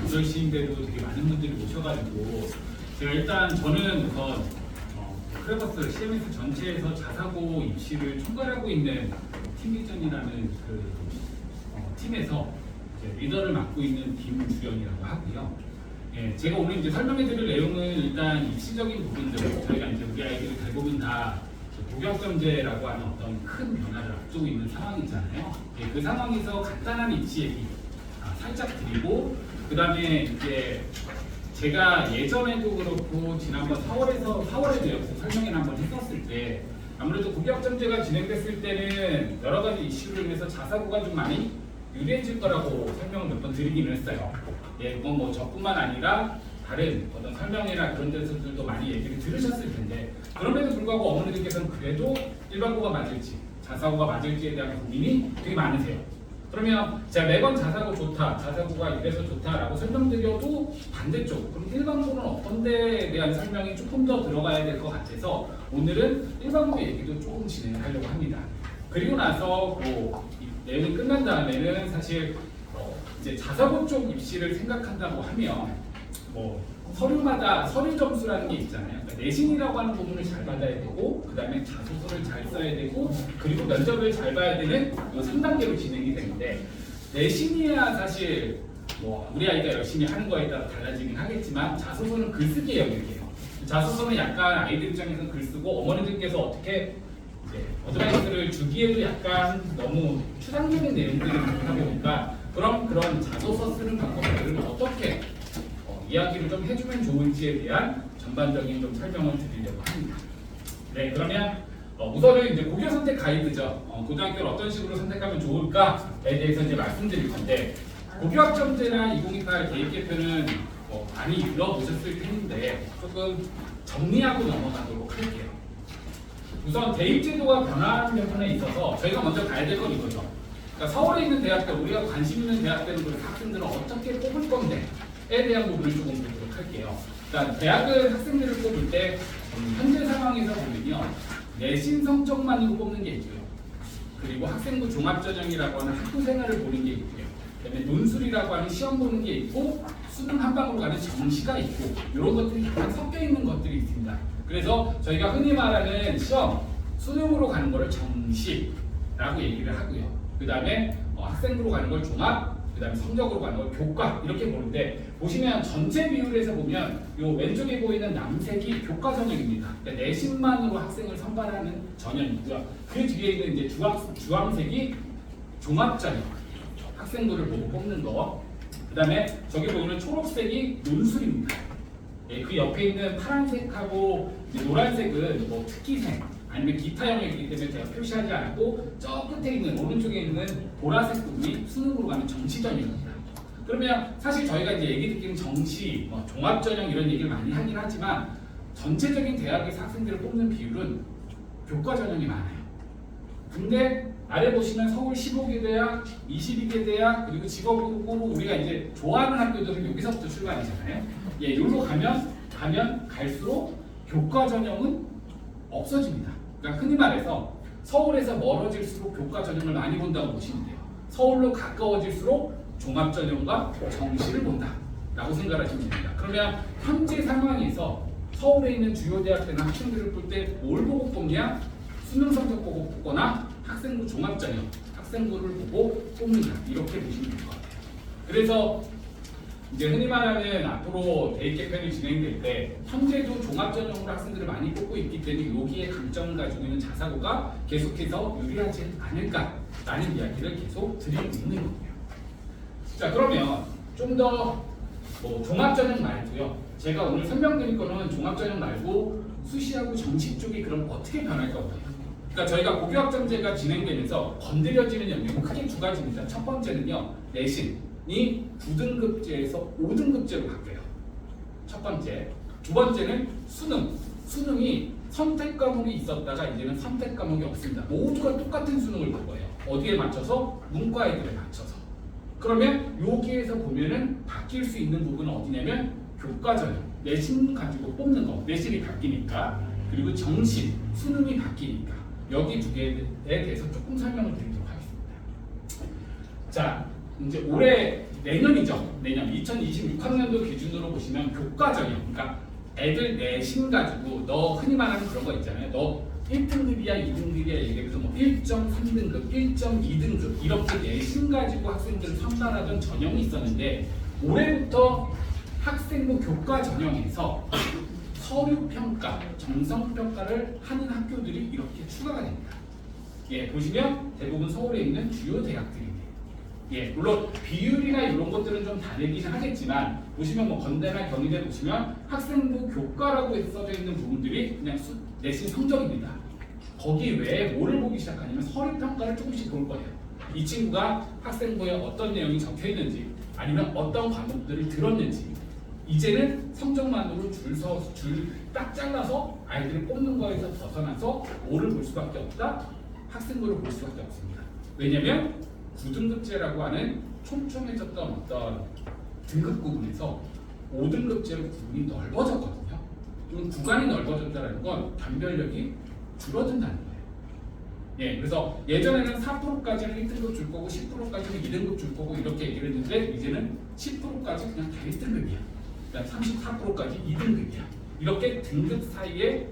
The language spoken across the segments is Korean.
8시인데도 되게 많은 분들이 오셔가지고 제가 일단 저는 우선 크레버스 CMS 전체에서 자사고 입시를 총괄하고 있는 팀비전이라는 그 팀에서 리더를 맡고 있는 김주연이라고 하고요. 예, 제가 오늘 이제 설명해드릴 내용은 일단 입시적인 부분들, 저희가 이제 우리 아이들이 대부분 다 고교학점제라고 하는 어떤 큰 변화를 앞두고 있는 상황이잖아요. 예, 그 상황에서 간단한 입시 얘기 살짝 드리고, 그 다음에 이제 제가 예전에도 그렇고 지난번 4월에도 여기서 설명을 한번 했었을 때 아무래도 고교학점제가 진행됐을 때는 여러 가지 이슈로 인해서 자사고가 좀 많이 유리해질 거라고 설명을 몇 번 드리기는 했어요. 예, 그건 뭐 저뿐만 아니라 다른 어떤 설명이나 그런 데서들도 많이 얘기를 들으셨을 텐데, 그럼에도 불구하고 어머니들께서는 그래도 일반고가 맞을지 자사고가 맞을지에 대한 고민이 되게 많으세요. 그러면 제가 매번 자사고 좋다, 자사고가 이래서 좋다라고 설명드려도 반대쪽, 그럼 일반고는 어떤 데에 대한 설명이 조금 더 들어가야 될 것 같아서 오늘은 일반고 얘기도 조금 진행을 하려고 합니다. 그리고 나서 뭐 내용이 끝난 다음에는 사실 이제 자사고 쪽 입시를 생각한다고 하면 뭐 서류마다 서류 점수라는 게 있잖아요. 그러니까 내신이라고 하는 부분을 잘 받아야 되고, 그 다음에 자소서를 잘 써야 되고, 그리고 면접을 잘 봐야 되는 이 3단계로 진행이 되는데, 내신이야 사실 뭐 우리 아이가 열심히 하는 거에 따라 달라지긴 하겠지만 자소서는 글쓰기 영역이에요. 자소서는 약간 아이들 입장에서 글쓰고 어머니들께서 어떻게 이제 어드바이스를 주기에도 약간 너무 추상적인 내용들이 많다 보니까 그런 자소서 쓰는 방법들을 어떻게 이야기를 좀 해주면 좋을지에 대한 전반적인 좀 설명을 드리려고 합니다. 네, 그러면 우선은 이제 고교 선택 가이드죠. 고등학교를 어떤 식으로 선택하면 좋을까에 대해서 이제 말씀드릴 건데, 고교학점제나 2028 대입개표는 많이 들어보셨을 텐데 조금 정리하고 넘어가도록 할게요. 우선 대입제도가 변화하는 부분에 있어서 저희가 먼저 가야 될 건 이거죠. 그러니까 서울에 있는 대학들, 우리가 관심 있는 대학들은 그 학생들은 어떻게 뽑을 건데에 대한 부분을 조금 보도록 할게요. 그러니까 대학을 학생들을 뽑을 때 현재 상황에서 보면요, 내신 성적만으로 뽑는 게 있고요. 그리고 학생부 종합전형이라고 하는 학부 생활을 보는 게 있고요. 그다음에 논술이라고 하는 시험 보는 게 있고, 수능 한 방으로 가는 정시가 있고, 이런 것들이 약간 섞여 있는 것들이 있습니다. 그래서 저희가 흔히 말하는 시험, 수능으로 가는 거를 정시라고 얘기를 하고요. 그 다음에 학생부로 가는 걸 종합, 그 다음에 성적으로 가는 걸 교과 이렇게 보는데, 보시면 전체 비율에서 보면 이 왼쪽에 보이는 남색이 교과 전형입니다. 그러니까 내신만으로 학생을 선발하는 전형이고요. 그 뒤에 있는 이제 주황색이 종합 전형, 학생부를 보고 뽑는 거. 그 다음에 저기 보이는 초록색이 논술입니다. 예, 그 옆에 있는 파란색하고 노란색은 뭐 특기생 아니면 기타 영역이기 때문에 제가 표시하지 않고, 저 끝에 있는 오른쪽에 있는 보라색 부분이 수능으로 가는 정시 전형입니다. 그러면 사실 저희가 이제 얘기 듣기는 정시, 뭐 종합 전형 이런 얘기를 많이 하긴 하지만 전체적인 대학에서 학생들을 뽑는 비율은 교과 전형이 많아요. 근데 아래 보시면 서울 15개 대학, 22개 대학, 그리고 직업으로 우리가 이제 좋아하는 학교들은 여기서부터 출발이잖아요. 예, 여기로 가면 갈수록 교과 전형은 없어집니다. 그러니까 흔히 말해서 서울에서 멀어질수록 교과 전형을 많이 본다고 보시면 돼요. 서울로 가까워질수록 종합 전형과 정시를 본다라고 생각하시면 됩니다. 그러면 현재 상황에서 서울에 있는 주요 대학들은 학생들을 볼 때 뭘 보고 뽑냐? 수능 성적 보고 뽑거나 학생부 종합 전형, 학생부를 보고 뽑는다, 이렇게 보시면 될 것 같아요. 그래서 이제 흔히 말하는 앞으로 대입 개편이 진행될 때 현재도 종합 전형으로 학생들을 많이 뽑고 있기 때문에 여기에 강점을 가지고 있는 자사고가 계속해서 유리하지 않을까라는 이야기를 계속 드리고 있는 거고요. 자, 그러면 좀 더 종합 전형 말고요, 제가 오늘 설명드릴 거는 종합 전형 말고 수시하고 정시 쪽이 그럼 어떻게 변할까 봐요. 그러니까 저희가 고교학점제가 진행되면서 건드려지는 영역은 크게 두 가지입니다. 첫 번째는요, 내신이 9등급제에서 5등급제로 바뀌어요. 첫 번째. 두 번째는 수능이 선택 과목이 있었다가 이제는 선택 과목이 없습니다. 모두가 똑같은 수능을 볼 거예요. 어디에 맞춰서? 문과 애들에 맞춰서. 그러면 여기에서 보면은 바뀔 수 있는 부분은 어디냐면 교과 전형, 내신 가지고 뽑는 거, 내신이 바뀌니까, 그리고 정시, 수능이 바뀌니까, 여기 두 개에 대해서 조금 설명을 드리도록 하겠습니다. 자, 이제 올해 내년이죠. 내년 2026학년도 기준으로 보시면 교과 전형, 그러니까 애들 내신 가지고 너 흔히 말하는 그런 거 있잖아요. 너 1등급이야, 2등급이야 얘기해서 뭐 1.3등급, 1.2등급 이렇게 내신 가지고 학생들을 선발하던 전형이 있었는데 올해부터 학생부 교과 전형에서 서류평가, 정성평가를 하는 학교들이 이렇게 추가가 됩니다. 예, 보시면 대부분 서울에 있는 주요 대학들입니다. 예, 물론 비율이나 이런 것들은 좀 다르긴 하겠지만 보시면 뭐 건대나 경희대 보시면 학생부 교과라고 써져 있는 부분들이 그냥 내신 성적입니다. 거기 외에 뭐를 보기 시작하냐면 서류평가를 조금씩 볼 거예요. 이 친구가 학생부에 어떤 내용이 적혀 있는지 아니면 어떤 과목들을 들었는지 이제는 성적만으로 줄 딱 잘라서 아이들을 뽑는 거에서 벗어나서 뭐를 볼 수밖에 없다? 학생부를 볼 수밖에 없습니다. 왜냐면 9등급제라고 하는 촘촘해졌던 어떤 등급 구분에서 5등급제로 구분이 넓어졌거든요. 그럼 구간이 넓어졌다는 건 변별력이 줄어든다는 거예요. 예, 그래서 예전에는 4%까지는 1등급 줄 거고 10%까지는 2등급 줄 거고 이렇게 얘기를 했는데 이제는 10%까지 그냥 다 1등급이야. 그러니까 34%까지 2등급이야. 이렇게 등급 사이에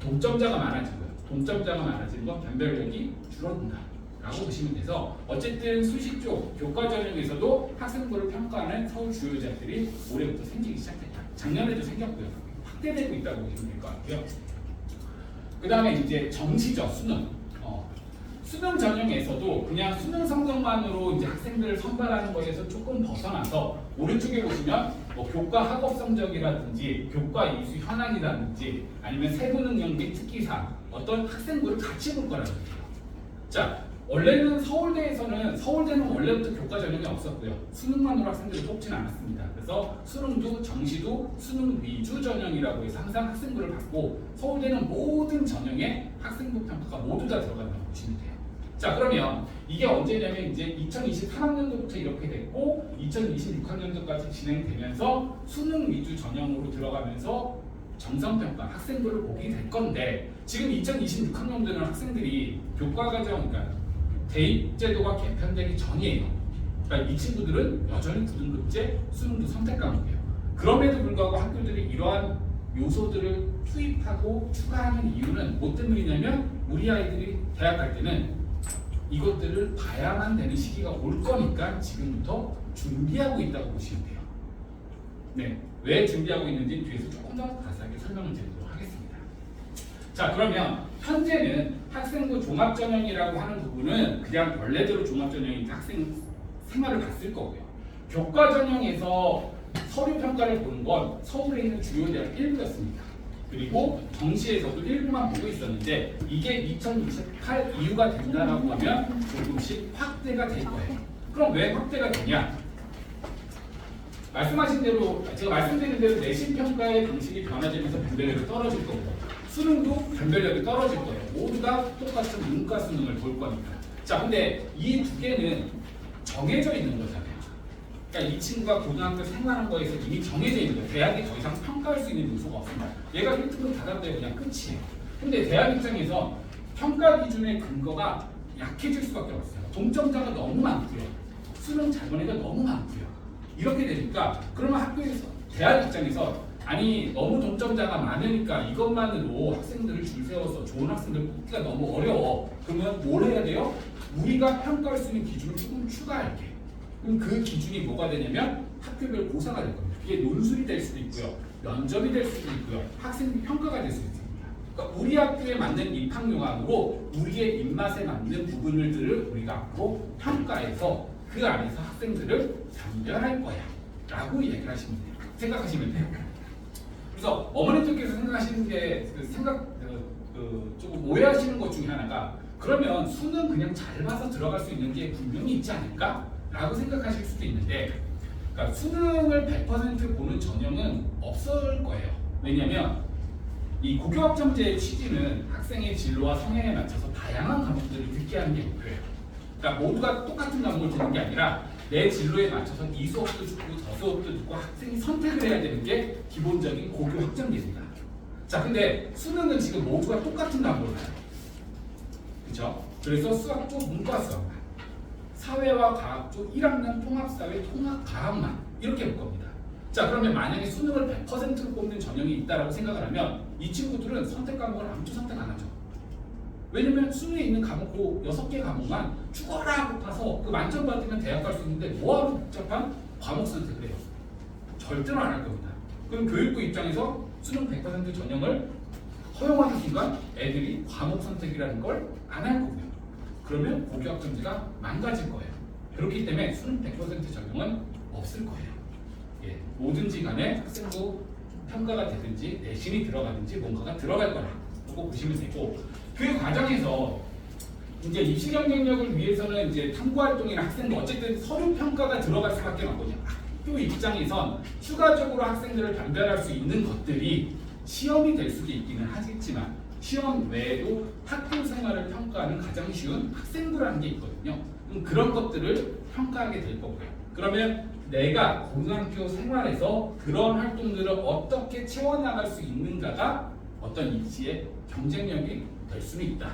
동점자가 많아지고요. 동점자가 많아지는 건 변별력이 줄어든다 라고 보시면 돼서 어쨌든 수시 쪽 교과 전형에서도 학생부를 평가하는 서울 주요 대학들이 올해부터 생기기 시작했다. 작년에도 생겼고요. 확대되고 있다고 보시면 될 것 같고요. 그 다음에 이제 정시죠. 수능. 수능 전형에서도 그냥 수능 성적만으로 이제 학생들을 선발하는 거에서 조금 벗어나서 오른쪽에 보시면 뭐 교과 학업 성적이라든지 교과 이수 현황이라든지 아니면 세부 능력 및 특기사 어떤 학생부를 같이 볼 거라는 거예요. 자, 원래는 서울대는 원래부터 교과 전형이 없었고요. 수능만으로 학생들을 뽑지는 않았습니다. 그래서 수능도 정시도 수능 위주 전형이라고 해서 항상 학생부를 받고 서울대는 모든 전형에 학생부 평가가 모두 다 들어간다고 보시면 돼요. 자, 그러면 이게 언제냐면 이제 2023학년도부터 이렇게 됐고 2026학년도까지 진행되면서 수능 위주 전형으로 들어가면서 정성평가 학생부를 보게 될 건데 지금 2026학년도는 학생들이 교과과정 그러니까 대입제도가 개편되기 전이에요. 그러니까 이 친구들은 여전히 9등급제 수능도 선택 과목이에요. 그럼에도 불구하고 학교들이 이러한 요소들을 투입하고 추가하는 이유는 뭐 때문이냐면 우리 아이들이 대학 갈 때는 이것들을 봐야만 되는 시기가 올 거니까 지금부터 준비하고 있다고 보시면 돼요. 네, 왜 준비하고 있는지 뒤에서 조금 더 자세하게 설명을 드리도록 하겠습니다. 자, 그러면 현재는 학생부 종합전형이라고 하는 부분은 그냥 원래대로 종합전형이 학생 생활을 봤을 거고요. 교과전형에서 서류평가를 보는 건 서울에 있는 주요 대학 일부였습니다. 그리고 정시에서도 일부만 보고 있었는데 이게 2028 이후가 된다라고 하면 조금씩 확대가 될 거예요. 그럼 왜 확대가 되냐? 말씀하신 대로 제가 말씀드린 대로 내신 평가의 방식이 변화되면서 변별력이 떨어질 거고 수능도 변별력이 떨어질 거예요. 모두 다 똑같은 문과 수능을 볼 거니까. 자, 근데 이 두 개는 정해져 있는 거잖아요. 그러니까 이 친구가 고등학교 생활한 거에서 이미 정해져 있는 거예요. 대학이 더 이상 평가할 수 있는 요소가 없습니다. 얘가 1등급 받았대요. 그냥 끝이에요. 근데 대학 입장에서 평가 기준의 근거가 약해질 수밖에 없어요. 동점자가 너무 많고요. 수능 잘 본 애가 너무 많고요. 이렇게 되니까 그러면 학교에서 대학 입장에서 아니 너무 동점자가 많으니까 이것만으로 학생들을 줄 세워서 좋은 학생들 뽑기가 너무 어려워. 그러면 뭘 해야 돼요? 우리가 평가할 수 있는 기준을 조금 추가할게. 그럼 그 기준이 뭐가 되냐면 학교별 고사가 될 겁니다. 이게 논술이 될 수도 있고요. 면접이 될 수도 있고요. 학생 평가가 될 수도 있습니다. 그러니까 우리 학교에 맞는 입학요강으로 우리의 입맛에 맞는 부분들을 우리가 앞으로 평가해서 그 안에서 학생들을 선별할 거야 라고 얘기를 하시면 돼요. 생각하시면 돼요. 그래서 어머니들께서 생각하시는 게 조금 오해하시는 것 중에 하나가 그러면 수능 그냥 잘 봐서 들어갈 수 있는 게 분명히 있지 않을까? 라고 생각하실 수도 있는데 그러니까 수능을 100% 보는 전형은 없을 거예요. 왜냐하면 이 고교학점제의 취지는 학생의 진로와 성향에 맞춰서 다양한 과목들을 듣게 하는 게 목표예요. 그러니까 모두가 똑같은 과목을 듣는 게 아니라 내 진로에 맞춰서 이 수업도 듣고 저 수업도 듣고 학생이 선택을 해야 되는 게 기본적인 고교 학점제입니다. 자, 근데 수능은 지금 모두가 똑같은 과목을 봐요. 그렇죠? 그래서 수학도 문과 수학만, 사회와 과학 쪽 1학년 통합사회 통합과학만 이렇게 볼 겁니다. 자, 그러면 만약에 수능을 100%로 뽑는 전형이 있다라고 생각을 하면 이 친구들은 선택 과목을 아무도 선택 안 하죠. 왜냐면 수능에 있는 과목 그 6개 과목만 죽어라 하고 파서 그 만점 받으면 대학 갈 수 있는데 뭐하러 복잡한 과목 선택을 해요? 절대로 안 할 겁니다. 그럼 교육부 입장에서 수능 100% 전형을 허용하는 순간 애들이 과목 선택이라는 걸 안 할 거고요. 그러면 고교학 전제가 망가질 거예요. 그렇기 때문에 수능 100% 전형은 없을 거예요. 예, 뭐든지 간에 학생부 평가가 되든지 내신이 들어가든지 뭔가가 들어갈 거라고 보시면 되고, 그 과정에서 이제 입시 경쟁력을 위해서는 이제 탐구 활동이나 학생들 어쨌든 서류 평가가 들어갈 수밖에 없거든요. 학교 입장에선 추가적으로 학생들을 변별할 수 있는 것들이 시험이 될 수도 있기는 하겠지만 시험 외에도 학교 생활을 평가하는 가장 쉬운 학생부라는 게 있거든요. 그런 것들을 평가하게 될 거고요. 그러면 내가 고등학교 생활에서 그런 활동들을 어떻게 채워나갈 수 있는가가 어떤 입시의 경쟁력이 될 수는 있다.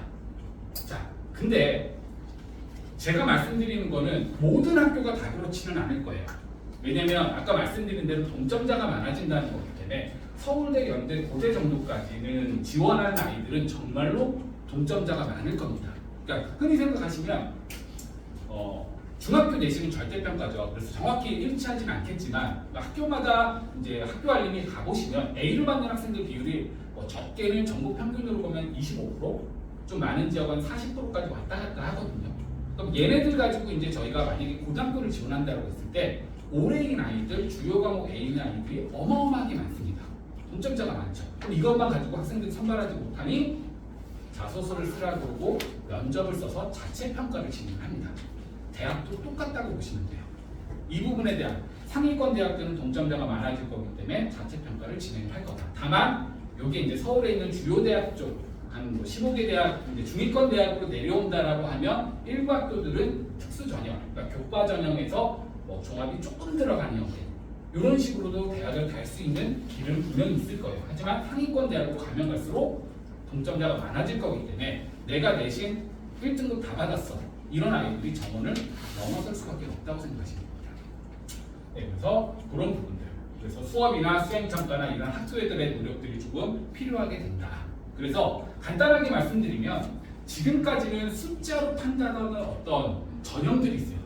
자, 근데 제가 말씀드리는 거는 모든 학교가 다 그렇지는 않을 거예요. 왜냐면 아까 말씀드린 대로 동점자가 많아진다는 거기 때문에 서울대, 연대, 고대 정도까지는 지원하는 아이들은 정말로 동점자가 많을 겁니다. 그러니까 흔히 생각하시면 중학교 내신은 절대평가죠. 그래서 정확히 일치하지는 않겠지만 학교마다 이제 학교 알림이 가보시면 A를 받는 학생들 비율이 적게는 전국 평균으로 보면 25%, 좀 많은 지역은 40%까지 왔다 갔다 하거든요. 그럼 얘네들 가지고 이제 저희가 만약에 고등학교를 지원한다고 했을 때 올해인 아이들, 주요 과목 A인 아이들이 어마어마하게 많습니다. 동점자가 많죠. 그럼 이것만 가지고 학생들이 선발하지 못하니 자소서를 쓰라고 그러고 면접을 써서 자체 평가를 진행합니다. 대학도 똑같다고 보시면 돼요. 이 부분에 대한 상위권 대학들은 동점자가 많아질 거기 때문에 자체 평가를 진행할 거다. 다만 여기 이제 서울에 있는 주요 대학 쪽 한 15개 대학, 이제 중위권 대학으로 내려온다라고 하면 일부 학교들은 특수 전형, 그러니까 교과 전형에서 종합이 조금 들어가는 형태, 이런 식으로도 대학을 갈 수 있는 길은 분명히 있을 거예요. 하지만 상위권 대학으로 가면 갈수록 동점자가 많아질 거기 때문에 내가 내신 1등급 다 받았어, 이런 아이들이 정원을 넘어설 수밖에 없다고 생각하시면 됩니다. 네, 그래서 그런 부분들, 그래서 수업이나 수행평가나 이런 학교애들의 노력들이 조금 필요하게 된다. 그래서 간단하게 말씀드리면 지금까지는 숫자로 판단하는 어떤 전형들이 있어요.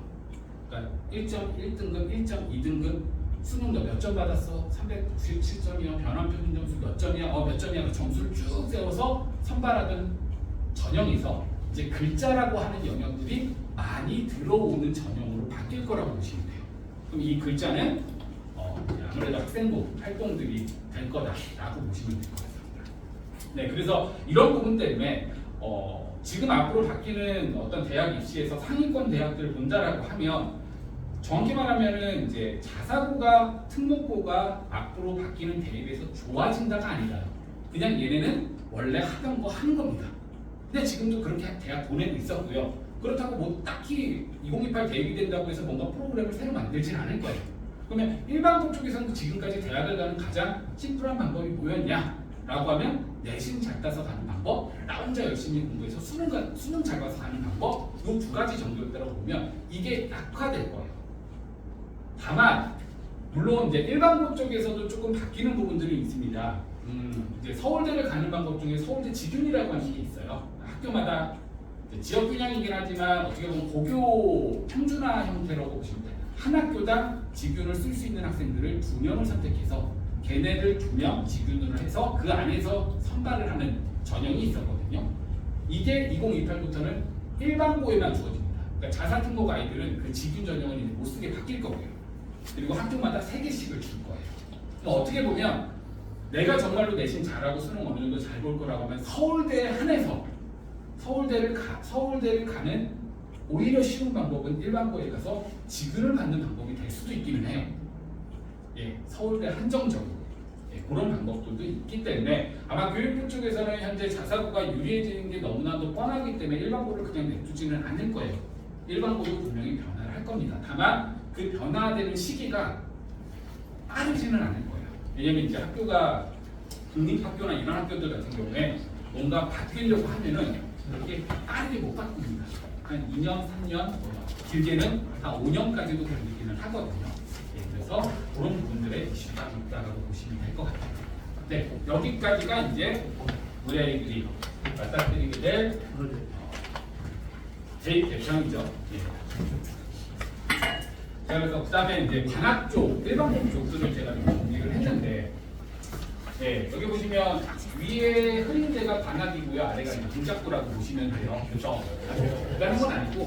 그러니까 1.1등급, 1.2등급, 수능 너 몇 점 받았어? 397점이요. 변환 평균 점수 몇 점이야? 몇 점이야? 그 점수를 쭉 세워서 선발하던 전형에서 이제 글자라고 하는 영역들이 많이 들어오는 전형으로 바뀔 거라고 보시면 돼요. 그럼 이 글자는 아무래도 학생부 활동들이 될 거다라고 보시면 될 것 같습니다. 네, 그래서 이런 부분 때문에 지금 앞으로 바뀌는 어떤 대학 입시에서 상위권 대학들을 본다라고 하면 정확히 말하면은 이제 자사고가 특목고가 앞으로 바뀌는 대입에서 좋아진다가 아니라요. 그냥 얘네는 원래 하던 거 하는 겁니다. 근데 지금도 그렇게 대학 보내고 있었고요. 그렇다고 뭐 딱히 2028 대입이 된다고 해서 뭔가 프로그램을 새로 만들지는 않을 거예요. 그러면 일반고 쪽에서는 지금까지 대학을 가는 가장 심플한 방법이 뭐였냐? 라고 하면 내신 잘 따서 가는 방법, 나 혼자 열심히 공부해서 수능 잘 봐서 가는 방법, 이 두 가지 정도였다고 보면 이게 약화될 거예요. 다만 물론 이제 일반고 쪽에서도 조금 바뀌는 부분들이 있습니다. 이제 서울대를 가는 방법 중에 서울대 직윤이라고 하는 게 있어요. 학교마다 지역 균형이긴 하지만 어떻게 보면 고교 평준화 형태라고 보시면 돼요. 한 학교당 직윤을 쓸 수 있는 학생들을 2명을 선택해서 걔네들 2명 직윤으로 해서 그 안에서 선발을 하는 전형이 있었거든요. 이게 2028부터는 일반고에만 주어집니다. 그러니까 자사특목 아이들은 그 직윤 전형을 이제 못 쓰게 바뀔 거고요. 그리고 학교마다 3개씩을 줄 거예요. 그럼 어떻게 보면 내가 정말로 내신 잘하고 수능 어느 정도 잘 볼 거라고 하면 서울대에 한해서 서울대를 가는 오히려 쉬운 방법은 일반고에 가서 직윤을 받는 방법이 될 수도 있기는 해요. 예, 서울대 한정적으로 그런 방법들도 있기 때문에 아마 교육부 쪽에서는 현재 자사고가 유리해지는 게 너무나도 뻔하기 때문에 일반고를 그냥 내두지는 않을 거예요. 일반고도 분명히 변화를 할 겁니다. 다만 그 변화되는 시기가 빠르지는 않을 거예요. 왜냐면 이제 학교가 국립학교나 이런 학교들 같은 경우에 뭔가 바뀌려고 하면은 그렇게 빠르게 못 바꿉니다. 한 2년, 3년, 길게는 한 5년까지도 견디기는 하거든요. 예, 그래서 그런 부분들의 이슈가 있다라고 보시면 될 것 같아요. 네, 여기까지가 이제 우리 아이들이 맞닥뜨리게 될 제2개평이죠. 예. 자, 그래서 그 다음에 이제 반학 쪽, 일반공 쪽들을 제가 좀 정리를 했는데, 네, 여기 보시면 위에 흐린 데가 반학이고요, 아래가 이제 동작구라고 보시면 돼요. 그래서 그런 건 아니고,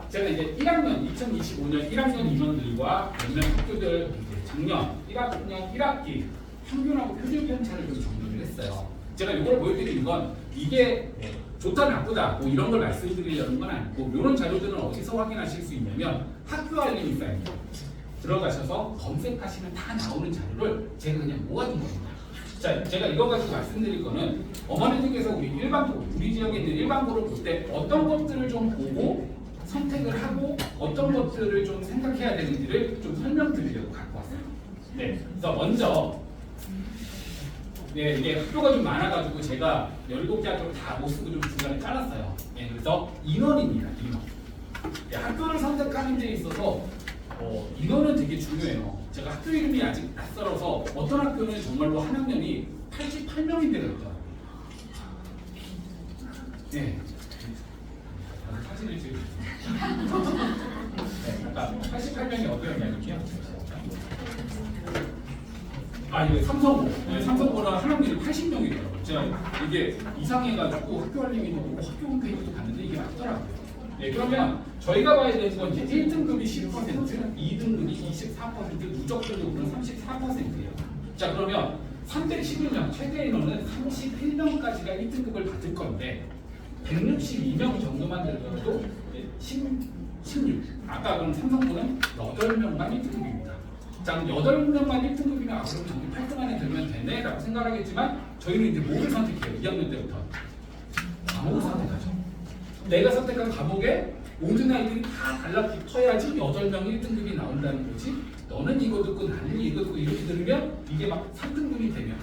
제가 이제 1학년, 2025년 1학년 인원들과 몇 명 학교들 이제 작년 1학년 1학기 평균하고 표준 편차를 좀 정리를 했어요. 제가 이걸 보여드리는 건 이게 좋다 나쁘다 뭐 이런 걸 말씀드리려는 건 아니고, 이런 자료들은 어디서 확인하실 수 있냐면 학교 알림이 사이트 들어가셔서 검색하시면 다 나오는 자료를 제가 그냥 모아둔 겁니다. 자, 제가 이거 가지고 말씀드릴 거는 어머니들께서 우리 일반고, 우리 지역에 있는 일반고를 볼 때 어떤 것들을 좀 보고 선택을 하고 어떤 것들을 좀 생각해야 되는지를 좀 설명드리려고 갖고 왔어요. 네, 그래서 먼저 네, 이게 학교가 좀 많아가지고 제가 17개 학교를 다 못 쓰고 좀 중간에 잘랐어요. 네, 그래서 인원입니다. 인원. 네, 학교를 선택하는 데 있어서 인원은 되게 중요해요. 제가 학교 이름이 아직 낯설어서 어떤 학교는 정말로 한 학년이 88명인 데가 있더라고요. 네. 사진을 찍으셨어요. 네, 아까 88명이 어디였냐면요. 아, 이게 삼성고. 네, 삼성고는 한 학년이 80명이더라고요. 제가 이게 이상해가지고 학교 알림이 보고 학교 홈페이지도 봤는데 이게 맞더라고요. 네, 그러면 저희가 봐야 되는 건 이제 1등급이 10%, 2등급이 24%, 누적 등급은 34%예요. 자, 그러면 311명, 최대 인원은 31명까지가 1등급을 받을 건데 162명 정도만 되더라도 16. 아까 그럼 삼성고는 8명만 1등급입니다. 자, 그럼 8명만 1등급이면 아, 그럼 저기 8등 안에 들면 되네 라고 생각하겠지만 저희는 이제 뭐를 선택해요? 2학년 때부터 과목을 선택하죠. 내가 선택한 과목에 모든 아이들이 다 달라붙어야지 8명이 1등급이 나온다는 거지. 너는 이거 듣고 나는 이거 듣고 이렇게 들으면 이게 막 3등급이 되면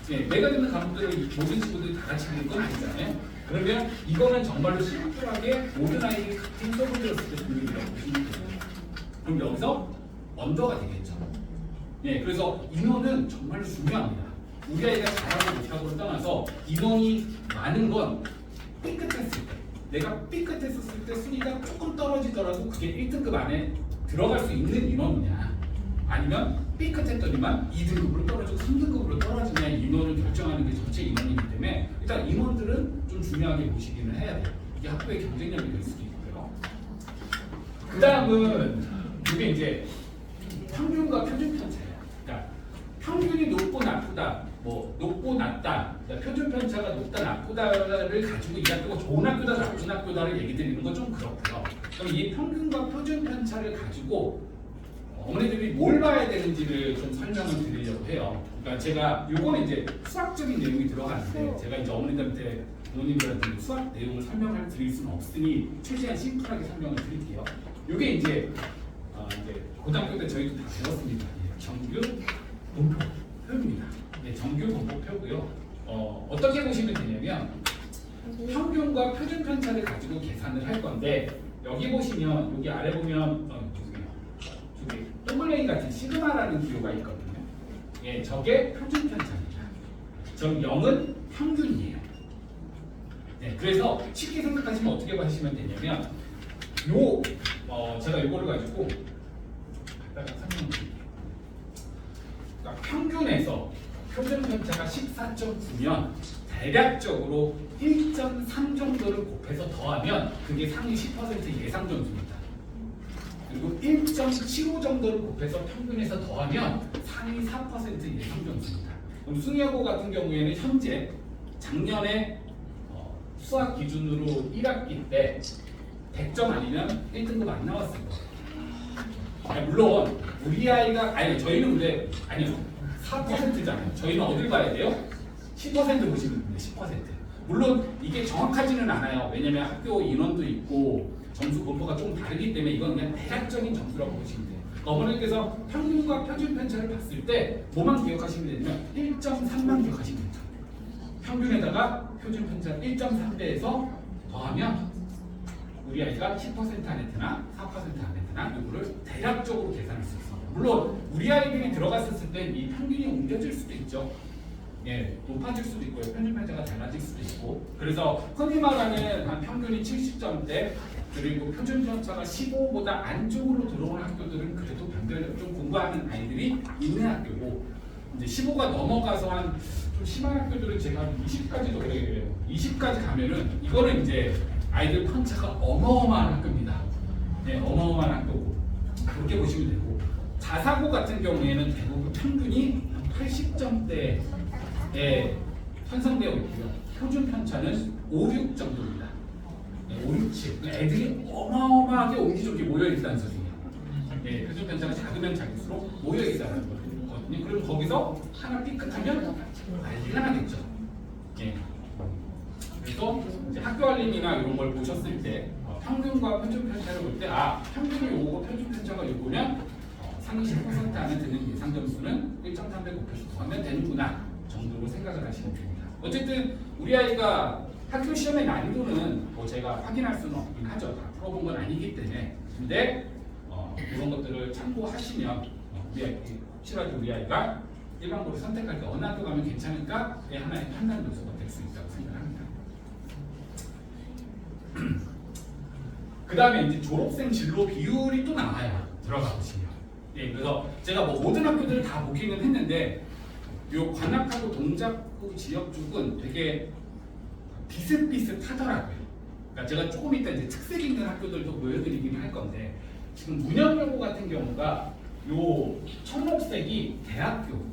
네, 내가 듣는 과목들을 모든 친구들이 다 같이 듣는 건 아니잖아요. 그러면 이거는 정말로 심플하게 모든 아이들이 같은 수업을 들었을 때 등급이라고 보시면 돼요. 그럼 여기서 언더가 되겠죠. 네, 그래서 인원은 정말로 중요합니다. 우리 아이가 잘하고 못하고를 떠나서 인원이 많은 건 삐끗했을 때, 내가 삐끗했었을 때 순위가 조금 떨어지더라도 그게 1등급 안에 들어갈 수 있는 인원이냐, 아니면 삐끗했더니만 2등급으로 떨어지고 3등급으로 떨어지냐, 인원을 결정하는 게 전체 인원이기 때문에 일단 인원들은 좀 중요하게 보시기는 해야 돼요. 이게 학교의 경쟁력이 될 수도 있고요. 그 다음은 이게 이제 평균과 표준 편차예요. 그러니까 평균이 높고 나쁘다, 뭐 높고 낮다, 그러니까 표준 편차가 높다 나쁘다를 가지고 이 학교가 좋은 학교다 나쁜 학교다를 얘기 드리는 건 좀 그렇고요. 그럼 이 평균과 표준 편차를 가지고 어머니들이 뭘 봐야 되는지를 좀 설명을 드리려고 해요. 그러니까 제가 요거는 이제 수학적인 내용이 들어가는데 제가 이제 어머니들한테 부모님들한테 수학 내용을 설명을 드릴 수는 없으니 최대한 심플하게 설명을 드릴게요. 요게 이제 고등학교 때 저희도 다 배웠습니다. 정규 분포표입니다. 네, 정규 분포표고요. 어떻게 보시면 되냐면 평균과 표준 편차를 가지고 계산을 할 건데 여기 보시면 여기 아래 보면 저기 동글레이 같은 시그마라는 기호가 있거든요. 예, 저게 표준 편차입니다. 저 0은 평균이에요. 네, 그래서 쉽게 생각하시면 어떻게 하시면 되냐면 제가 이거를 가지고 설명드릴게요. 그러니까 평균에서 표준 편차가 14.9면 대략적으로 1.3 정도를 곱해서 더하면 그게 상위 10% 예상 점수입니다. 그리고 1.75 정도를 곱해서 평균에서 더하면 상위 4% 예상 점수입니다. 그럼 순위여고 같은 경우에는 현재 작년에 수학 기준으로 1학기 때 100점 아니면 1등급 안 나왔을 거예요. 물론 우리 아이가 저희는 근데 4%잖아요. 저희는 어딜 봐야 돼요? 10% 보시면 됩니다. 10%. 물론 이게 정확하지는 않아요. 왜냐면 학교 인원도 있고 점수 분포가 좀 다르기 때문에 이건 그냥 대략적인 점수라고 보시면 돼요. 어머니께서 평균과 표준 편차를 봤을 때 뭐만 기억하시면 되냐면 1.3만 기억하시면 됩니다. 평균에다가 표준 편차 1.3배에서 더하면 우리 아이가 10% 안에 드나 4% 안에 드나 이거를 대략적으로 계산할 수 있어요. 물론 우리 아이들이 들어갔을 때 이 평균이 옮겨질 수도 있죠. 예, 높아질 수도 있고요. 평균 편차가 달라질 수도 있고. 그래서 흔히 말하는 한 평균이 70점대 그리고 표준 편차가 15보다 안쪽으로 들어오는 학교들은 그래도 변별력 좀 공부하는 아이들이 있는 학교고, 이제 15가 넘어가서 한 좀 심한 학교들은 제가 한 20까지도 그래요. 20까지 가면은 이거는 이제 아이들 편차가 어마어마한 학교입니다. 네, 어마어마한 학교고 그렇게 보시면 되고, 자사고 같은 경우에는 대부분 평균이 80점대에 편성되어 있고요. 표준 편차는 5, 6 정도입니다. 네, 5, 6, 7. 애들이 어마어마하게 옹기종기 모여있다는 소리예요. 네, 표준 편차가 작으면 작을수록 모여있다는 거거든요. 그럼 거기서 하나 삐끗하면 난리가 나겠죠. 네. 그래서 이제 학교 알림이나 이런 걸 보셨을 때 평균과 표준 편차를 볼 때 평균이 요거 표준 편차가 요거면 상위 10% 안에 드는 예상 점수는 1.3배 곱해서 더하면 되는구나 정도로 생각을 하시면 됩니다. 어쨌든 우리 아이가 학교 시험의 난이도는 뭐 제가 확인할 수는 없긴 하죠. 다 풀어본 건 아니기 때문에. 근데 이런 것들을 참고하시면 우리 아이, 혹시라도 우리 아이가 일반고를 선택할 때 어느 학교 가면 괜찮을까의 하나의 판단 요소가 될 수 있다고 생각합니다. 그 다음에 이제 졸업생 진로 비율이 또 나와요. 들어가 보시면. 예, 그래서 제가 뭐 모든 학교들을 다 보기는 했는데 요 관악하고 동작구 지역 쪽은 되게 비슷비슷하더라고요. 그러니까 제가 조금 이따 이제 특색 있는 학교들도 보여드리긴 할 건데, 지금 문영여고 같은 경우가 요 청록색이 대학교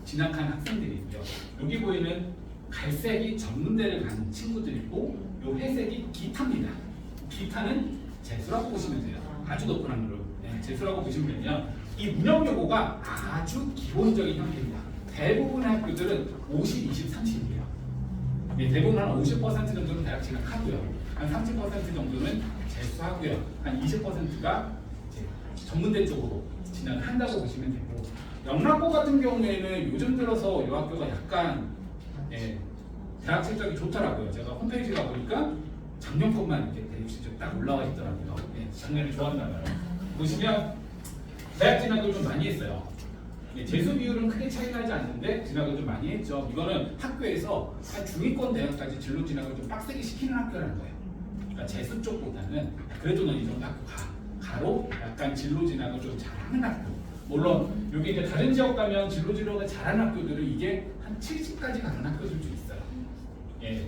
진학한 학생들이고요. 여기 보이는 갈색이 전문대를 가는 친구들이고, 요 회색이 기타입니다. 기타는 재수라고 보시면 돼요. 아주 높은 확률로. 네, 재수라고 보시면 되면 이 문영여고가 아주 기본적인 형태입니다. 대부분의 학교들은 50, 20, 30이에요. 네, 대부분 한 50% 정도는 대학 진학하고요. 한 30% 정도는 재수하고요. 한 20%가 전문대 쪽으로 진학을 한다고 보시면 되고, 영락고 같은 경우에는 요즘 들어서 이 학교가 약간 대학 실적이 좋더라고요. 제가 홈페이지 가보니까 작년뿐만 이렇게 대학 실적 딱 올라와 있더라고요. 작년에 좋았나 봐요. 보시면 대학 진학을 좀 많이 했어요. 재수 비율은 크게 차이 나지 않는데 진학을 좀 많이 했죠. 이거는 학교에서 한 중위권 대학까지 진로 진학을 좀 빡세게 시키는 학교라는 거예요. 그러니까 재수 쪽보다는 그래도 넌 이 정도 학교 가로 약간 진로 진학을 좀 잘하는 학교. 물론 여기 이제 다른 지역 가면 진로 진학을 잘하는 학교들은 이게 한 70까지 가는 학교들도 있어요. 예.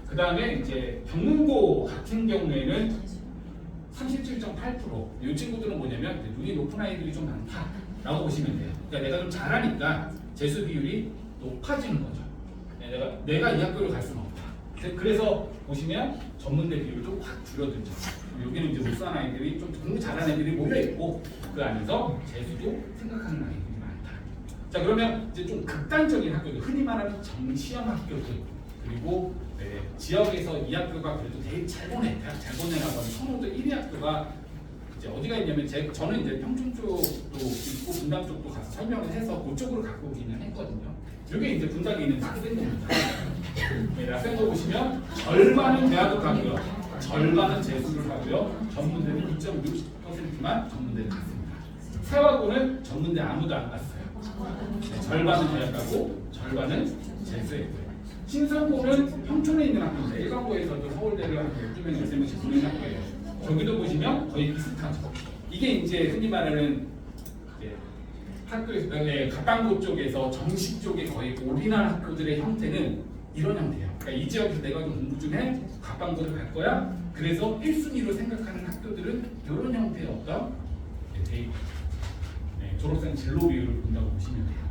그 다음에 이제 경문고 같은 경우에는 37.8%. 이 친구들은 뭐냐면 눈이 높은 아이들이 좀 많다라고 보시면 돼요. 그러니까 내가 좀 잘하니까 재수 비율이 높아지는 거죠. 내가 이 학교를 갈 수는 없다. 그래서 보시면 전문대 비율도 확 줄어들죠. 여기는 이제 못산 아이들이 좀 공부 잘하는 애들이 모여 있고, 그 안에서 재수도 생각하는 아이들이 많다. 자, 그러면 이제 좀 극단적인 학교들, 흔히 말하는 정시험 학교들, 그리고 지역에서 이 학교가 그래도 되게 잘 보내, 대학 잘 보내라고 하는 선호도 1위 학교가 이제 어디가 있냐면 저는 이제 평촌 쪽도 있고 분당 쪽도 가서 설명을 해서 그쪽으로 갖고 오기는 했거든요. 이게 이제 분당에 있는 낙생도입니다. 낙생도 보시면 절반은 대학을 가고요, 절반은 재수를 가고요, 전문대는 2.6%만 전문대를 갔습니다. 세화고는 전문대 아무도 안 갔어요. 절반은 대학 가고 절반은 재수했고요. 신성고는 평촌에 있는 학교인데 일반고에서도 서울대를 한 12명, 13명씩 보내는 학교예요. 저기도 보시면 거의 비슷하죠. 이게 이제 흔히 말하는 학교에서 각광고 쪽에서 정식 쪽에 거의 올인한 학교들의 형태는 이런 형태예요. 그러니까 이 지역에서 내가 좀 공부 좀 해, 각광고를 갈 거야. 그래서 1순위로 생각하는 학교들은 이런 형태의 어떤 졸업생 진로 비율을 본다고 보시면 돼요.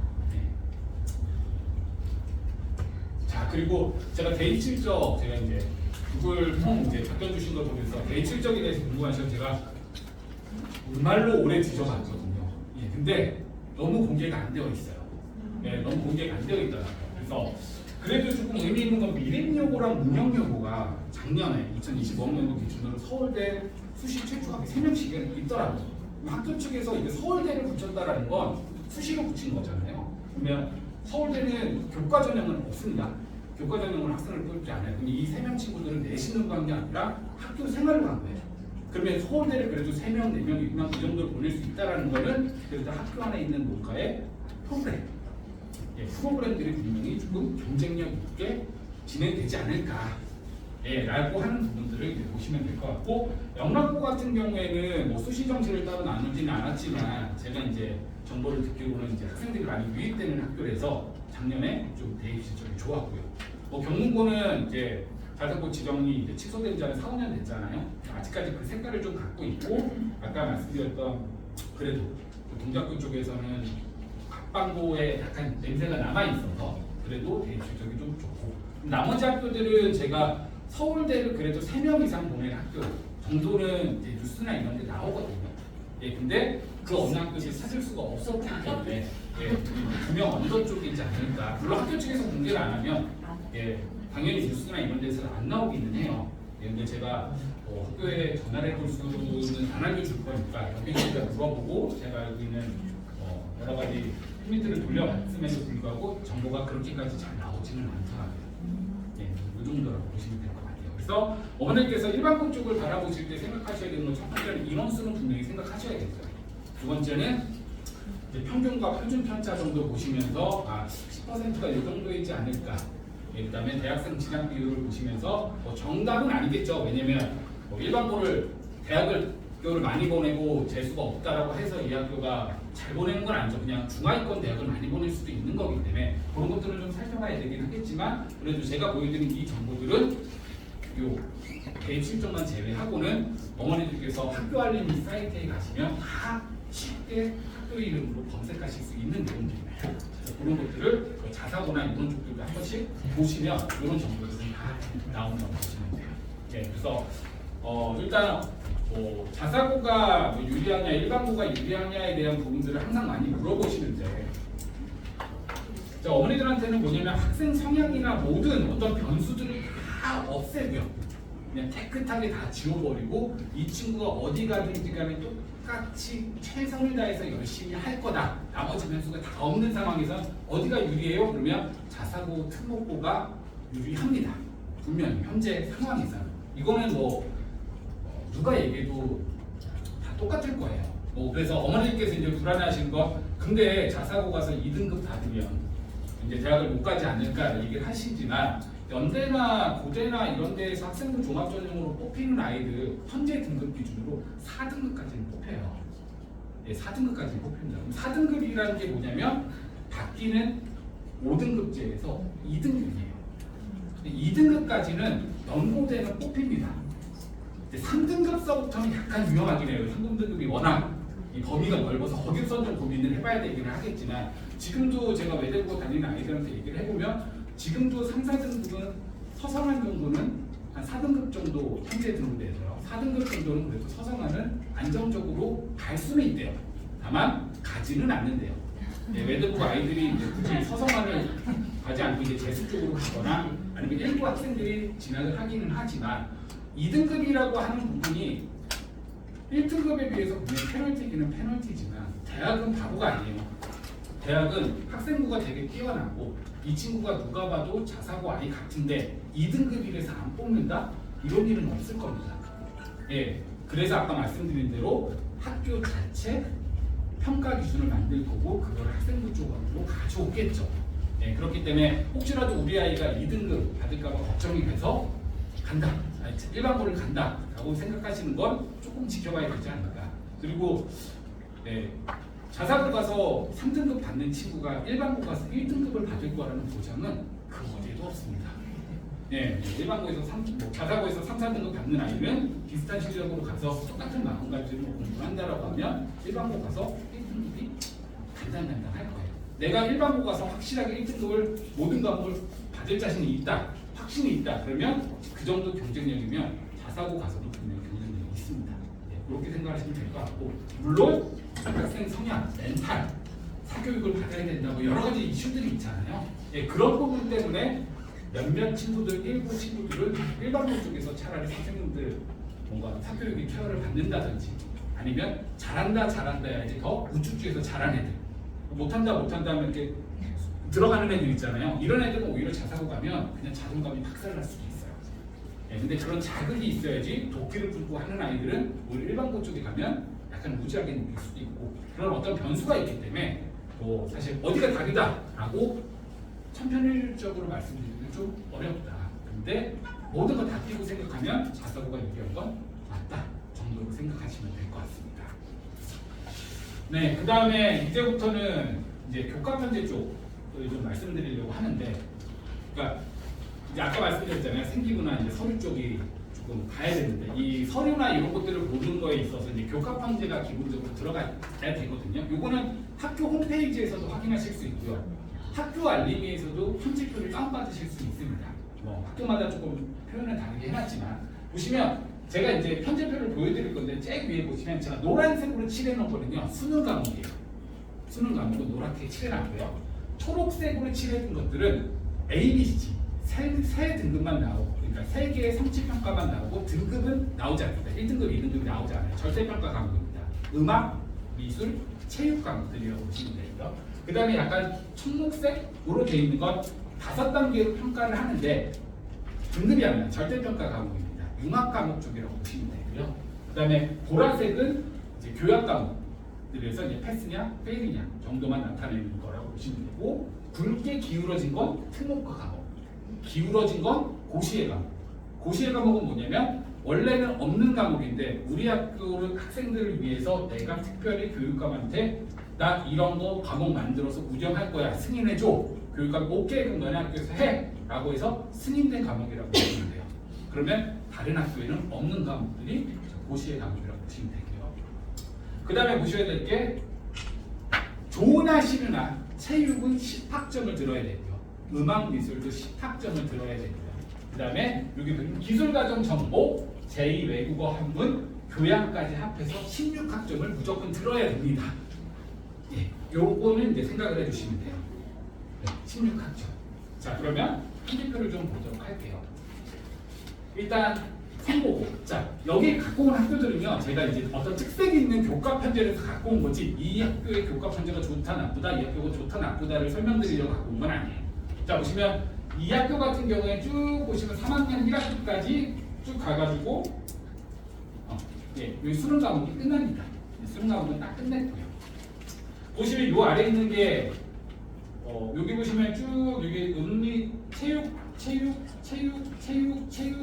자, 그리고 제가 대입 실적, 제가 이제 구글 폼 이제 답변 주신 걸 보면서 대입 실적에 대해서 궁금하셔서 제가 정말로 오래 뒤져봤거든요. 근데 너무 공개가 안 되어 있어요. 너무 공개가 안 되어 있더라고요. 그래서 그래도 조금 의미 있는 건 미래여고랑 문영여고가 작년에 2025학년도 기준으로 서울대 수시 최초학교 3명씩 있더라고요. 학교 측에서 이게 서울대를 붙였다라는 건 수시로 붙인 거잖아요. 그러면 서울대는 교과 전형은 없습니다. 교과 전형으로 학생을 뽑지 않아요. 그럼 이 3명 친구들은 내신으로 간 게 아니라 학교 생활로 간 거예요. 그러면 서울대를 그래도 3명, 4명, 6명 이 정도로 보낼 수 있다는 거는 그래도 학교 안에 있는 뭔가의 프로그램, 프로그램들이 분명히 조금 경쟁력 있게 진행되지 않을까. 라고 하는 부분들을 이제 보시면 될 것 같고, 영락고 같은 경우에는 뭐 수시 정시를 따로 나누지는 않았지만 제가 이제 정보를 듣기로는 이제 학생들이 많이 유입되는 학교라서 작년에 좀 대입 실적이 좋았고요. 뭐 경문고는 이제 자사고 지정이 이제 취소된 지 한 4, 5년 됐잖아요. 아직까지 그 색깔을 좀 갖고 있고, 아까 말씀드렸던 그래도 동작구 쪽에서는 각방고에 약간 냄새가 남아 있어서 그래도 대입 실적이 좀 좋고, 나머지 학교들은 제가 서울대를 그래도 3명 이상 보낸 학교 정도는 이제 뉴스나 이런 데 나오거든요. 근데 그 어느 학교를 찾을 수가 없었기 때문에 2명 언더 쪽이지 않을까. 물론 학교 측에서 공개를 안 하면 당연히 뉴스나 이런 데서는 안 나오기는 해요. 근데 제가 학교에 전화를 해볼 수는 안 알려줄 거니까 여기저기다 물어보고 제가 알고 있는 여러 가지 팬미트를 돌려봤음에도 불구하고 정보가 그렇게까지 잘 나오지는 않더라고요. 이 정도라고 보시면 될 것 같아요. 그래서 어머니께서 일반고 쪽을 바라보실 때 생각하셔야 되는 건 첫 번째는 인원수는 분명히 생각하셔야겠죠. 두 번째는 이제 평균과 표준 편차 정도 보시면서 10%가 이 정도이지 않을까. 그다음에 대학생 진학 비율을 보시면서 정답은 아니겠죠. 왜냐면 일반고를 대학을 많이 보내고 재수가 없다라고 해서 이 학교가 잘 보내는 건 아니죠. 그냥 중하위권 대학을 많이 보낼 수도 있는 거기 때문에 그런 것들은 좀 살펴봐야 되긴 하겠지만, 그래도 제가 보여드린 이 정보들은 요 대입 실적만 제외하고는 어머니들께서 학교 알림 사이트에 가시면 다 쉽게 학교 이름으로 검색하실 수 있는 내용들이에요. 그런 것들을 자사고나 이런 쪽들도 한 번씩 보시면 이런 정보들이 다 나온다고 보시면 돼요. 그래서 일단 자사고가 유리하냐, 일반고가 유리하냐에 대한 부분들을 항상 많이 물어보시는데, 어머니들한테는 뭐냐면 학생 성향이나 모든 어떤 변수들을 다 없애고요. 그냥 깨끗하게 다 지워버리고 이 친구가 어디 가든지 간에 똑같이 최선을 다해서 열심히 할 거다. 나머지 변수가 다 없는 상황에서 어디가 유리해요? 그러면 자사고, 특목고가 유리합니다. 분명히 현재 상황에서. 이거는 누가 얘기해도 다 똑같을 거예요. 그래서 어머니께서 이제 불안해하신 거, 근데 자사고 가서 2등급 받으면 이제 대학을 못 가지 않을까 얘기를 하시지만, 연대나 고대나 이런 데에서 학생부 종합전형으로 뽑히는 아이들 현재 등급 기준으로 4등급까지는 뽑혀요. 4등급까지는 뽑힙니다. 4등급이라는 게 뭐냐면 받기는 5등급제에서 2등급이에요. 2등급까지는 연고대는 뽑힙니다. 3등급서부터는 약간 위험하긴 해요. 3등급이 워낙 이 범위가 넓어서 거기서 좀 고민을 해봐야 되기는 하겠지만, 지금도 제가 외대고 다니는 아이들한테 얘기를 해보면 지금도 3, 4등급은 서성한 정도는 한 4등급 정도 현재 등급돼서요. 4등급 정도는 그래도 서성하는 안정적으로 갈 수는 있대요. 다만 가지는 않는데요. 외대고 아이들이 이제 굳이 서성한을 가지 않고 이제 재수 쪽으로 가거나 아니면 일부 학생들이 진학을 하기는 하지만, 2등급이라고 하는 부분이 1등급에 비해서 분명히 페널티기는 페널티지만 대학은 바보가 아니에요. 대학은 학생부가 되게 뛰어나고 이 친구가 누가 봐도 자사고 아이 같은데 2등급이라서 안 뽑는다? 이런 일은 없을 겁니다. 그래서 아까 말씀드린 대로 학교 자체 평가 기준을 만들 거고 그걸 학생부 쪽으로 가져오겠죠. 그렇기 때문에 혹시라도 우리 아이가 2등급 받을까 봐 걱정이 돼서 간다, 일반고를 간다 라고 생각하시는 건 조금 지켜봐야 되지 않을까. 그리고 자사고 가서 3등급 받는 친구가 일반고 가서 1등급을 받을 거라는 보장은 그 어디에도 없습니다. 일반고에서 자사고에서 3, 4등급 받는 아이는 비슷한 실력으로 가서 똑같은 마음가짐으로 공부를 한다라고 하면 일반고 가서 1등급이 간당간당할 거예요. 내가 일반고 가서 확실하게 1등급을 모든 과목을 받을 자신이 있다, 확신이 있다, 그러면 그 정도 경쟁력이면 자사고 가서도 분명히 경쟁력이 있습니다. 그렇게 생각하시면 될 것 같고, 물론 학생 성향, 멘탈, 사교육을 받아야 된다고 여러 가지 이슈들이 있잖아요. 그런 부분 때문에 몇몇 친구들, 일부 친구들은 일반고 쪽에서 차라리 선생님들 뭔가 사교육의 케어를 받는다든지, 아니면 잘한다 해야지 더 우측 쪽에서 잘하는 애들, 못한다 하면 이렇게 들어가는 애들 있잖아요. 이런 애들은 오히려 자사고 가면 그냥 자존감이 박살날 수도 있어요. 예, 근데 그런 자극이 있어야지 도끼를 풀고 하는 아이들은 오히려 일반고 쪽에 가면 약간 무지하게 느낄 수도 있고 그런 어떤 변수가 있기 때문에 뭐 사실 어디가 답이다라고 천편일적으로 말씀드리기는 좀 어렵다. 근데 모든 거 다 끼고 생각하면 자사고가 유리한 건 맞다 정도로 생각하시면 될 것 같습니다. 네, 그 다음에 이제부터는 이제 교과 편제 쪽을 좀 말씀드리려고 하는데, 그러니까 이제 아까 말씀드렸잖아요. 생기부나 이제 서류 쪽이 조금 가야 되는데 이 서류나 이런 것들을 보는 거에 있어서 이제 교과 편제가 기본적으로 들어가야 되거든요. 요거는 학교 홈페이지에서도 확인하실 수 있고요. 학교 알림에서도 편집표를 다운받으실 수 있습니다. 뭐 학교마다 조금 표현을 다르게 해놨지만 보시면 제가 이제 편집표를 보여드릴 건데 제일 위에 보시면 제가 노란색으로 칠해놓은 거는요 수능 과목이에요. 수능 과목은 노랗게 칠해놨고요. 초록색으로 칠해둔 것들은 ABC 세 등급만 나오고, 그러니까 세 개의 성취평가만 나오고 등급은 나오지 않습니다. 1등급, 2등급이 나오지 않아요. 절대평가 과목입니다. 음악, 미술, 체육 과목들이라고 보시면 되고요. 그 다음에 약간 청록색으로 되어 있는 건 5단계로 평가를 하는데 등급이 아니라 절대평가 과목입니다. 융합 과목 쪽이라고 보시면 되고요. 그 다음에 보라색은 이제 교양 과목들에서 이제 패스냐, 페일이냐 정도만 나타내는 거라고 보시면 되고, 굵게 기울어진 건 특목과 과목, 기울어진 건 고시의 과목. 고시의 과목은 뭐냐면 원래는 없는 과목인데 우리 학교 학생들을 위해서 내가 특별히 교육감한테 나 이런 거 과목 만들어서 운영할 거야 승인해줘. 교육감 오케이 그럼 너네 학교에서 해 라고 해서 승인된 과목이라고 보시면 돼요. 그러면 다른 학교에는 없는 과목들이 고시의 과목이라고 보시면 되고요. 그 다음에 보셔야 될 게 조나 시르나 체육은 10학점을 들어야 되고요. 음악 미술도 10학점을 들어야 되고요. 그 다음에 여기 보면 기술과정 정보, 제2 외국어 한문, 교양까지 합해서 16학점을 무조건 들어야 됩니다. 예, 요거는 이제 생각을 해주시면 돼요. 네, 16학점. 자, 그러면 편집표를 좀 보도록 할게요. 일단 선보고. 자, 여기 갖고 온 학교들은요, 제가 이제 어떤 특색이 있는 교과 편제를 갖고 온 거지, 이 학교의 교과 편제가 좋다 나쁘다, 이 학교가 좋다 나쁘다를 설명드리려고 갖고 온 건 아니에요. 자, 보시면 이 학교 같은 경우에 쭉 보시면 3학년 1학기까지 쭉 가가지고 예, 여기 수능 과목이 끝납니다. 수능 과목은 딱 끝냈고요. 보시면 요 아래 있는 게 여기 보시면 쭉 여기 음리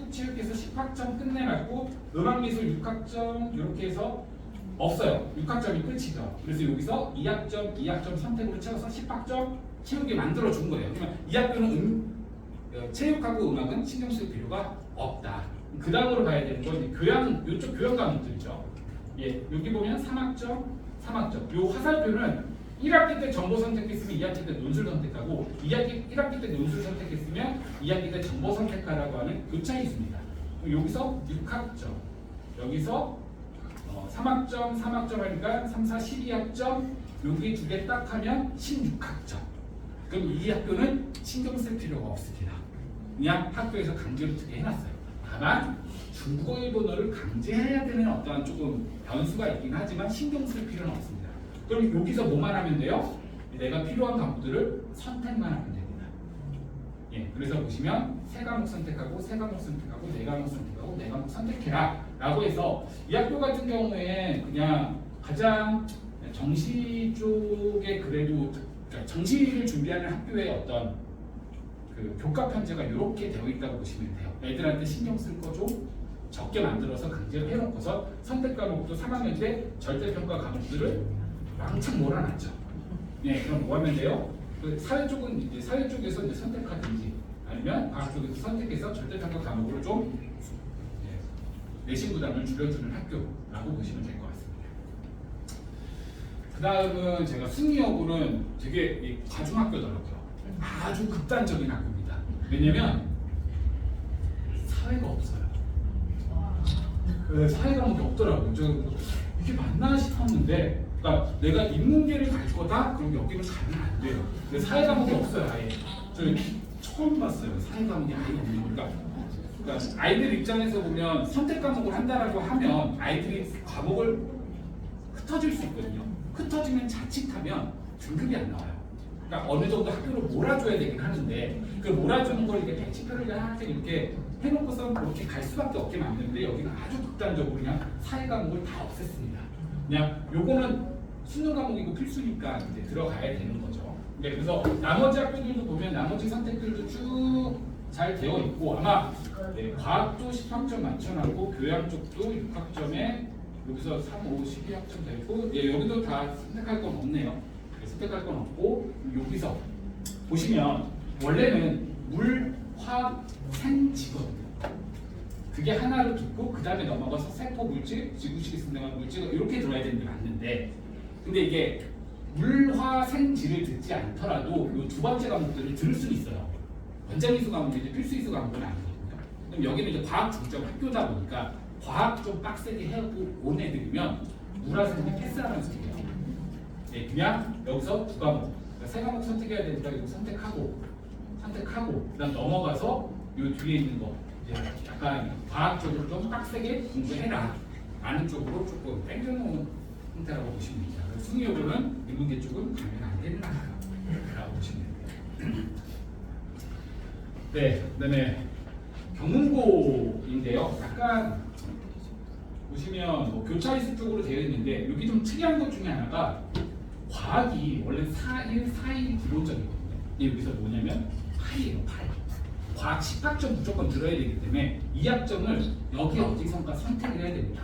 체육에서 10학점 끝내놨고 음악미술 6학점 이렇게 해서 없어요. 6학점이 끝이죠. 그래서 여기서 2학점 선택으로 채워서 10학점 체육이 만들어 준 거예요. 그러면 이 학교는 체육하고 음악은 신경 쓸 필요가 없다. 그 다음으로 가야 되는 건 교양, 이쪽 교양 과목들이죠. 예, 여기 보면 3학점. 요 화살표는 1학기 때 정보 선택했으면 2학기 때 논술 선택하고 1학기 때 논술 선택했으면 2학기 때 정보 선택하라고 하는 교차이수입니다. 여기서 6학점, 여기서 3학점 하니까 3, 4, 12학점, 여기 두 개 딱 하면 16학점. 그럼 이 학교는 신경 쓸 필요가 없습니다. 그냥 학교에서 강제로 듣게 해놨어요. 다만 중국어 일본어를 강제해야 되는 어떠한 조금 변수가 있긴 하지만 신경 쓸 필요는 없습니다. 그럼 여기서 뭐만 하면 돼요? 내가 필요한 과목들을 선택만 하면 됩니다. 예, 그래서 보시면 세 과목 선택하고 세 과목 선택하고 네 과목 선택하고 네 과목 선택해라 라고 해서 이 학교 같은 경우에 그냥 가장 정시 쪽에 그래도 정시를 준비하는 학교의 어떤 그 교과 편제가 이렇게 되어 있다고 보시면 돼요. 애들한테 신경 쓸 거 좀 적게 만들어서 강제로 해놓고서 선택 과목도 3학년 때 절대평가 과목들을 왕창 몰아놨죠. 네, 그럼 뭐 하면 돼요? 그 사회 쪽은 이제 사회 쪽에서 이제 선택하든지 아니면 과학 쪽에서 선택해서 절대평가 과목으로 좀 내신 부담을 줄여주는 학교라고 보시면 될 것 같습니다. 그 다음은 제가 승희 여고는 되게 과중학교더라고요. 아주 극단적인 학교입니다. 왜냐면 사회가 없어요. 사회 과목이 없더라고요. 저 이게 맞나 싶었는데, 그러니까 내가 인문계를 갈 거다? 그럼 여기는 가면 안 돼요. 근데 사회 과목이 없어요, 아예. 저 처음 봤어요. 사회 과목이 아예 없는 거. 그러니까 아이들 입장에서 보면 선택 과목을 한다라고 하면 아이들이 과목을 흩어질 수 있거든요. 흩어지면 자칫하면 등급이 안 나와요. 그러니까 어느 정도 학교를 몰아줘야 되긴 하는데 그 몰아주는 걸 이렇게 배치표를 이렇게 해놓고서 그렇게 갈 수밖에 없게 만드는데 여기는 아주 극단적으로 그냥 사회 과목을 다 없앴습니다. 그냥 요거는 수능 과목이고 필수니까 이제 들어가야 되는 거죠. 네, 그래서 나머지 학교들도 보면 나머지 선택들도 쭉 잘 되어 있고 아마 과학도 13점 만점하고 교양 쪽도 6학점에 여기서 3, 5, 12학점 되고 여기도 다 선택할 건 없네요. 선택할 건 없고 여기서 보시면 원래는 물, 화학, 생지거든요. 그게 하나로 듣고 그 다음에 넘어가서 세포 물질, 지구식이 쓴다는 물질 이렇게 들어야 되는 게 맞는데 근데 이게 물, 화, 생지를 듣지 않더라도 이 두 번째 과목들을 들을 수는 있어요. 원장이수 과목이 이제 필수이수 과목은 아니거든요. 그럼 여기는 이제 과학 중점 학교다 보니까 과학 좀 빡세게 하고 온 애들이면 물화생지 패스하는 식이에요. 네, 그냥 여기서 두 과목, 그러니까 세 과목 선택해야 되니까 이거 선택하고 그다음 넘어가서 요 뒤에 있는 거 이제 약간 과학 쪽으로 좀 빡세게 공부해라 라는 쪽으로 조금 땡겨놓은 형태라고 보시면 됩니다. 수능여고는 인문계 쪽은 가면 안 되는 거라고 보시면 됩니다. 네, 그다음에 경운고인데요. 약간 보시면 뭐 교차이수 쪽으로 되어 있는데 여기 좀 특이한 것 중에 하나가 과학이 원래 4일 기본적이거든요. 근데 여기서 뭐냐면 8이에요, 8. 과학 10학점 무조건 들어야 되기 때문에 2학점을 여기 어디선가 선택을 해야 됩니다.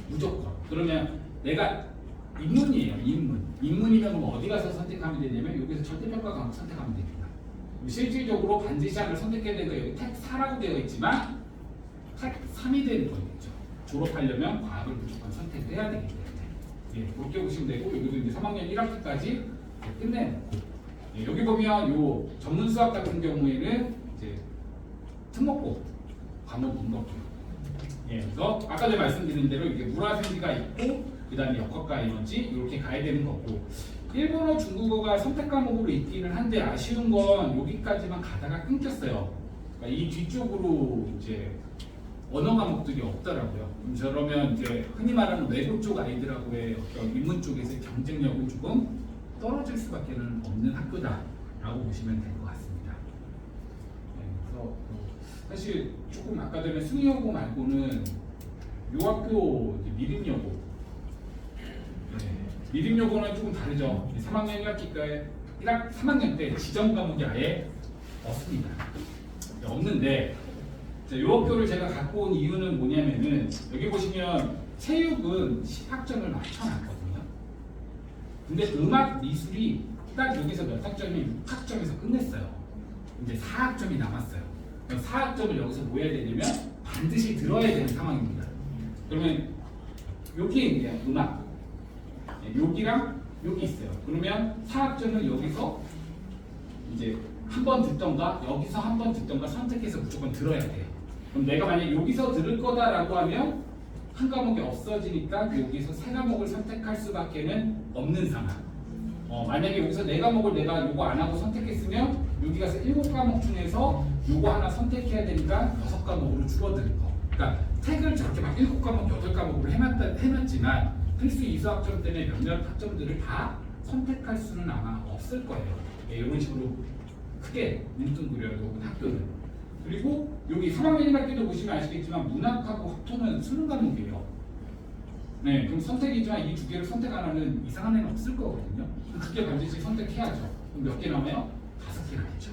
무조건. 그러면 내가 인문이에요, 인문이면 그럼 어디 가서 선택하면 되냐면 여기서 절대평가 과목 선택하면 됩니다. 실질적으로 반드시 하나 선택해야 되는 거 여기 택 4라고 되어 있지만 택 3이 되는 거겠죠. 졸업하려면 과학을 무조건 선택을 해야 되기 때문에 그렇게 보시면 되고 여기도 이제 3학년 1학기까지 끝내놓고 여기 보면 요 전문 수학 같은 경우에는 이제 특목고 과목인 거고요. 그래서 아까 전에 말씀드린 대로 이게 물화생지가 있고 그 다음에 역학과 에너지 이렇게 가야 되는 거고 일본어, 중국어가 선택 과목으로 있기는 한데 아쉬운 건 여기까지만 가다가 끊겼어요. 그러니까 이 뒤쪽으로 이제 언어 과목들이 없더라고요. 그러면 이제 흔히 말하는 외국 쪽 아이들하고의 어떤 인문 쪽에서의 경쟁력은 조금 떨어질 수밖에 없는 학교다라고 보시면 될 것 같습니다. 그래서 사실 조금 아까 전에 수능여고 말고는 요 학교 미림여고 미림여고는 조금 다르죠. 3학년 1학기까지 3학년 때 지정 과목이 아예 없습니다. 없는데 이 학교를 제가 갖고 온 이유는 뭐냐면은 여기 보시면 체육은 10학점을 맞춰놨거든요. 근데 음악 미술이 딱 여기서 몇 학점이 6학점에서 끝냈어요. 이제 4학점이 남았어요. 4학점을 여기서 뭐 해야 되냐면 반드시 들어야 되는 상황입니다. 그러면 여기에 이제 음악 여기랑 여기 있어요. 그러면 4학점은 여기서 이제 한 번 듣던가 여기서 한 번 듣던가 선택해서 무조건 들어야 돼요. 그럼 내가 만약 여기서 들을 거다라고 하면 한 과목이 없어지니까 여기서 세 과목을 선택할 수밖에는 없는 상황. 만약에 여기서 네 과목을 내가 요거 안 하고 선택했으면 여기 가서 7과목 중에서 요거 하나 선택해야 되니까 6과목으로 줄어드는 거. 그러니까 택을 저렇게 막 7과목, 8과목으로 해놨지만 필수 이수학점 때문에 몇몇 학점들을 다 선택할 수는 아마 없을 거예요. 이런 식으로 크게 뭉뚱그려도 학교는. 그리고 여기 3학년 1학기도 보시면 아시겠지만 문학하고 학토는 수능 과목이에요. 그럼 선택이지만 이 두 개를 선택 안 하는 이상한 애는 없을 거거든요. 그게 반드시 선택해야죠. 그럼 몇 개 남아요? 5개 남죠.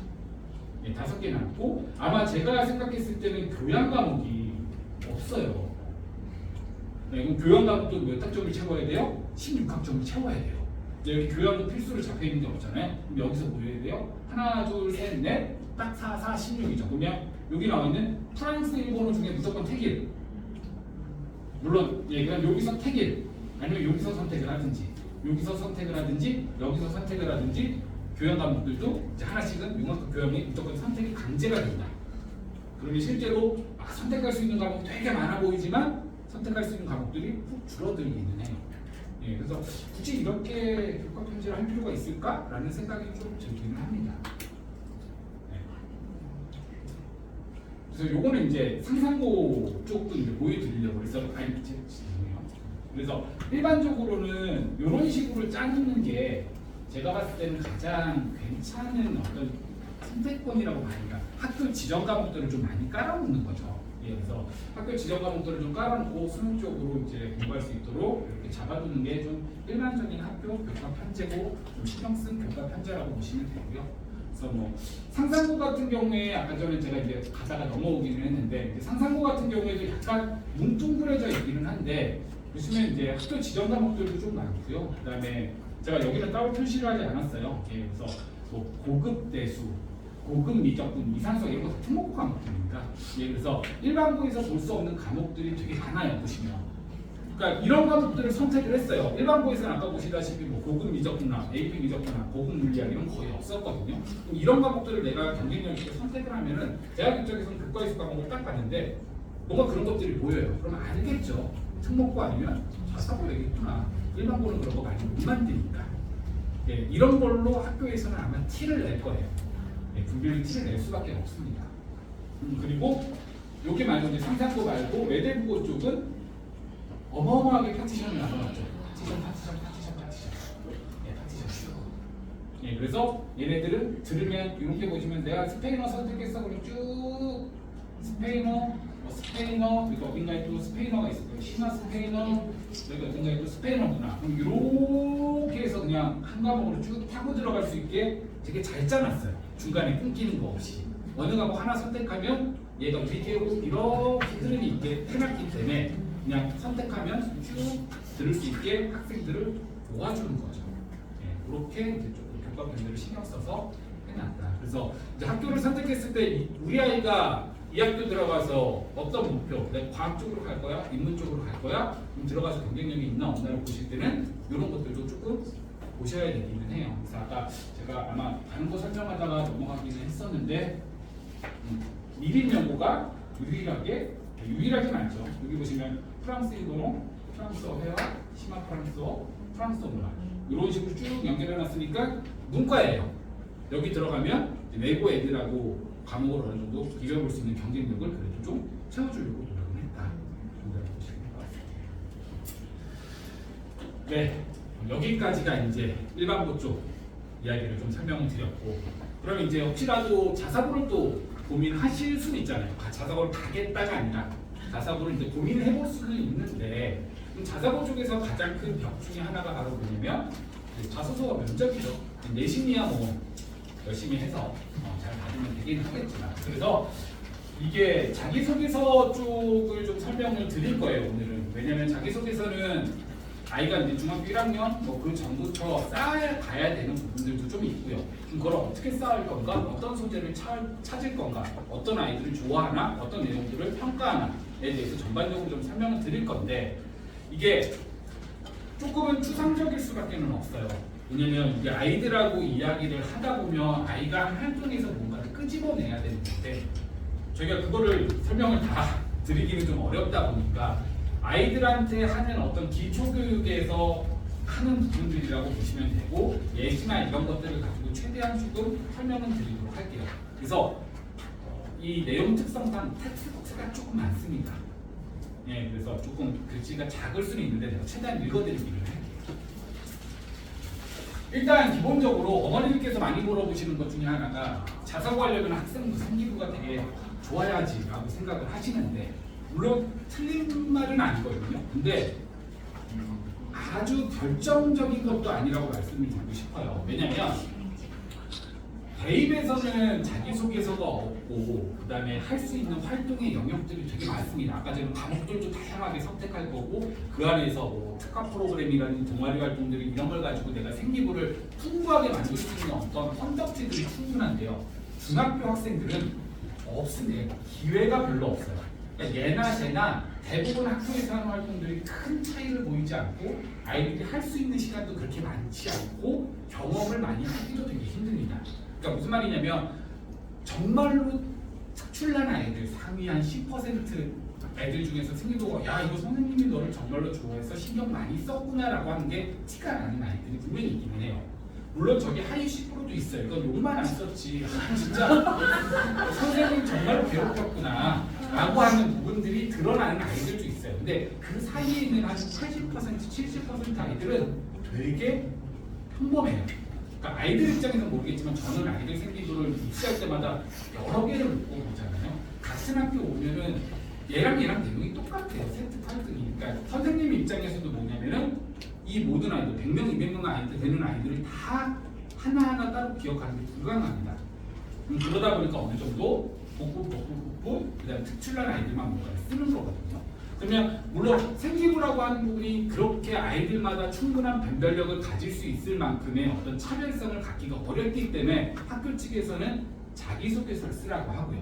5개 남고 아마 제가 생각했을 때는 교양 과목이 없어요. 그럼 교양 과목도 몇 학점을 채워야 돼요? 16학점을 채워야 돼요. 여기 교양도 필수로 잡혀 있는 게 없잖아요. 그럼 여기서 뭐 해야 돼요? 하나, 둘, 셋, 넷, 딱 4, 4, 16이죠. 그러면 여기 나와 있는 프랑스, 일본어 중에 무조건 택일. 물론 그냥 여기서 택일 아니면 여기서 선택을 하든지 여기서 선택을 하든지 여기서 선택을 하든지 교양 과목들도 이제 하나씩은 융합 교양이 무조건 선택이 강제가 된다. 그러면 실제로 선택할 수 있는 과목 되게 많아 보이지만 선택할 수 있는 과목들이 훅 줄어들기는 해요. 그래서 굳이 이렇게 교과 편제를 할 필요가 있을까라는 생각이 좀 들기는 합니다. 그래서 요거는 이제 상상고 쪽도 이제 보여드리려고 그래서 일반적으로는 이런 식으로 짜는 게 제가 봤을 때는 가장 괜찮은 어떤 선택권이라고 봐니까 학교 지정 과목들을 좀 많이 깔아놓는 거죠. 예, 그래서 학교 지정 과목들을 좀 깔아놓고 수능적으로 이제 공부할 수 있도록 이렇게 잡아두는 게 좀 일반적인 학교 교과 편제고 좀 신경 쓴 교과 편제라고 보시면 되고요. 그래서 뭐 상상고 같은 경우에 아까 전에 제가 이제 가다가 넘어오기는 했는데 상상고 같은 경우에도 약간 뭉뚱그려져 있기는 한데 보시면 이제 학교 지정 과목들도 좀 많고요. 그다음에 제가 여기는 따로 표시를 하지 않았어요. 예, 그래서 뭐 고급 대수, 고급 미적분, 이산수학 이런 거 다 특목고 과목들입니다. 예, 그래서 일반고에서 볼 수 없는 과목들이 되게 많아요. 보시면. 그러니까 이런 과목들을 선택을 했어요. 일반고에서는 아까 보시다시피 뭐 고급 미적분이나 AP 미적분이나 고급 물리학 이런 거 거의 없었거든요. 그럼 이런 과목들을 내가 경쟁력 있게 선택을 하면은 대학 입장에서는 교과이수 과목을 딱 봤는데 뭔가 그런 것들이 보여요. 그러면 알겠죠. 특목고 아니면 자사고 되겠구나. 일반고는 그런 거 많이 못 만드니까. 예, 이런 걸로 학교에서는 아마 티를 낼 거예요. 예, 분명히 티를 낼 수밖에 없습니다. 그리고 여기 말고 이제 상상고 말고 외대부고 쪽은 어마어마하게 파티션을 나눠놨죠. 파티션. 예, 파티션. 예, 그래서 얘네들은 들으면 이렇게 보시면 내가 스페인어 선택했어. 그럼 쭉 스페인어, 그리고 어딘가에 또 스페인어가 있을 거예요. 신화 스페인어, 여기 어딘가에 또 스페인어구나. 그럼 이렇게 해서 그냥 한 과목으로 쭉 타고 들어갈 수 있게 되게 잘 짜놨어요. 중간에 끊기는 거 없이. 어느 과목 하나 선택하면 얘가 위계로 이렇게 흐름이 있게 해놨기 때문에 그냥 선택하면 쭉 들을 수 있게 학생들을 도와주는 거죠. 예, 그렇게 이제 조금 교과 편제를 신경 써서 해놨다. 그래서 이제 학교를 선택했을 때 우리 아이가 이 학교 들어가서 어떤 목표, 내가 과학 쪽으로 갈 거야, 인문 쪽으로 갈 거야, 그럼 들어가서 경쟁력이 있나 없나를 보실 때는 이런 것들도 조금 보셔야 되기는 해요. 그래서 아까 제가 아마 다른 거 설명하다가 넘어가기는 했었는데 미립연고가 유일하게 많죠. 여기 보시면 프랑스 일본어, 프랑스어 회화, 심화 프랑스어, 프랑스어 문화 이런 식으로 쭉 연결해놨으니까 문과예요. 여기 들어가면 외고 애들하고 과목을 어느 정도 비벼볼 수 있는 경쟁력을 그래도 좀 채워주려고 노력을 했다. 정도라고 보시면 될 것 같습니다. 네, 여기까지가 이제 일반고 쪽 이야기를 좀 설명을 드렸고, 그러면 이제 혹시라도 자사고를 또 고민하실 수는 있잖아요. 자사고를 가겠다가 아니라 자사고를 이제 고민을 해볼 수는 있는데, 자사고 쪽에서 가장 큰 벽 중에 하나가 바로 뭐냐면 자소서가 면접이죠. 내신이야 뭐 열심히 해서 잘 받으면 되긴 하겠지만, 그래서 이게 자기소개서 쪽을 좀 설명을 드릴 거예요 오늘은. 왜냐면 자기소개서는 아이가 이제 중학교 1학년 뭐 그 전부터 쌓아가야 되는 부분들도 좀 있고요. 그럼 그걸 어떻게 쌓을 건가, 어떤 소재를 찾을 건가, 어떤 아이들을 좋아하나, 어떤 내용들을 평가하나에 대해서 전반적으로 좀 설명을 드릴 건데, 이게 조금은 추상적일 수밖에 없어요. 왜냐면 이게 아이들하고 이야기를 하다 보면 아이가 한 활동에서 뭔가를 끄집어내야 되는데, 저희가 그거를 설명을 다 드리기는 좀 어렵다 보니까 아이들한테 하는 어떤 기초교육에서 하는 부분들이라고 보시면 되고, 예시나 이런 것들을 가지고 최대한 조금 설명을 드리도록 할게요. 그래서 이 내용 특성상 텍스트가 조금 많습니다. 예, 그래서 조금 글씨가 작을 수는 있는데 제가 최대한 읽어드리기를 할게요. 일단 기본적으로 어머니들께서 많이 물어보시는 것 중에 하나가 자사고 하려면 학생 생기부가 되게 좋아야지 라고 생각을 하시는데, 물론 틀린 말은 아니거든요. 근데 아주 결정적인 것도 아니라고 말씀을 드리고 싶어요. 왜냐면 대입에서는 자기소개서가 없고, 그 다음에 할 수 있는 활동의 영역들이 되게 많습니다. 아까 전에 과목들도 다양하게 선택할 거고, 그 안에서 뭐 특화 프로그램이라든지 동아리 활동들이 이런 걸 가지고 내가 생기부를 풍부하게 만들 수 있는 어떤 컨텐츠들이 충분한데요. 중학교 학생들은 없습니다. 기회가 별로 없어요. 그러니까 예나 쟤나 대부분 학교에서 하는 활동들이 큰 차이를 보이지 않고, 아이들이 할 수 있는 시간도 그렇게 많지 않고, 경험을 많이 하기도 되게 힘듭니다. 그러니까 무슨 말이냐면 정말로 특출난 아이들, 상위 한 10% 애들 중에서 생기도가 야 이거 선생님이 너를 정말로 좋아해서 신경 많이 썼구나 라고 하는 게 티가 나는 아이들이 분명히 있기는 해요. 물론 저기 하위 10%도 있어요. 이건 욕만 안 썼지 진짜 선생님 정말로 괴롭혔구나 라고 하는 부분들이 드러나는 아이들도 있어요. 근데 그 사이에 있는 한 80%, 70% 아이들은 되게 평범해요. 그러니까 아이들 입장에서 모르겠지만 저는 아이들 생기부를 입시할 때마다 여러 개를 놓고 보잖아요. 같은 학교 오면은 얘랑 내용이 똑같아요. 세트 팔등이. 그러니까 선생님 입장에서도 뭐냐면은 이 모든 아이들 100명, 200명 아이들 되는 아이들을 다 하나하나 따로 기억하는 게 불가능합니다. 그러다 보니까 어느 정도 복부, 그다음에 특출난 아이들만 뭔가를 쓰는 거거든요. 그러면 물론 생기부라고 하는 부분이 그렇게 아이들마다 충분한 변별력을 가질 수 있을 만큼의 어떤 차별성을 갖기가 어렵기 때문에 학교 측에서는 자기소개서를 쓰라고 하고요.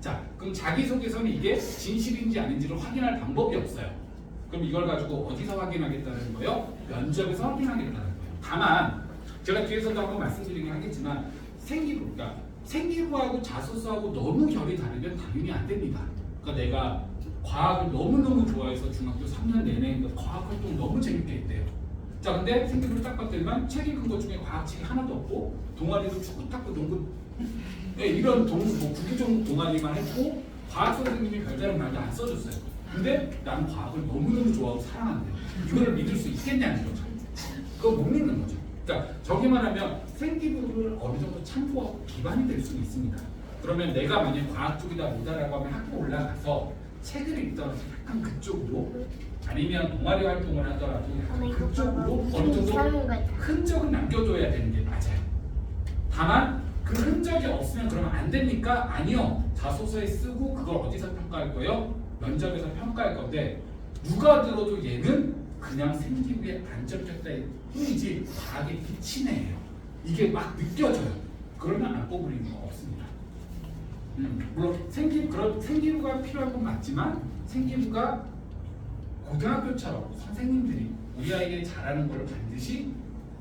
자, 그럼 자기소개서는 이게 진실인지 아닌지를 확인할 방법이 없어요. 그럼 이걸 가지고 어디서 확인하겠다는 거예요? 면접에서 확인하겠다는 거예요. 다만 제가 뒤에서도 한번 말씀드리긴 하겠지만 그러니까 생기부하고 자소서하고 너무 결이 다르면 당연히 안 됩니다. 그러니까 내가 과학을 너무너무 좋아해서 중학교 3년 내내 과학 활동 너무 재밌게 했대요. 자, 근데 생기부를 딱 봤더니만 책 읽은 것 중에 과학책이 하나도 없고 동아리도 축구, 탁구, 농구 이런 구기종 동아리만 했고 과학 선생님이 별다른 말도 안 써줬어요. 근데 나는 과학을 너무너무 좋아하고 사랑한대요. 이거를 믿을 수 있겠냐는 거죠. 그거 못 믿는 거죠. 그러니까 저기 말하면 생기부를 어느 정도 참고하고 기반이 될 수는 있습니다. 그러면 내가 만약 과학 쪽이다 뭐다라고 하면 학교 올라가서 책을 읽더라도 약간 그쪽으로 아니면 동아리 활동을 하더라도 약간 그쪽으로 어느 정도 흔적을 남겨줘야 되는 게 맞아요. 다만 그 흔적이 없으면 그러면 안 됩니까? 아니요. 자소서에 쓰고 그걸 어디서 평가할 거예요? 면접에서 평가할 건데 누가 들어도 얘는 그냥 생기부에 안 적혔다 뿐이지 과학의 빛이네요. 이게 막 느껴져요. 그러면 안 뽑을 이유가 없습니다. 물론 생기부가 필요한 건 맞지만 생기부가 고등학교처럼 선생님들이 우리 아이에게 잘하는 걸 반드시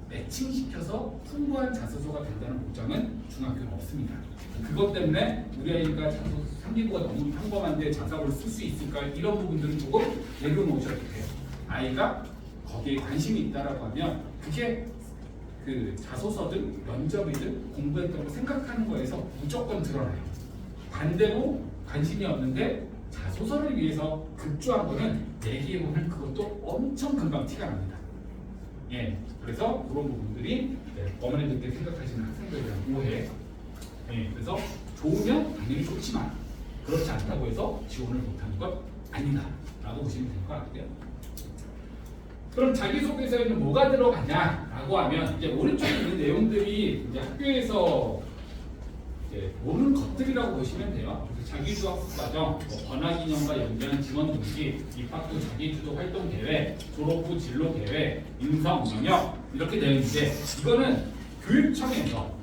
매칭시켜서 풍부한 자소서가 된다는 보장은 중학교는 없습니다. 그것 때문에 우리 아이가 생기부가 너무 평범한데 자사고를 쓸 수 있을까 이런 부분들은 조금 내려놓으셔도 돼요. 아이가 거기에 관심이 있다라고 하면 그게 그 자소서든 면접이든 공부했던 걸 생각하는 거에서 무조건 드러나요. 반대로 관심이 없는데 자소서를 위해서 급조한 거는 얘기해보면 그것도 엄청 금방 티가 납니다. 예, 그래서 그런 부분들이 어머니들께 생각하시는 학생들에 대한 오해. 예, 그래서 좋으면 당연히 좋지만 그렇지 않다고 해서 지원을 못하는 건 아니다라고 보시면 될 것 같고요. 그럼 자기소개서에는 뭐가 들어가냐라고 하면 이제 오른쪽에 있는 내용들이 이제 학교에서 모르는 것들이라고 보시면 돼요. 자기주도 학습 과정, 권학인형과 연계한 지원 동기, 입학후 자기주도 활동 계획, 졸업 후 진로 계획, 인성 영역 이렇게 되어 있는데 이거는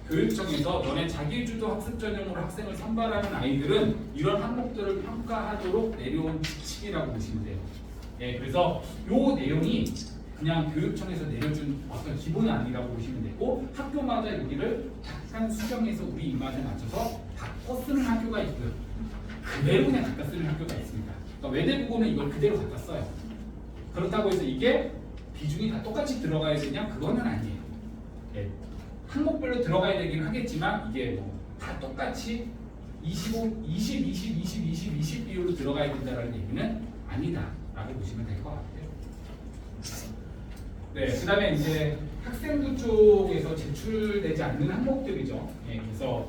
교육청에서 너네 자기주도 학습 전형으로 학생을 선발하는 아이들은 이런 항목들을 평가하도록 내려온 지침이라고 보시면 돼요. 예, 그래서 요 내용이 그냥 교육청에서 내려준 어떤 기본이 아니라고 보시면 되고 학교마다 여기를 약간 수정해서 우리 입맛에 맞춰서 바꿔 쓰는 학교가 있고요. 그대로 그냥 갖다 쓰는 학교가 있습니다. 그러니까 외대국어는 이걸 그대로 갖다 써요. 그렇다고 해서 이게 비중이 다 똑같이 들어가야 되냐? 그거는 아니에요. 예, 항목별로 들어가야 되긴 하겠지만 이게 뭐 다 똑같이 25, 20, 20, 20, 20, 20 비율로 들어가야 된다는 얘기는 아니다라고 보시면 될 것 같아요. 네, 그 다음에 이제 학생부 쪽에서 제출되지 않는 항목들이죠. 예, 그래서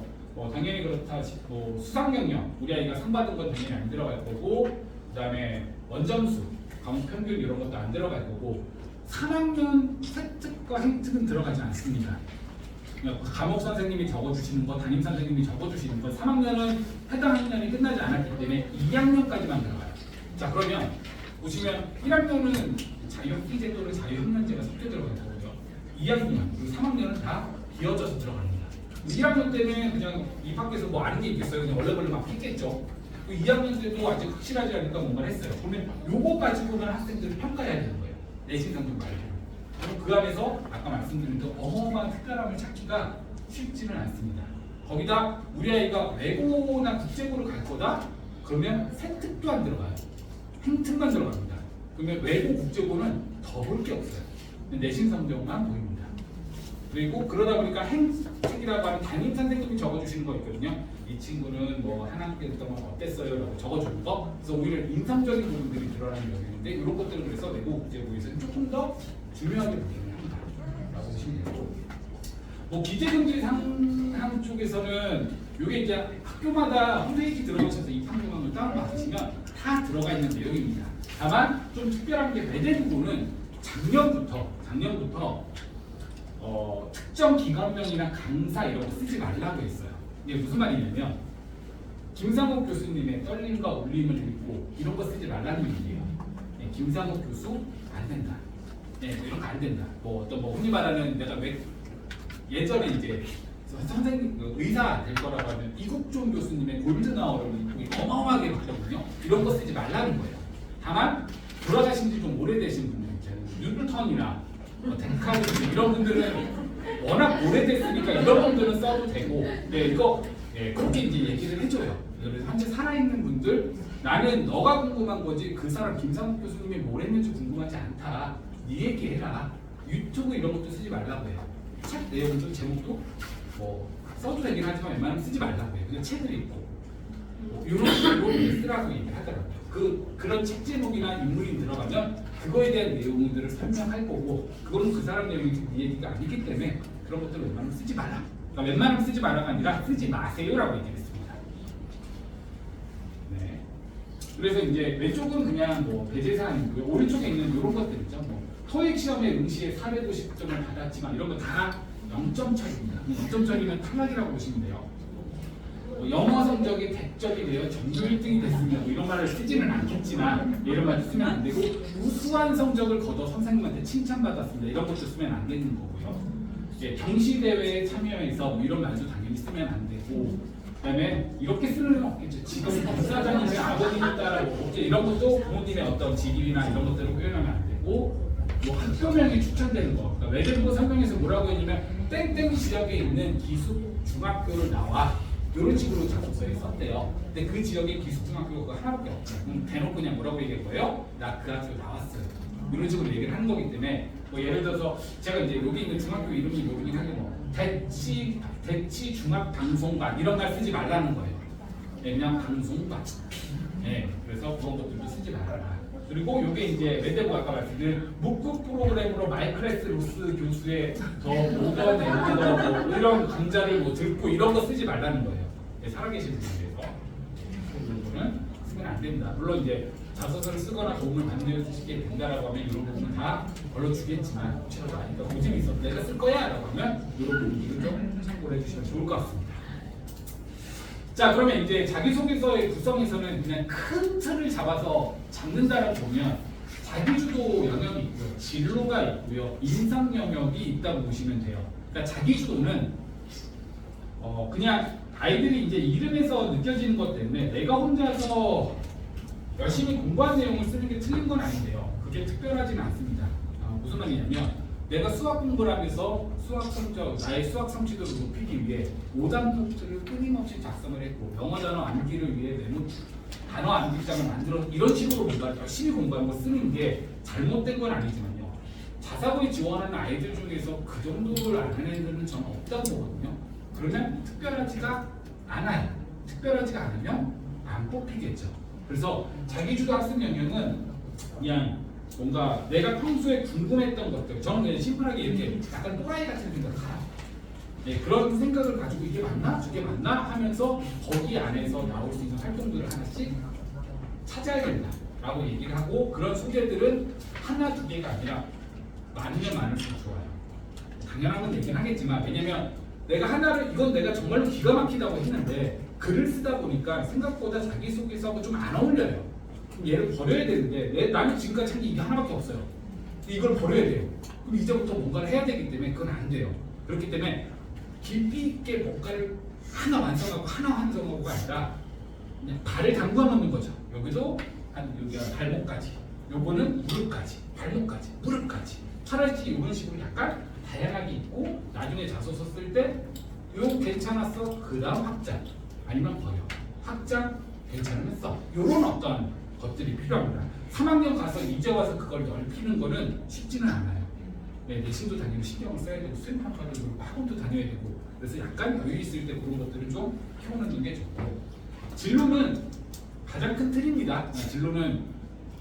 당연히 그렇다, 수상 경력, 우리 아이가 상 받은 건 당연히 안 들어갈 거고, 그 다음에 원점수, 과목 평균 이런 것도 안 들어갈 거고, 3학년 획특과 행특은 들어가지 않습니다. 과목 선생님이 적어주시는 거, 담임 선생님이 적어주시는 거, 3학년은 해당 학년이 끝나지 않았기 때문에 2학년까지만 들어가요. 자, 그러면 보시면 1학년은 자유학기제 또는 자유학년제가 섞여 들어가는 거고요. 2학년 그리고 3학년은 다 비어져서 들어갑니다. 1학년 때는 그냥 입학해서 뭐 아는 게 있겠어요. 그냥 원래 막 했겠죠. 2학년 때도 아직 확실하지 않으니까 뭔가를 했어요. 그러면 요거 가지고는 학생들을 평가해야 되는 거예요. 내신 성적 말고. 그럼 그 안에서 아까 말씀드린 그 어마어마한 특별함을 찾기가 쉽지는 않습니다. 거기다 우리 아이가 외고나 국제고를 갈 거다? 그러면 세특도 안 들어가요. 행특만 들어갑니다. 그러면 외고 국제고는 더 볼 게 없어요. 내신 성적만 보입니다. 그리고 그러다 보니까 행특이라고 하는 담임 선생님이 적어주시는 거 있거든요. 이 친구는 뭐 한 학기 동안 어땠어요? 라고 적어주는 거. 그래서 오히려 인상적인 부분들이 드러나는 면인데 이런 것들은 그래서 외고 국제고에서는 조금 더 중요하게 보시면 합니다. 라고 보시면 되고 뭐 기재금지 상항 쪽에서는 요게 이제 학교마다 홈페이지 들어가셔서 입학요강을 다운받으시면 다 들어가 있는 내용입니다. 다만 좀 특별한 게 외대부고는 작년부터 특정 기관명이나 강사 이런 거 쓰지 말라고 했어요. 이게 무슨 말이냐면 김상욱 교수님의 떨림과 울림을 읽고 이런 거 쓰지 말라는 얘기예요. 네, 김상욱 교수 안 된다. 네, 뭐 이런 거 안 된다. 뭐 어떤 뭐 흔히 말하는 내가 예전에 이제 선생님 의사 될 거라고 하면 이국종 교수님의 골든아워를 읽고 어마어마하게 봤거든요. 이런 거 쓰지 말라는 거예요. 다만 돌아가신 지 좀 오래되신 분들 있잖아요. 뉴턴이나 데카르트 이런 분들은 워낙 오래됐으니까 이런 분들은 써도 되고, 네, 이거 그렇게 이제 얘기를 해줘요. 그래서 현재 살아있는 분들, 나는 너가 궁금한 거지 그 사람 김상욱 교수님이 뭘 했는지 궁금하지 않다. 네 얘기해라. 유튜브 이런 것도 쓰지 말라고 해요. 책 내용도 제목도 뭐 써도 되긴 하지만 웬만하면 쓰지 말라고 해요. 그냥 책을 읽고 이런 식으로 쓰라고 얘기를 하더라고요. 그런 책 제목이나 인물이 들어가면 그거에 대한 내용들을 설명할 거고, 그거는 그 사람 내용이 네 얘기가 아니기 때문에 그런 것들을 웬만하면 쓰지 마라. 그러니까 웬만하면 쓰지 마라가 아니라 쓰지 마세요라고 얘기했습니다. 네. 그래서 이제 왼쪽은 그냥 뭐 배제 사항이고요. 오른쪽에 있는 이런 것들 있죠. 뭐 토익 시험에 응시에 450점을 받았지만 이런 거 다 0점 처리입니다. 0점 처리면 탈락이라고 보시면 돼요. 영어 성적이 100점이 되어 전교 1등이 됐으면 뭐 이런 말을 쓰지는 않겠지만 이런 말 쓰면 안 되고, 우수한 성적을 거둬 선생님한테 칭찬받았습니다. 이런 것도 쓰면 안 되는 거고요. 경시대회에 참여해서 뭐 이런 말도 당연히 쓰면 안 되고, 그다음에 이렇게 쓰는 건 없겠죠. 지금 박사장님의 아버님을 따라고 이런 것도 부모님의 어떤 직위나 이런 것들을 표현하면 안 되고, 뭐 학교명이 추천되는 거. 그러니까 외대부고 설명에서 뭐라고 했냐면 땡땡 지역에 있는 기숙중학교를 나와. 이런 식으로 자소서에 썼대요. 근데 그 지역에 기숙중학교가 하나밖에 없죠. 그럼 대놓고 그냥 뭐라고 얘기할 거예요? 나 그 학교 나왔어요. 이런 식으로 얘기를 하는 거기 때문에, 뭐 예를 들어서 제가 이제 여기 있는 중학교 이름이 모르긴 하게 뭐 대치 중학방송반 이런 말 쓰지 말라는 거예요. 네, 그냥 방송반. 네, 그래서 그런 것들도 쓰지 말아라. 그리고 이게 이제 외대부 아까 말씀드린 묵국 프로그램으로 마이클래스 루스 교수의 더 모던 앤더 뭐 이런 강좌를 뭐 듣고 이런 거 쓰지 말라는 거예요. 네, 살아계신 분에 대해서 이런 거는 쓰면 안 된다. 물론 이제 자소서를 쓰거나 도움을 받는 데 쓰시게 된다라고 하면 이런 부분은 다 걸러주겠지만, 혹시라도 아니까 고집이 있어 내가 쓸 거야라고 하면 이런 부분을 좀 참고를 해주시면 좋을 것 같습니다. 자, 그러면 이제 자기소개서의 구성에서는 그냥 큰 틀을 잡는다라고 보면 자기주도 영역이 있고요, 진로가 있고요, 인상 영역이 있다고 보시면 돼요. 그러니까 자기주도는 그냥 아이들이 이제 이름에서 느껴지는 것 때문에 내가 혼자서 열심히 공부한 내용을 쓰는 게 틀린 건 아닌데요. 그게 특별하지는 않습니다. 무슨 말이냐면 내가 수학 공부를 하면서 나의 수학 성취도를 높이기 위해 오답 노트를 끊임없이 작성을 했고, 영어 단어 암기를 위해 단어 암기장을 만들어 이런 식으로 뭔가 열심히 공부하는 거 쓰는 게 잘못된 건 아니지만요. 자사고에 지원하는 아이들 중에서 그 정도를 안 하는 애들은 저는 없다고 보거든요. 그러면 특별하지가 않아요. 특별하지가 않으면 안 뽑히겠죠. 그래서 자기주도 학습 영역은 그냥 뭔가 내가 평소에 궁금했던 것들, 저는 그냥 심플하게 이렇게 약간 또라이 같은 생각을 해요. 네, 그런 생각을 가지고 이게 맞나? 저게 맞나? 하면서 거기 안에서 나올 수 있는 활동들을 하나씩 찾아야 된다라고 얘기를 하고, 그런 소재들은 하나, 두 개가 아니라 많으면 많을수록 좋아요. 당연한 건 얘기는 하겠지만, 왜냐면 이건 내가 정말로 기가 막히다고 했는데 글을 쓰다 보니까 생각보다 자기소개서하고 좀 안 어울려요. 얘를 버려야 되는데 나는 지금까지 한 게 이게 하나밖에 없어요. 이걸 버려야 돼요. 그럼 이제부터 뭔가를 해야 되기 때문에 그건 안 돼요. 그렇기 때문에 깊이 있게 뭔가를 하나 완성하고가 아니라 그냥 발을 담궈 놓는 거죠. 여기도 여기가 발목까지, 요거는 무릎까지, 발목까지, 무릎까지. 차라리 이런 식으로 약간 다양하게 있고, 나중에 자소서 쓸 때 요 괜찮았어, 그 다음 확장, 아니면 버려. 확장 괜찮으면 써. 요런 어떤 것들이 필요합니다. 3학년 가서 이제 와서 그걸 넓히는 거는 쉽지는 않아요. 네, 내신도 당연히 신경을 써야 되고, 수행평가도 그렇고, 학원도 다녀야 되고, 그래서 약간 여유 있을 때 그런 것들은 좀 키워놓는 게 좋고, 진로는 가장 큰 틀입니다. 진로는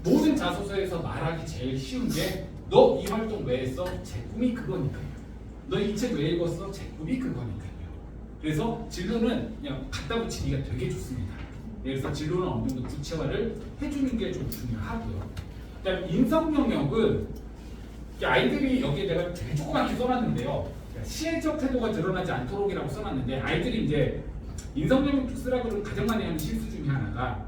모든 자소서에서 말하기 제일 쉬운 게 너 이 활동 왜 했어? 제 꿈이 그거니까요. 너 이 책 왜 읽었어? 제목이 그거니까요. 그래서 진로는 그냥 갖다 붙이기가 되게 좋습니다. 그래서 진로는 어느 정도 구체화를 해주는 게 좀 중요하고요. 그다음 인성 영역은 아이들이 여기에 내가 되게 조그맣게 써놨는데요. 시행적 태도가 드러나지 않도록이라고 써놨는데 아이들이 이제 인성 영역 쓰라고 그러면 가장 많이 하는 실수 중에 하나가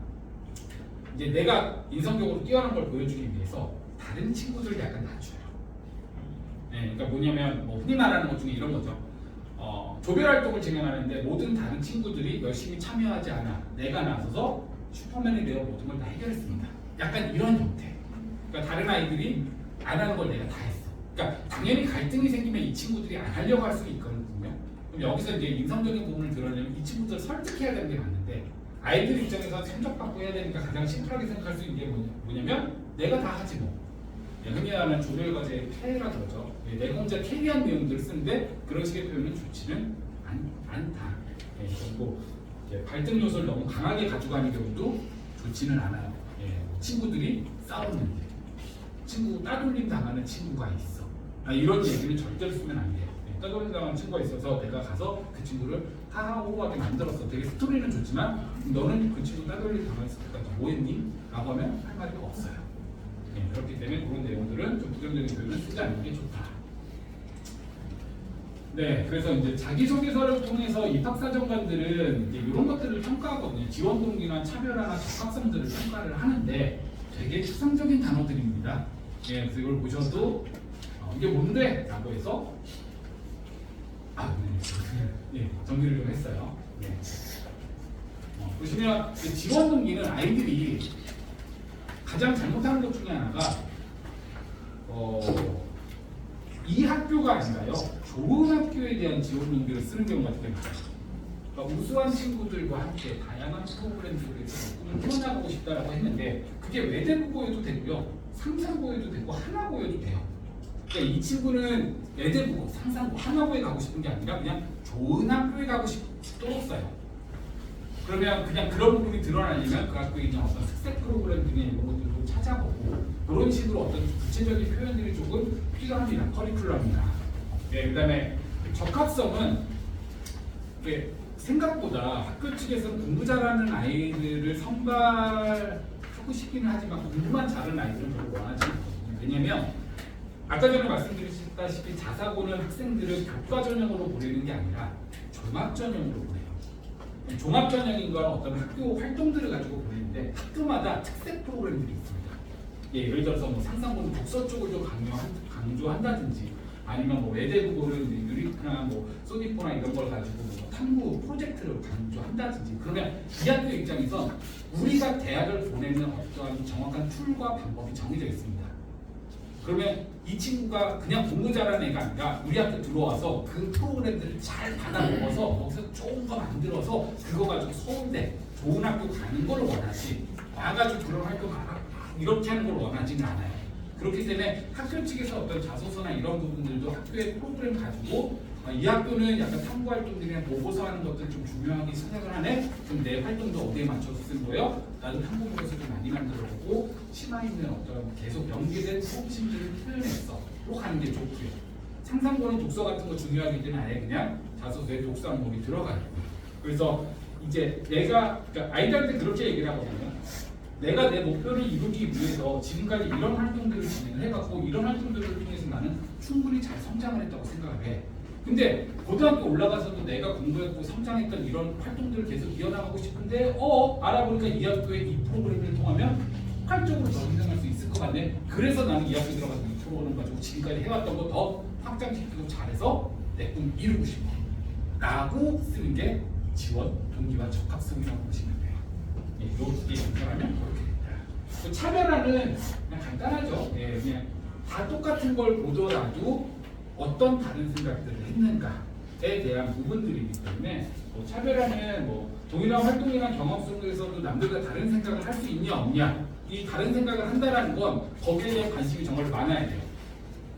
이제 내가 인성적으로 뛰어난 걸 보여주기 위해서 다른 친구들을 약간 낮춰요. 네, 그러니까 뭐냐면 뭐 흔히 말하는 것 중에 이런 거죠. 조별 활동을 진행하는데 모든 다른 친구들이 열심히 참여하지 않아 내가 나서서 슈퍼맨이 되어 모든 걸 다 해결했습니다. 약간 이런 형태. 그러니까 다른 아이들이 안 하는 걸 내가 다 했어. 그러니까 당연히 갈등이 생기면 이 친구들이 안 하려고 할 수 있거든요. 그럼 여기서 이제 인성적인 부분을 드러내면 이 친구들을 설득해야 되는 게 맞는데 아이들 입장에서 성적받고 해야 되니까 가장 심플하게 생각할 수 있는 게 뭐냐면 내가 다 하지 뭐. 흔히 말하는 조별과제의 폐해라 그러죠. 내가 혼자 캐리한 내용들을 쓰는데 그런 식의 표현은 좋지는 않다. 그리고 갈등 요소를 너무 강하게 가져가는 경우도 좋지는 않아요. 친구들이 싸우는데 친구 따돌림 당하는 친구가 있어. 이런 얘기는 절대로 쓰면 안 돼요. 따돌림 당하는 친구가 있어서 내가 가서 그 친구를 하하호호하게 만들었어. 되게 스토리는 좋지만 너는 그 친구 따돌림 당했을 때까지 뭐 했니? 라고 하면 할 말이 없어요. 그렇기 때문에 그런 내용들은 좀 부정적인 표현을 쓰지 않는 게 좋다. 네, 그래서 이제 자기소개서를 통해서 입학사정관들은 이제 이런 것들을 평가하거든요. 지원 동기나 차별화나 적합성들을 평가를 하는데 되게 추상적인 단어들입니다. 그래서 이걸 보셔도 이게 뭔데? 라고 해서 정리를 좀 했어요. 보시면 지원 동기는 아이들이 가장 잘못하는 것 중에 하나가 이 학교가 아니라요. 좋은 학교에 대한 지원 동기를 쓰는 경우가 되게 많아요. 그러니까 우수한 친구들과 함께 다양한 프로그램들에서 꿈을 키워나가고 싶다라고 했는데 그게 외대부고여도 되고요. 상상고여도 되고 하나고여도 돼요. 그러니까 이 친구는 외대부고, 상상고, 하나고에 가고 싶은 게 아니라 그냥 좋은 학교에 가고 싶도록 써요. 그러면 그냥 그런 부분이 드러나려면 그 학교에 있는 어떤 특색 프로그램 등의 이런 것들도 찾아보고 그런 식으로 어떤 구체적인 표현들이 조금 필요합니다. 커리큘럼이나. 그 다음에 적합성은 생각보다 학교 측에서는 공부 잘하는 아이들을 선발하고 싶기는 하지만 공부만 잘하는 아이들은 별로 원하지 않거든요. 왜냐면 아까 전에 말씀드렸다시피 자사고는 학생들을 교과 전형으로 보내는 게 아니라 종합 전형으로 보내요. 종합 전형인 건 어떤 학교 활동들을 가지고 보내는데 학교마다 특색 프로그램들이 있습니다. 예를 들어서 뭐 상상고는 독서 쪽을 좀 강조한다든지 아니면 뭐 외대국어는 유리크나 뭐 소니포나 이런 걸 가지고 뭐 탐구 프로젝트를 강조한다든지 그러면 이 학교 입장에서 우리가 대학을 보내는 어떠한 정확한 툴과 방법이 정해져 있습니다. 그러면 이 친구가 그냥 공부 잘하는 애가 아니라 우리 학교 들어와서 그 프로그램들을 잘 받아 먹어서 거기서 좋은 거 만들어서 그거 가지고 서울대 좋은 학교 가는 걸 원하지 와가지고 그런 활동 이렇게 하는 걸 원하지는 않아요. 그렇기 때문에 학교 측에서 어떤 자소서나 이런 부분들도 학교의 프로그램 가지고 이 학교는 약간 탐구 활동들이나 보고서 하는 것들 좀 중요하게 생각을 하네. 그럼 내 활동도 어디에 맞춰서 쓴 거예요? 나도 탐구 보고서 좀 많이 만들어보고 심화 있는 어떤 계속 연계된 호흡심들을 표현했어. 로 가는 게 좋고요. 상상고는 독서 같은 거 중요하기 때문에 아예 그냥 자소서에 독서 항목이 들어가요. 그래서 이제 내가 그러니까 아이들한테 그렇게 얘기를 하거든요. 내가 내 목표를 이루기 위해서 지금까지 이런 활동들을 진행을 해갖고 이런 활동들을 통해서 나는 충분히 잘 성장을 했다고 생각을 해. 근데 고등학교 올라가서도 내가 공부했고 성장했던 이런 활동들을 계속 이어나가고 싶은데 알아보니까 이 학교의 이 프로그램을 통하면 폭발적으로 더 성장할 수 있을 것 같네. 그래서 나는 이 학교 들어가서 이 프로그램 가지고 지금까지 해왔던 거 더 확장시키고 잘해서 내 꿈 이루고 싶어 라고 쓰는 게 지원 동기와 적합성이라고 보시면 돼요. 요 두 개 연결하면 그렇게 됩니다. 차별화는 그냥 간단하죠. 그냥 다 똑같은 걸 보더라도 어떤 다른 생각들을 했는가에 대한 부분들이기 때문에 차별화는 동일한 활동이나 경험 속에서도 남들과 다른 생각을 할 수 있냐 없냐 이 다른 생각을 한다라는 건 거기에 대한 관심이 정말 많아야 돼요.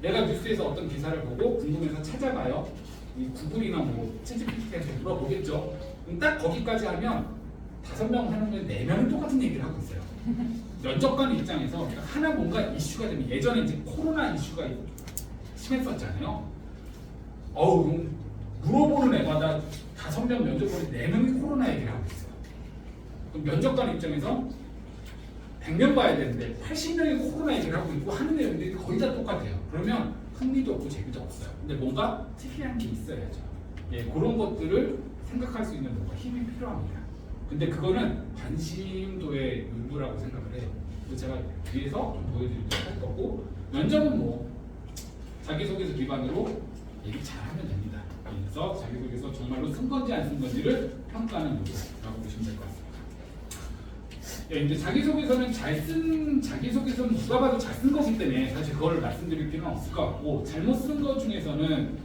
내가 뉴스에서 어떤 기사를 보고 궁금해서 찾아봐요. 이 구글이나 챗GPT한테 물어보겠죠. 그럼 딱 거기까지 하면 5명 하는 건 4명이 똑같은 얘기를 하고 있어요. 면접관 입장에서 하나 뭔가 이슈가 되면 예전에 이제 코로나 이슈가 심했었잖아요. 물어보는 애마다 5명 면접관이 4명이 코로나 얘기를 하고 있어요. 그럼 면접관 입장에서 100명 봐야 되는데 80명이 코로나 얘기를 하고 있고 하는 내용들이 거의 다 똑같아요. 그러면 흥미도 없고 재미도 없어요. 근데 뭔가 특이한 게 있어야죠. 예, 그런 것들을 생각할 수 있는 뭔가 힘이 필요합니다. 근데 그거는 관심도의 일부라고 생각을 해요. 그래서 제가 뒤에서 좀 보여드리도록 할 거고, 면접은 뭐 자기소개서 기반으로 얘기 잘하면 됩니다. 그래서 자기소개서 정말로 쓴 건지 안 쓴 건지를 평가하는 요소라고 보시면 될 것 같습니다. 예, 이제 자기소개서는 잘 쓴 자기소개서는 누가 봐도 잘 쓴 거기 때문에 사실 그걸 말씀드릴 필요는 없을 것 같고, 잘못 쓴 것 중에서는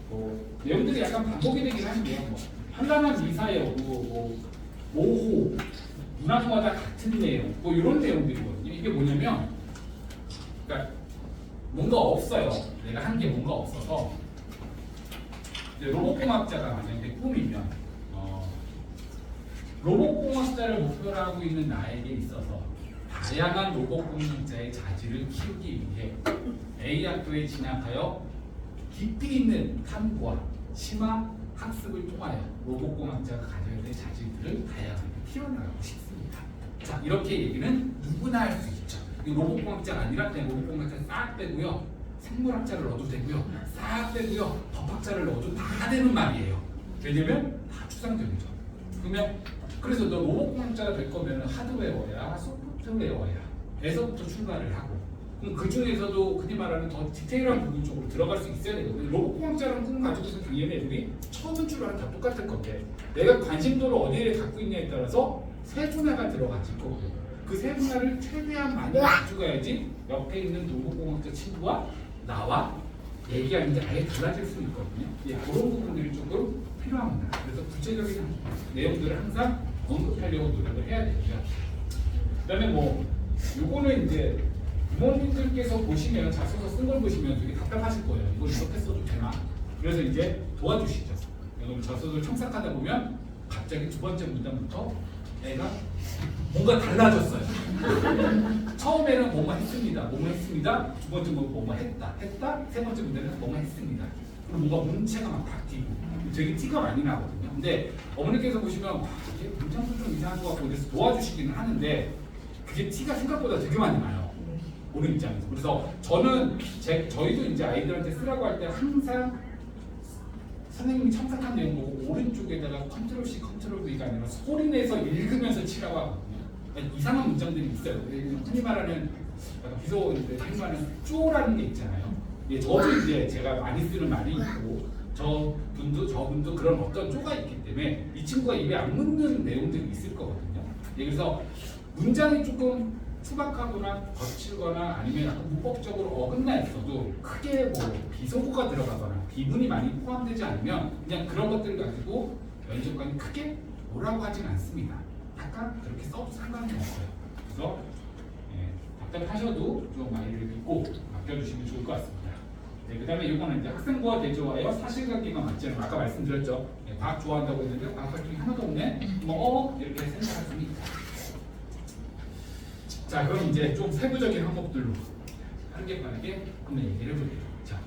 뭐 내용들이 약간 반복이 되긴 하는데요. 뭐 현란한 미사여구, 모호, 문학마다 같은 내용, 뭐 이런 내용들이거든요. 이게 뭐냐면, 그러니까 뭔가 없어요. 내가 한 게 뭔가 없어서 로봇공학자가 만약에 꿈이면 로봇공학자를 목표로 하고 있는 나에게 있어서 다양한 로봇공학자의 자질을 키우기 위해 A학교에 진학하여 깊이 있는 탐구와 심화 학습을 통하여 로봇공학자가 가져야 될 자질들을 다양하게 키워나가고 싶습니다. 자, 이렇게 얘기는 누구나 할 수 있죠. 로봇공학자가 아니라 그냥 로봇공학자 싹 빼고요, 생물학자를 넣어도 되고요, 싹 빼고요, 법학자를 넣어도 다 되는 말이에요. 왜냐면 다 추상적이죠. 그러면 그래서 너 로봇공학자가 될 거면 하드웨어야, 소프트웨어야 에서부터 출발을 하고, 그럼 그 중에서도 흔히 말하는 더 디테일한 부분 쪽으로 들어갈 수 있어야 되거든요. 로봇공학자라는 꿈 가지고서 당연히 애들이 처음 출발은 다 똑같을 건데, 내가 관심도를 어디에 갖고 있냐에 따라서 세 분야가 들어가질 거고요. 그 세 분야를 최대한 많이 가져가야지 옆에 있는 로봇공학자 친구와 나와 얘기하는 게 아예 달라질 수 있거든요. 예, 그런 부분들이 조금 필요합니다. 그래서 구체적인 내용들을 항상 언급하려고 노력을 해야 되고요. 그다음에 뭐 요거는 이제 부모님들께서 보시면, 자소서 쓴 걸 보시면 되게 답답하실 거예요. 이걸 이렇게 써도 되나? 그래서 이제 도와주시죠. 여러분 자소서를 첨삭하다 보면 갑자기 두 번째 문단부터 애가 뭔가 달라졌어요. 처음에는 뭐뭐 했습니다. 두 번째 뭐뭐 했다. 세 번째 문제는 뭐뭐 했습니다. 그리고 뭔가 문체가 막 바뀌고 되게 티가 많이 나거든요. 근데 어머니께서 보시면 이게 문장도 좀 이상한 것 같고 그래서 도와주시기는 하는데 그게 티가 생각보다 되게 많이 나요. 보는 입장에서. 그래서 저는 저희도 이제 아이들한테 쓰라고 할 때 항상 선생님이 첨삭한 내용 보고 오른쪽에다가 컨트롤 C, 컨트롤 V가 아니라 소리 내서 읽으면서 치라고 하거든요. 그러니까 이상한 문장들이 있어요. 흔히 말하는 비서인데 흔히 말하는 쪼라는 게 있잖아요. 예, 저도 이제 제가 많이 쓰는 말이 있고 저분도 그런 어떤 쪼가 있기 때문에 이 친구가 입에 안 묻는 내용들이 있을 거거든요. 예, 그래서 문장이 조금 투박하거나 거칠거나 아니면 약간 문법적으로 어긋나 있어도 크게 뭐 비속어가 들어가거나 비문이 많이 포함되지 않으면 그냥 그런 것들을 가지고 면접관이 크게 뭐라고 하진 않습니다. 약간 그렇게 써도 상관이 없어요. 그래서 답답하셔도 좀 아이를 믿고 맡겨주시면 좋을 것 같습니다. 네, 그 다음에 이거는 이제 학생부와 대조하여 사실관계가 맞지 않은, 아까 말씀드렸죠. 과학 좋아한다고 했는데 과학 활동이 하나도 없네. 이렇게 생각할 수 있다. 자, 그럼 이제 좀 세부적인 항목들로 한 개 빠르게 한번 얘기를 해볼게요. 자,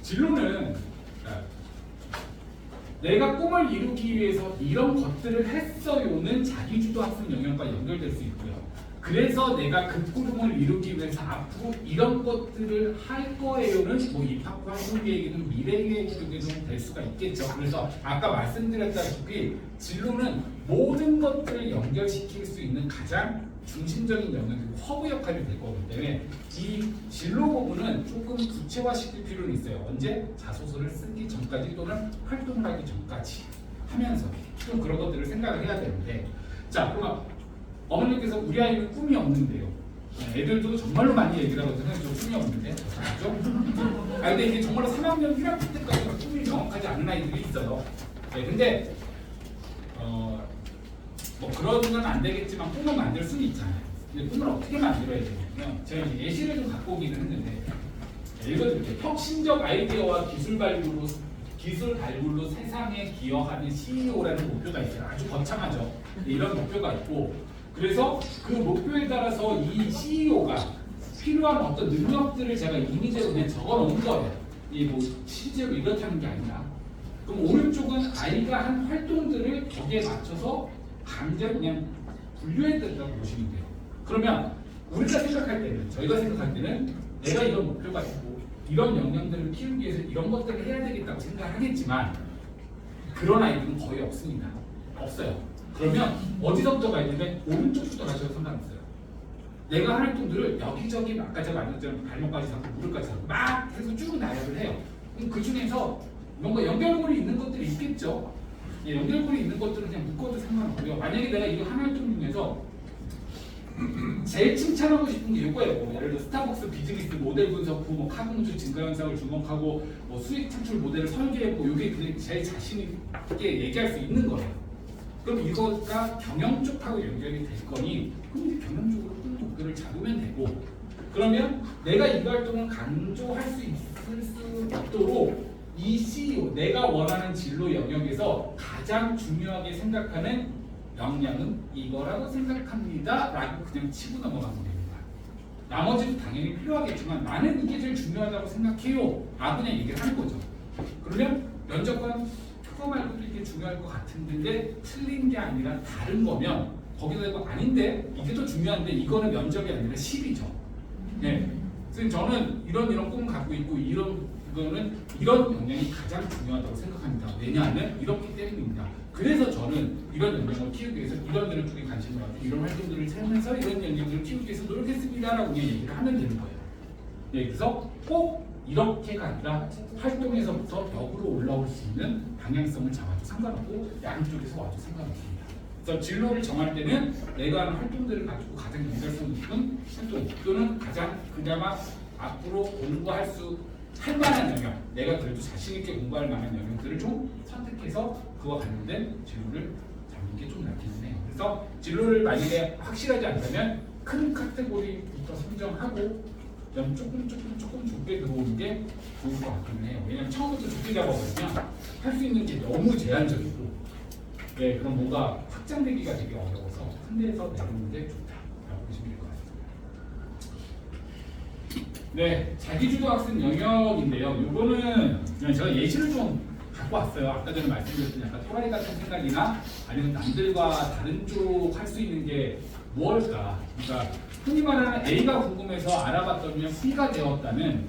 진로는 내가 꿈을 이루기 위해서 이런 것들을 했어요는 자기주도 학습 영역과 연결될 수 있고요. 그래서 내가 그 꿈을 이루기 위해서 앞으로 이런 것들을 할 거예요는 뭐 입학과 학업계획이든 미래계획 쪽에도 될 수가 있겠죠. 그래서 아까 말씀드렸다시피 진로는 모든 것들을 연결시킬 수 있는 가장 중심적인 영역이 허브 역할이 될 거기 때문에 이 진로 부분은 조금 구체화시킬 필요는 있어요. 언제? 자소서를 쓰기 전까지 또는 활동을 하기 전까지 하면서 좀 그런 것들을 생각을 해야 되는데, 자, 그럼 어머님께서 우리 아이는 꿈이 없는데요. 애들도 정말로 많이 얘기를 하거든요. 저 꿈이 없는데, 그렇죠? 근데 이게 정말로 3학년 1학기 때까지 꿈이 명확하지 않은 아이들이 있어요. 네, 근데 뭐 그러면 안 되겠지만 꿈을 만들 수는 있잖아요. 근데 꿈을 어떻게 만들어야 되냐면 제가 이제 예시를 좀 갖고 오기는 했는데, 읽어드릴게요. 혁신적 아이디어와 기술 발굴로 세상에 기여하는 CEO라는 목표가 있어요. 아주 거창하죠. 이런 목표가 있고, 그래서 그 목표에 따라서 이 CEO가 필요한 어떤 능력들을 제가 이미지로 그냥 적어 놓은 거예요. 이뭐 실제로 이렇다는 게 아니라 그럼 오른쪽은 아이가 한 활동들을 거기에 맞춰서 강제로 그냥 분류해야 된다고 보시면 돼요. 그러면 우리가 생각할 때는 저희가 생각할 때는 내가 이런 목표가 있고 이런 역량들을 키우기 위해서 이런 것들을 해야 되겠다고 생각하겠지만 그런 아이들은 거의 없습니다. 없어요. 그러면 어디서부터 가야 되면 오른쪽부터 가셔도 상관없어요. 내가 하는 활동들을 여기저기 아까 제가 말했던 발목까지 잡고 무릎까지 잡고 막 해서 쭉 나열을 해요. 그럼 그 중에서 뭔가 연결고리 있는 것들이 있겠죠. 예, 연결고리 있는 것들은 그냥 묶어도 상관없고요. 만약에 내가 이거 하나 활동 중에서 제일 칭찬하고 싶은 게 이거예요. 뭐 예를 들어 스타벅스 비즈니스 모델 분석 후, 뭐 카본주 증가 현상을 주목하고, 뭐 수익 창출 모델을 설계했고, 이게 그냥 제 자신 있게 얘기할 수 있는 거예요. 그럼 이거가 경영 쪽하고 연결이 될 거니, 그럼 이제 경영 쪽으로 큰 목표를 잡으면 되고, 그러면 내가 이 활동을 강조할 수 있을 수 있도록 이 CEO, 내가 원하는 진로 영역에서 가장 중요하게 생각하는 역량은 이거라고 생각합니다 라고 그냥 치고 넘어가면 됩니다. 나머지도 당연히 필요하겠지만 나는 이게 제일 중요하다고 생각해요 라고 그냥 얘기를 하는 거죠. 그러면 면접관 그거 말고도 이게 중요할 것 같은데 틀린 게 아니라 다른 거면 거기서 이거 아닌데 이게 더 중요한데 이거는 면접이 아니라 실이죠. 네. 그래서 저는 이런 꿈을 갖고 있고 이런 역량이 가장 중요하다고 생각합니다. 왜냐하면 이렇기 때문입니다. 그래서 저는 이런 역량을 키우기 위해서 이런 데를 쪽에 관심을 갖고 이런 활동들을 하면서 이런 역량을 키우기 위해서 노력했습니다라고 그냥 얘기를 하면 되는 거예요. 네, 그래서 꼭 이렇게가 아니라 활동에서부터 벽으로 올라올 수 있는 방향성을 잡아도 상관없고 양쪽에서 와도 상관없습니다. 그래서 진로를 정할 때는 내가 하는 활동들을 가지고 가장 연결성 높은 활동 또는 가장 그나마 앞으로 공부할 수 할 만한 영역, 내가 그래도 자신 있게 공부할 만한 영역들을 좀 선택해서 그와 관련된 진로를 잡는 게 좀 낫기는 해요. 그래서 진로를 만약에 확실하지 않다면 큰 카테고리부터 선정하고 그다음 조금 좁게 들어오는 게 좋을 것 같기는 해요. 왜냐면 처음부터 좁게 잡아버리면 할 수 있는 게 너무 제한적이고, 네, 그럼 뭔가 확장되기가 되게 어려워서 큰 데서 내리는 게 좋다라고 보시면 될 것 같습니다. 네, 자기주도 학습 영역인데요. 이거는 그냥 제가 예시를 좀 갖고 왔어요. 아까 전에 말씀드렸던 약간 토라이 같은 생각이나 아니면 남들과 다른 쪽 할 수 있는 게 무엇일까? 그러니까 흔히 말하는 A가 궁금해서 알아봤더니 B가 되었다는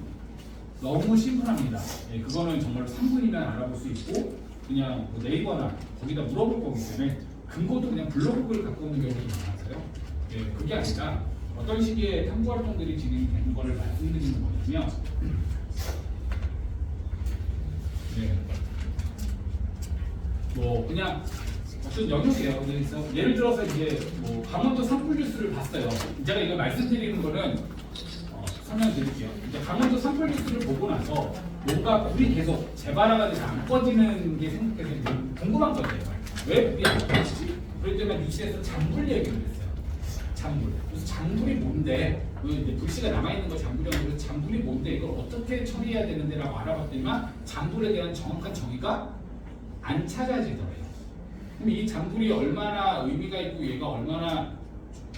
너무 심플합니다. 네, 그거는 정말 3분이면 알아볼 수 있고 그냥 뭐 네이버나 거기다 물어볼 거기 때문에 근거도 그냥 블로그를 갖고 오는 경우도 많아서요. 네, 그게 아니라 어떤 시기에 탐구 활동들이 진행되는 것을 말씀드리는 거냐면, 네, 뭐 그냥 어떤 영역이에요. 그래서 예를 들어서 이제 뭐 강원도 산불 뉴스를 봤어요. 제가 이거 말씀드리는 거는 설명드릴게요. 이제 강원도 산불 뉴스를 보고 나서 뭔가 불이 계속 재발화가 돼서 안 꺼지는 게 생각해서 궁금한 거예요. 왜 불이 안 꺼지지? 그럴 때만 뉴스에서 잔불 얘기를 했어요. 잔불. 그래서 잔불이 뭔데? 이제 불씨가 남아있는 거 잔불이라고 해서 잔불이 뭔데? 이걸 어떻게 처리해야 되는데라고 알아봤더니만 잔불에 대한 정확한 정의가 안 찾아지더래요. 그럼 이 잔불이 얼마나 의미가 있고 얘가 얼마나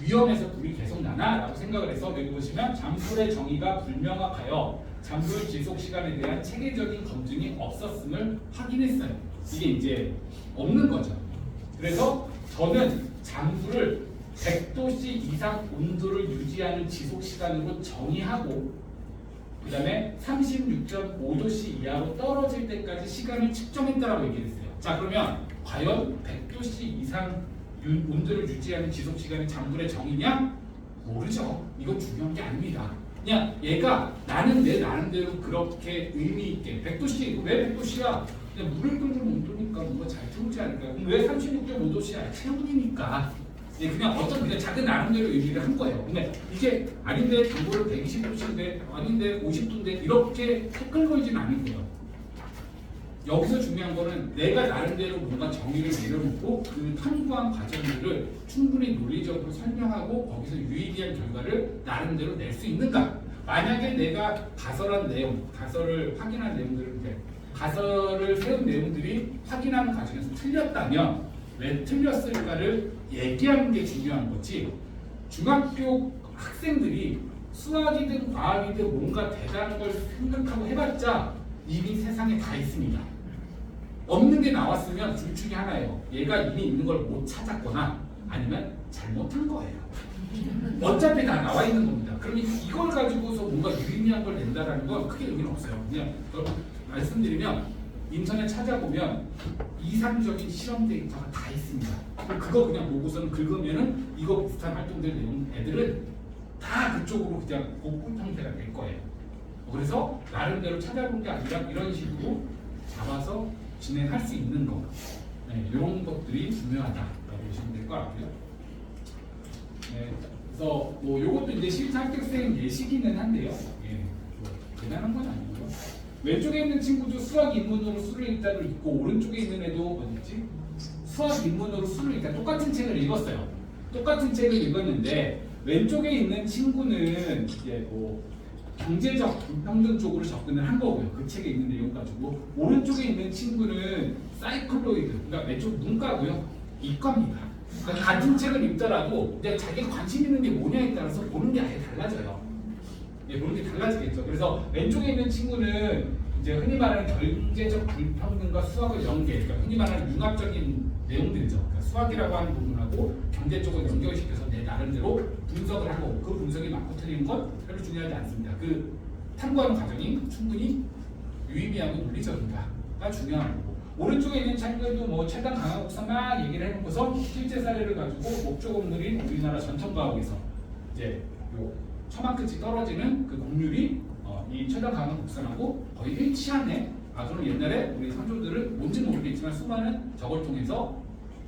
위험해서 불이 계속 나나라고 생각을 해서 여기 보시면 잔불의 정의가 불명확하여 잔불 지속 시간에 대한 체계적인 검증이 없었음을 확인했어요. 이게 이제 없는 거죠. 그래서 저는 잔불을 100도씨 이상 온도를 유지하는 지속 시간으로 정의하고 그 다음에 36.5도씨 이하로 떨어질 때까지 시간을 측정했다라고 얘기를 했어요. 자, 그러면 과연 100도씨 이상 온도를 유지하는 지속 시간이 잔불의 정의냐? 모르죠. 이건 중요한 게 아닙니다. 그냥 얘가 나는 내 나름대로 그렇게 의미 있게 100도씨, 왜 100도씨야? 그냥 물을 끓는 온도니까 뭔가 잘 들어오지 않을까요? 그럼 왜 36.5도씨야? 체온이니까. 그냥 어떤 그냥 작은 나름대로 의미를 한 거예요. 근데 이게 아닌데 잔불을 120도씨인데 아닌데 50도인데 이렇게 헷갈거리지는 않은 거예요. 여기서 중요한 거는 내가 나름대로 뭔가 정의를 내려놓고 그 탐구한 과정들을 충분히 논리적으로 설명하고 거기서 유의미한 결과를 나름대로 낼 수 있는가? 만약에 내가 가설한 내용, 가설을 확인한 내용들을 가설을 세운 내용들이 확인하는 과정에서 틀렸다면 왜 틀렸을까를 얘기하는 게 중요한 거지. 중학교 학생들이 수학이든 과학이든 뭔가 대단한 걸 생각하고 해봤자 이미 세상에 다 있습니다. 없는 게 나왔으면 둘 중에 하나예요. 얘가 이미 있는 걸 못 찾았거나 아니면 잘못한 거예요. 어차피 다 나와 있는 겁니다. 그러면 이걸 가지고서 뭔가 유의미한 걸 낸다라는 건 크게 의미는 없어요. 그냥 말씀드리면 인터넷 찾아보면 이상적인 실험 데이터가 다 있습니다. 그거 그냥 보고서는 긁으면은 이거 비슷한 활동들 내용 애들은 다 그쪽으로 그냥 복붙 형태가 될 거예요. 그래서 나름대로 찾아볼 게 아니라 이런 식으로 잡아서 진행할 수 있는 거, 이런 것들이 중요하다라고 보시면 될 것 같고요. 네, 그래서 뭐 요것도 이제 실제 합격생 예시기는 한데요. 뭐 대단한 건 아니고요. 왼쪽에 있는 친구도 수학 인문으로 수를 읽다를 읽고 오른쪽에 있는 애도 어딨지? 수학 인문으로 수를 읽다 똑같은 책을 읽었어요. 똑같은 책을 읽었는데 왼쪽에 있는 친구는 이제 뭐 경제적 불평등 쪽으로 접근을 한 거고요. 그 책에 있는 내용 가지고 오른쪽에 있는 친구는 사이클로이드, 그러니까 왼쪽 문과고요. 이과입니다. 그러니까 같은 책을 읽더라도 이제 자기가 관심 있는 게 뭐냐에 따라서 보는 게 아예 달라져요. 보는 게 달라지겠죠. 그래서 왼쪽에 있는 친구는 이제 흔히 말하는 경제적 불평등과 수학을 연계, 그러니까 흔히 말하는 융합적인 내용들이죠. 그러니까 수학이라고 하는 부분하고 경제 쪽을 연결시켜서 내 나름대로 분석을 하고 그 분석이 맞고 틀리는 건 별로 중요하지 않습니다. 그 탐구하는 과정이 충분히 유의미하고 논리적인가가 중요한 거고, 오른쪽에 있는 친구도 뭐 최단 강화 복사 막 얘기를 해놓고서 실제 사례를 가지고 목조 건물인 우리나라 전통과학에서 이제 요 처마 끝이 떨어지는 그 곡률이 이 최단 강화 복사하고 거의 일치하네. 저는 옛날에 우리 선조들은 뭔지 모르겠지만 수많은 저걸 통해서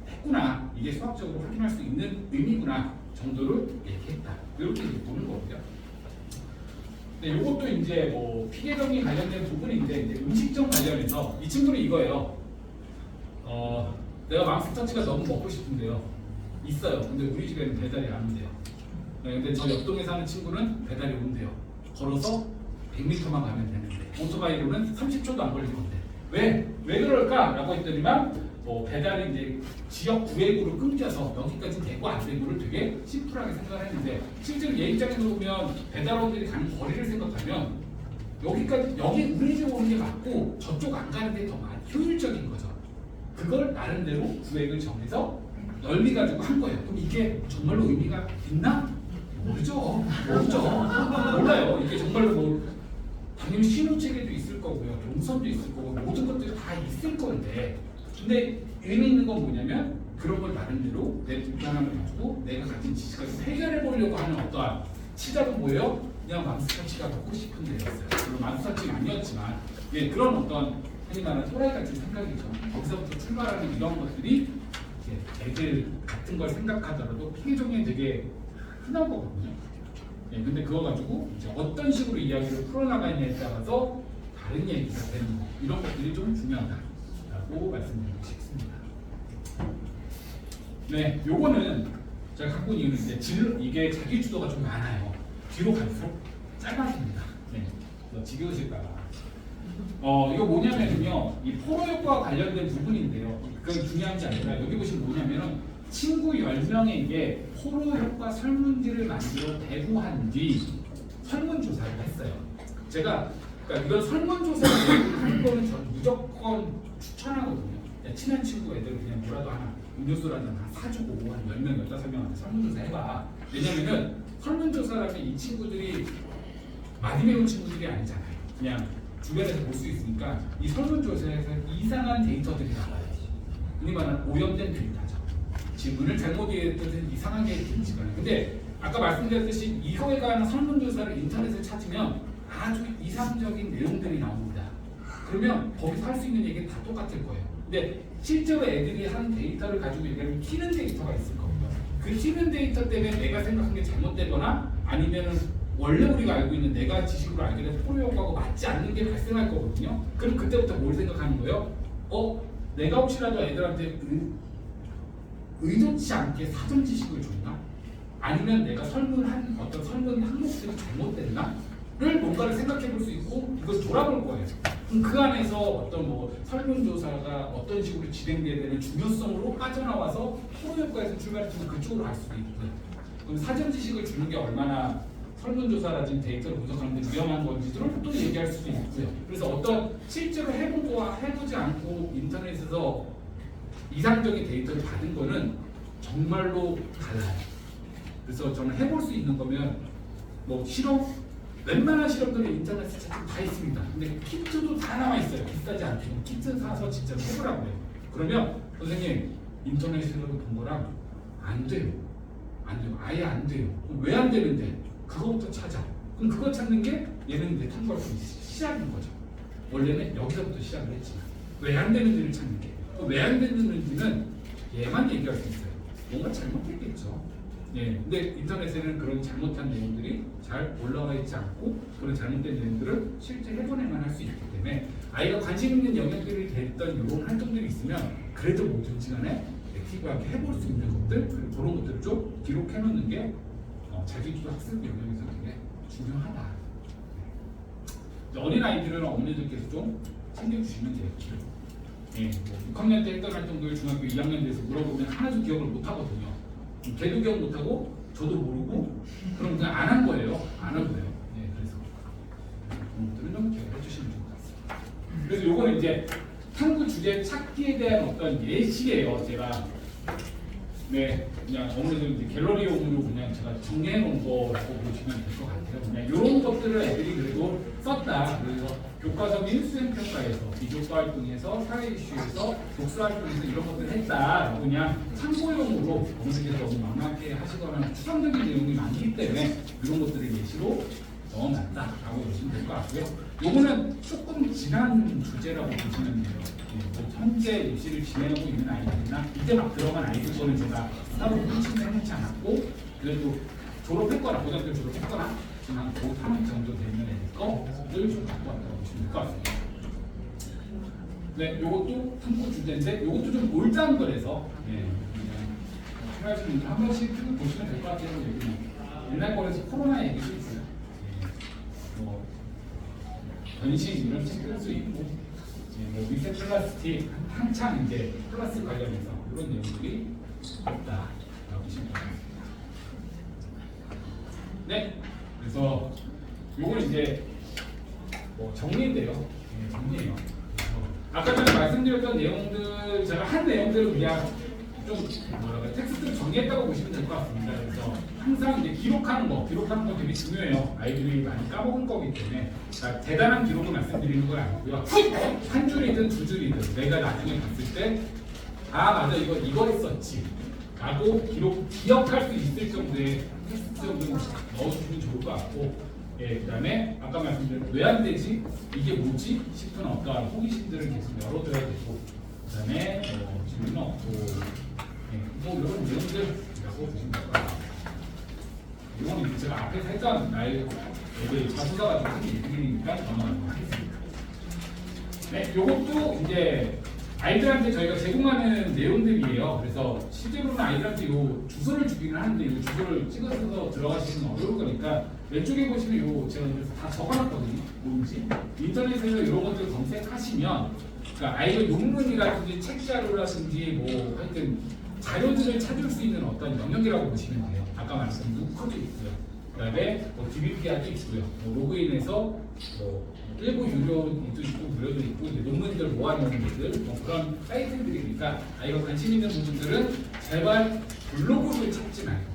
했구나, 이게 수학적으로 확인할 수 있는 의미구나 정도를 얘기했다. 이렇게 보는 거고요. 네, 이것도 이제 뭐 피계정리 관련된 부분인데 이제 음식점 관련해서 이 친구는 이거예요. 내가 맘스터치가 너무 먹고 싶은데요. 있어요. 근데 우리 집에는 배달이 안 온대요. 네, 근데 저 옆동에 사는 친구는 배달이 온대요. 걸어서 100m만 가면 되는데 오토바이로는 30초도 안 걸릴 건데 왜 그럴까? 라고 했더니만 배달이 이제 지역 구획으로 끊겨서 여기까지 되고 안 되고를 되게 심플하게 생각을 했는데 실제로 얘 입장에서 보면 배달원들이 가는 거리를 생각하면 여기 우리 집 오는 게 맞고 저쪽 안 가는 게 더 효율적인 거죠. 그걸 나름대로 구획을 정해서 널리 가지고 한 거예요. 그럼 이게 정말로 의미가 있나? 모르죠. 몰라요. 이게 정말로 뭐 당연히 신호체계도 있을 거고요, 동선도 있을 거고 모든 것들이 다 있을 건데, 근데 의미 있는 건 뭐냐면 그런 걸 나름대로 내 불편함을 가지고 내가 가진 지식을 해결해 보려고 하는 어떠한 시작은 뭐예요? 그냥 맘스터치가 먹고 싶은데였어요. 물론 맘스터치는 아니었지만 그런 어떤 흔히 말하는 또라이 같은 생각이죠. 거기서부터 출발하는 이런 것들이 애들 같은 걸 생각하더라도 피해종에 되게 흔한 거거든요. 근데 그거 가지고 이제 어떤 식으로 이야기를 풀어나가느냐에 따라서 다른 얘기가 되는 거, 이런 것들이 좀 중요하다라고 말씀드리고 싶습니다. 네, 요거는 제가 갖고 있는 이유는 이제 이게 자기 주도가 좀 많아요. 뒤로 갈수록 짧아집니다. 지겨우실까봐. 이거 뭐냐면요, 이 포로 효과와 관련된 부분인데요. 그건 중요한 게 아니라 여기 보시면 뭐냐면은 친구 10명에게 포로 효과 설문지를 만들어 대부한 뒤 설문조사를 했어요. 제가 그러니까 이런 설문조사를 하는 거는 저는 무조건 추천하거든요. 친한 친구 애들 그냥 뭐라도 하나 음료수라도 하나 사주고 한 10명, 15명한테 설문조사 해봐. 왜냐면은 설문조사라면 이 친구들이 많이 배운 친구들이 아니잖아요. 그냥 주변에서 볼 수 있으니까 이 설문조사에서 이상한 데이터들이 나와요. 흔히 말하는 오염된 데이터죠. 질문을 잘못 이해했던 이상하게 들리시거든요. 근데 아까 말씀드렸듯이 이거에 관한 설문조사를 인터넷에 찾으면 아주 이상적인 내용들이 나옵니다. 그러면 거기서 할 수 있는 얘기는 다 똑같을 거예요. 근데 실제로 애들이 한 데이터를 가지고 얘기하면 튀는 데이터가 있을 겁니다. 그 튀는 데이터 때문에 내가 생각한 게 잘못되거나 아니면은 원래 우리가 알고 있는 내가 지식으로 알게 된 포로 효과하고 맞지 않는 게 발생할 거거든요. 그럼 그때부터 뭘 생각하는 거예요? 내가 혹시라도 애들한테 의도치 않게 사전 지식을 줬나? 아니면 내가 설문한 어떤 설문 항목들이 잘못됐나?를 뭔가를 생각해 볼 수 있고 이걸 돌아볼 거예요. 그럼 그 안에서 어떤 뭐 설문조사가 어떤 식으로 진행돼야 되는 중요성으로 빠져나와서 포로 효과에서 출발해서 그쪽으로 갈 수도 있고요. 그럼 사전 지식을 주는 게 얼마나 설문조사라든지 데이터를 분석하는데 위험한 건지를 또 얘기할 수도 있고요. 그래서 어떤 실제로 해보지 않고 인터넷에서 이상적인 데이터를 받은 거는 정말로 달라요. 그래서 저는 해볼 수 있는 거면 뭐 실험, 웬만한 실험들이 인터넷에 다 있습니다. 근데 키트도 다 나와 있어요. 비싸지 않게 키트 사서 진짜 해보라고요. 그러면 선생님 인터넷으로 본 거랑 안 돼요. 안 돼요. 아예 안 돼요. 왜 안 되는데? 그거부터 찾아. 그럼 그거 찾는 게 얘는 이제 통과할 수 시작인 거죠. 원래는 여기서부터 시작을 했지만 왜 안 되는지를 찾는 게. 왜 안 되는지는 얘만 얘기할 수 있어요. 뭔가 잘못됐겠죠. 예. 근데 인터넷에는 그런 잘못한 내용들이 잘 올라와 있지 않고 그런 잘못된 내용들을 실제 해보내만 할 수 있기 때문에 아이가 관심 있는 영역들이 됐던 이런 활동들이 있으면 그래도 뭐든지 간에 액티브하게 해볼 수 있는 것들 그런 것들을 좀 기록해 놓는 게 자기주도 학습 영역에서 되게 중요하다. 어린 아이들은 어머니들께서 좀 챙겨주시면 돼요. 예, 뭐 6학년 때 했던 활동들 중학교 2학년 돼서 물어보면 하나도 기억을 못 하거든요. 걔도 기억 못 하고 저도 모르고 그럼 그냥 안 한 거예요. 안 한 거예요. 예, 그래서 그런 것들은 좀 기억해 주시면 좋을 것 같습니다. 그래서 요거는 이제 탐구 주제 찾기에 대한 어떤 예시예요. 제가 네, 그냥 어머니들 이제 갤러리용으로 그냥 제가 정리해 놓은 거라고 보시면 될 것 같아요. 그냥 이런 것들을 애들이 그래도 썼다. 그래서 교과서 및 수행평가에서 비교과 활동에서 사회 이슈에서 독서 활동에서 이런 것들을 했다라고 그냥 참고용으로 어머니들이 너무 막막해 하시거나 추상적인 내용이 많기 때문에 이런 것들을 예시로 넣어놨다라고 보시면 될 것 같고요. 요거는 조금 지난 주제라고 보시면 돼요. 뭐 현재 입시를 진행하고 있는 아이들이나 이제 막 들어간 아이들 거는 제가 따로 분치는 해놓지 않았고 그래도 졸업했거나 고등학교 졸업했거나 지금 한 5, 3학 정도 되는 애들 거를 좀 갖고 왔다고 보시면 될 것 같습니다. 네, 요것도 탐구 주제인데 요것도 좀 올드한 거라서 필요하신 분들 한 번씩 쭉 보시면 될 것 같아요. 여기는 옛날 거에서 코로나 얘기도 있어요. 뭐 변신 이런 책도 쓸 수 있고 뭐 미세 플라스틱 한창 이제 플라스틱 관련해서 이런 내용들이 없다라고 보시면 됩니다. 네, 그래서 요건 이제 뭐 정리인데요. 정리예요. 아까 전에 말씀드렸던 내용들 제가 한 내용들을 그냥 좀 텍스트를 정리했다고 보시면 될 것 같습니다. 그래서 항상 이제 기록하는 거 되게 중요해요. 아이들이 많이 까먹은 거기 때문에 대단한 기록을 말씀드리는 건 아니고요. 한 줄이든 두 줄이든 내가 나중에 봤을 때 맞아 이거 했었지 라고 기억할 수 있을 정도의 텍스트 정도는 넣어주시면 좋을 것 같고 그 다음에 아까 말씀드린 왜 안 되지? 이게 뭐지? 싶은 어떠한 호기심들을 계속 열어둬야 되고 그 다음에 질문 없고 뭐 이런 내용들이라고 보시면 될 것 같아요. 이건 제가 앞에서 했던 나의 자소서 가지고 한 얘기니까 넘어가도록 하겠습니다. 네, 요것도 이제 아이들한테 저희가 제공하는 내용들이에요. 그래서 실제로는 아이들한테 요 주소를 주기는 하는데 이 주소를 찍어서 들어가시면 어려울 거니까 왼쪽에 보시면 요 제가 다 적어놨거든요. 뭔지 인터넷에서 이런 것들 검색하시면 그러니까 아이들 논문이라든지 책 자료라든지 뭐 하여튼 자료들을 찾을 수 있는 어떤 영역이라고 보시면 돼요. 아까 말씀드린 누크도 있고요. 그다음에 뭐 DBPR도 있고요. 뭐 로그인해서 뭐 일부 유료도 있고 무료도 있고 논문들 모아놓은 것들 뭐 그런 사이트들이니까 아이가 관심 있는 부분들은 제발 블로그를 찾지 말고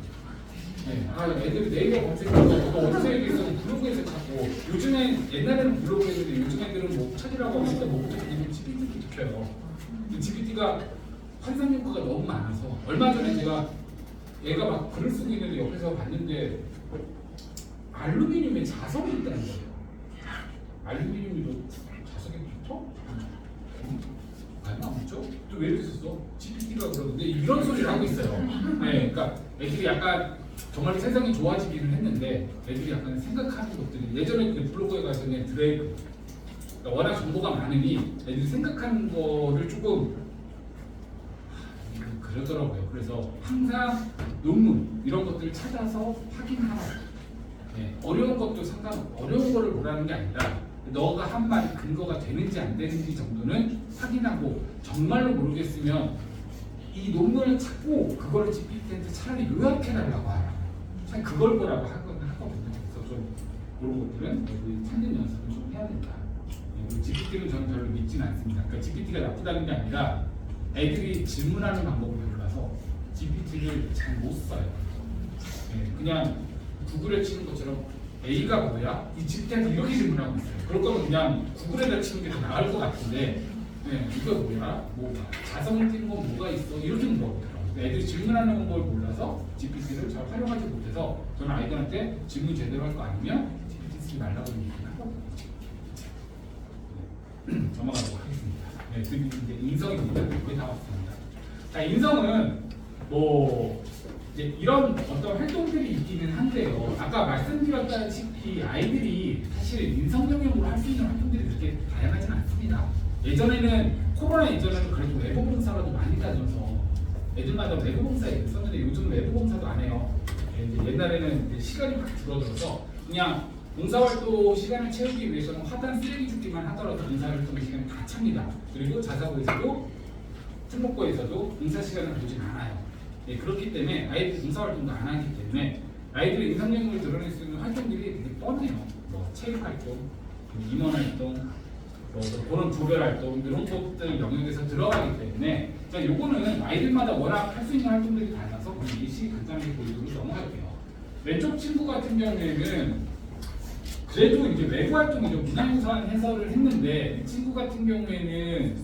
애들이 네이버 검색해서 어디서 얘기해서 블로그에서 찾고 요즘엔 옛날에는 블로그였는데 요즘 애들은 뭐 찾으라고 하니까 뭐부터 그냥 GPT부터 켜요. GPT가 환상 효과가 너무 많아서 얼마 전에 제가 얘가 막 글을 쓰고 있는데 옆에서 봤는데 알루미늄에 자석이 있다는 거예요. 알루미늄이 자석에 붙어? 아니 안 붙죠? 또 왜 이렇게 썼어? GPT가 그러는데 이런 소리를 하고 있어요. 네, 그러니까 애들이 약간 정말 세상이 좋아지기는 했는데 애들이 약간 생각하는 것들이 예전에 그 블로그에 가서 그냥 드래그 그러니까 워낙 정보가 많으니 애들이 생각하는 거를 조금 그러더라고요. 그래서 항상 논문 이런 것들을 찾아서 확인하라고. 어려운 것도 어려운 거를 보라는 게 아니라 너가 한 말이 근거가 되는지 안 되는지 정도는 확인하고 정말로 모르겠으면 이 논문을 찾고 그거를 GPT한테 차라리 요약해달라고 하라. 차라리 그걸 보라고 하거든요. 그래서 좀 그런 것들은 애들이 찾는 연습을 좀 해야 된다. 그리고 GPT는 저는 별로 믿지는 않습니다. 그러니까 GPT가 나쁘다는 게 아니라 애들이 질문하는 방법을 몰라서 GPT를 잘 못 써요. 그냥 구글에 치는 것처럼 A가 뭐야? 이 GPT한테 이렇게 질문하고 있어요. 그럴 거면 그냥 구글에다 치는 게 더 나을 것 같은데 이거 뭐야? 뭐 자성을 띄는 건 뭐가 있어? 이렇게 물어보더라고요. 애들이 질문하는 걸 몰라서 GPT를 잘 활용하지 못해서 저는 아이들한테 질문 제대로 할 거 아니면 GPT 쓰지 말라고 얘기합니다. 넘어가도록 하겠습니다. 네, 지금 이제 인성입니다. 거의 다 왔습니다. 자, 인성은 뭐 이제 이런 어떤 활동들이 있기는 한데요. 아까 말씀드렸다시피 아이들이 사실 인성 영역으로 할 수 있는 활동들이 그렇게 다양하진 않습니다. 예전에는 코로나 이전에는 그래도 외부 봉사라도 많이 다녀서 애들마다 외부 봉사에 있었는데 요즘은 외부 봉사도 안 해요. 이제 옛날에는 이제 시간이 확 줄어들어서 그냥 봉사활동 시간을 채우기 위해서는 화단 쓰레기 줍기만 하더라도 봉사활동 시간이 다 찹니다. 그리고 자사고에서도 특목고에서도 봉사 시간을 보진 않아요. 그렇기 때문에 아이들이 봉사활동도 안 하기 때문에 아이들의 인상력을 드러낼 수 있는 활동들이 되게 뻔해요. 뭐 체육활동, 임원활동, 그런 조별활동 이런 것들 영역에서 들어가기 때문에 자, 요거는 아이들마다 워낙 할 수 있는 활동들이 달라서 그냥 예시 간단하게 보여드리고 넘어갈게요. 왼쪽 친구 같은 경우에는 그래도 이제 외부 활동이죠. 문화유산 해설을 했는데 이 친구 같은 경우에는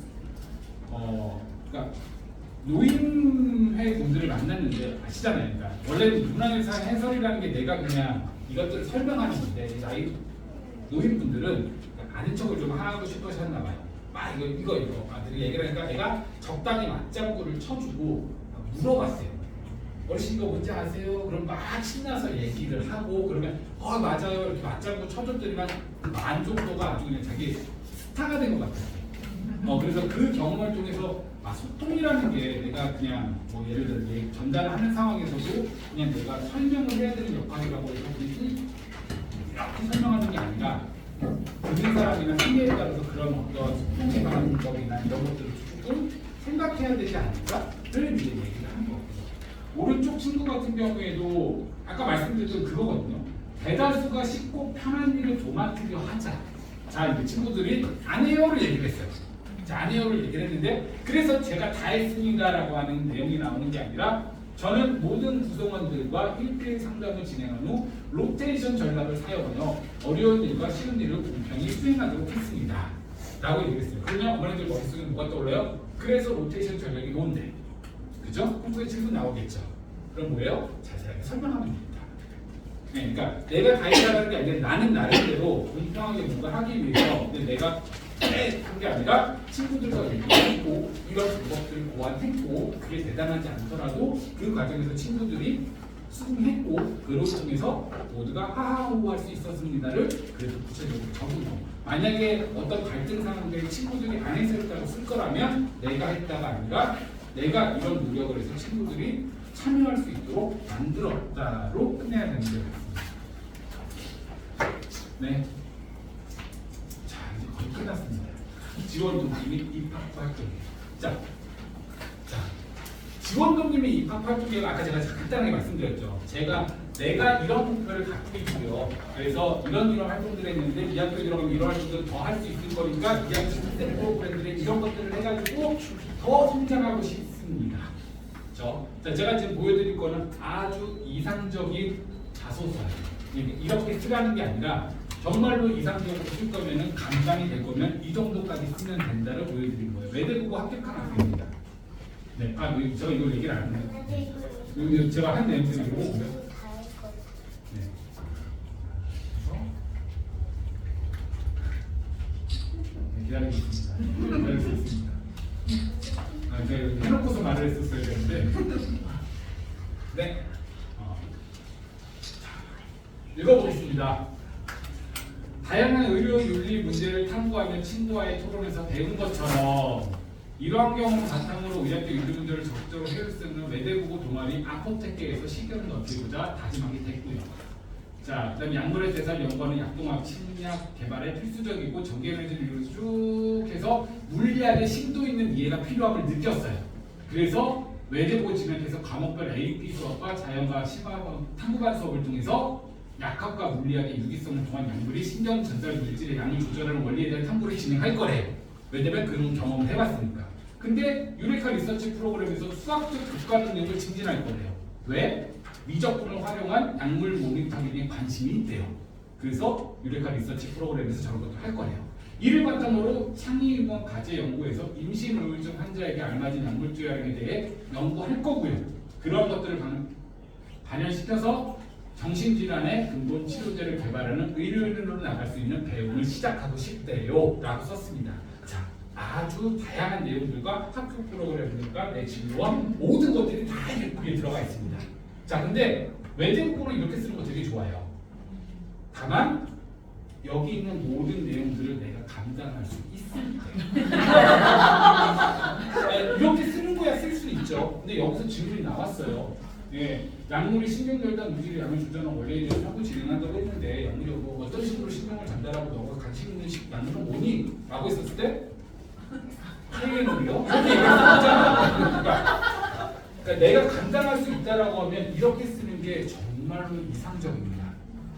그러니까 노인회 분들을 만났는데 아시잖아요. 그러니까 원래는 문화유산 해설이라는 게 내가 그냥 이것들을 설명하는 건데 아이 노인분들은 아는 척을 좀 하고 싶으셨나 봐요. 이거 아들이 얘기를 하니까 내가 적당히 맞장구를 쳐주고 물어봤어요. 어르신 이거 뭔지 아세요? 그럼 막 신나서 얘기를 하고 그러면 맞아요 이렇게 맞장구 쳐줬더니만 그 만족도가 아주 그냥 자기 스타가 된 것 같아요. 그래서 그 경험을 통해서 소통이라는 게 내가 그냥 뭐 예를 들어 전달하는 상황에서도 그냥 내가 설명을 해야 되는 역할이라고 해서 이렇게 설명하는 게 아니라 듣는 사람이나 상대에 따라서 그런 어떤 소통의 방법이나 이런 것들을 조금 생각해야 되지 않을까를 이제 얘기를 하는 거거든요. 오른쪽 친구 같은 경우에도 아까 말씀드렸던 그거거든요. 대다수가 쉽고 편한 일을 도맡으려 하자. 자, 이제 친구들이 안 해요를 얘기를 했어요. 자, 안 해요를 얘기를 했는데 그래서 제가 다 했습니다라고 하는 내용이 나오는 게 아니라 저는 모든 구성원들과 1대1 상담을 진행한 후 로테이션 전략을 사용하여 어려운 일과 쉬운 일을 공평히 수행하도록 했습니다. 라고 얘기했어요. 그러면 어머니들 머릿속에 뭐가 떠올라요? 그래서 로테이션 전략이 뭔데? 그죠? 공부에 질문 나오겠죠. 그럼 뭐예요? 자세하게 설명하면 됩니다. 네, 그러니까 내가 다 해라는 게 아니라 나는 나름대로 공평하게 뭔가 하기 위해서 내가 한 게 아니라 친구들과 얘기했고 이런 방법들을 고안했고 그게 대단하지 않더라도 그 과정에서 친구들이 수긍했고 그걸 통해서 모두가 하하호호 할 수 있었습니다를 그래도 구체적으로 적응하고 만약에 어떤 갈등 상황들이 친구들이 안 했었다고 쓸 거라면 내가 했다가 아니라 내가 이런 노력을 해서 친구들이 참여할 수 있도록 만들었다로 끝내야 되는 게 같습니다. 네. 자, 이제 거의 끝났습니다. 지원동님이 입학활동. 자, 지원동님이 입학활동이 아까 제가 간단하게 말씀드렸죠. 내가 이런 목표를 갖고 있고요. 그래서 이런 활동들을 했는데 이 학교에 들어가면 이런 활동들을 더 할 수 있을 거니까 이 학교 스텝 프로그램들에 이런 것들을 해가지고 더 성장하고 싶습니다. 자, 제가 지금 보여드릴 거는 아주 이상적인 자소서예요. 이렇게 쓰라는 게 아니라 정말로 이상적으로 쓸 거면은 감당이 될 거면 이 정도까지 쓰면 된다를 보여드린 거예요. 외대국어 합격한 학생입니다. 네, 제가 이걸 얘기를 안 했는데 제가 한 내용들이 이거 보면 네. 기다리고 있습니다. 기다리고 있습니다. 제가 해놓고서 말을 했었어야 되는데 네. 읽어보겠습니다. 다양한 의료 윤리 문제를 탐구하며 친구와의 토론에서 배운 것처럼 이러한 경우를 바탕으로 의학적 윤리 문제를 적극적으로 해결 수 있는 외대국어 동아리 아포테케에서 시견을 넓히고자 다짐하게 됐고요. 자, 그다음 약물의 대사를 연구하는 약동학 심리학 개발에 필수적이고 전개해진 이유를 쭉 해서 물리학의 심도 있는 이해가 필요함을 느꼈어요. 그래서 외대국어 진학해서 과목별 AP 수업과 자연과학 심화학 탐구반 수업을 통해서 약학과 물리학의 유기성을 통한 약물이 신경 전달 물질의 양을 조절하는 원리에 대한 탐구를 진행할 거래요. 왜냐면 그런 경험을 해봤으니까. 근데 유레카 리서치 프로그램에서 수학적 교과 능력을 증진할 거래요. 왜? 미적분을 활용한 약물 모니터링에 관심이 있대요. 그래서 유레카 리서치 프로그램에서 저런 것도 할 거래요. 이를 바탕으로 창의의원 과제 연구에서 임신 우울증 환자에게 알맞은 약물 투여에 대해 연구할 거고요. 그런 것들을 반영시켜서 정신질환의 근본 치료제를 개발하는 의료인으로 나갈 수 있는 배움을 시작하고 싶대요 라고 썼습니다. 자, 아주 다양한 내용들과 학교 프로그램들과 내 진로와 모든 것들이 다 여기에 들어가 있습니다. 자, 근데 외대국어는 이렇게 쓰는 거 되게 좋아요. 다만 여기 있는 모든 내용들을 내가 감당할 수 있을 때 이렇게 쓰는 거야 쓸 수 있죠. 근데 여기서 질문이 나왔어요. 예, 약물이 신경결단 물질의 양을 조절하는 원리에 대해서 하고 진행한다고 했는데 약물이 뭐 어떤 식으로 신경을 전달하고 너가 관심 있는 약물은 뭐니? 라고 했었을 때 K놀이요? 이렇게 얘기했었잖아. 그러니까 내가 감당할 수 있다라고 하면 이렇게 쓰는 게 정말로 이상적입니다.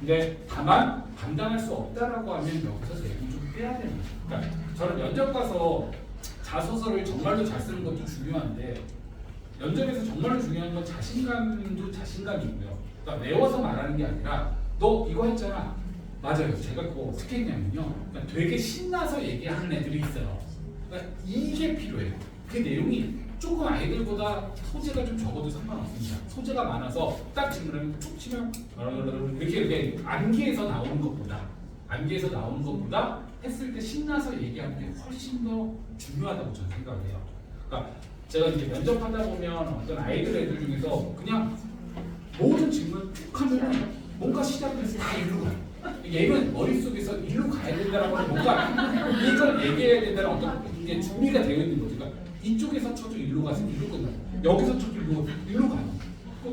근데 다만 감당할 수 없다라고 하면 여기서 내용 좀 빼야 됩니다. 그러니까 저는 면접 가서 자소서를 정말로 잘 쓰는 것도 중요한데 면접에서 정말로 중요한 건 자신감도 자신감이고요. 그러니까 외워서 말하는 게 아니라 너 이거 했잖아. 맞아요. 제가 그거 어떻게 했냐면요. 그러니까 되게 신나서 얘기하는 애들이 있어요. 그러니까 이게 필요해요. 그 내용이 조금 아이들보다 소재가 좀 적어도 상관없습니다. 소재가 많아서 딱 질문하면 툭 치면 이렇게 암기해서 나오는 것보다 했을 때 신나서 얘기하는 게 훨씬 더 중요하다고 저는 생각해요. 그러니까 제가 이제 면접하다 보면 어떤 애들 중에서 그냥 모든 질문 툭 하면 뭔가 시작해서 다 일로 가요. 얘는 머릿속에서 일로 가야 된다라고 하는 뭔가 이걸 얘기해야 된다는 어떤 이게 준비가 되어 있는 거죠. 그러니까 이쪽에서 쳐도 일로 가서 일로 끝나요. 여기서 쳐도 일로 가요.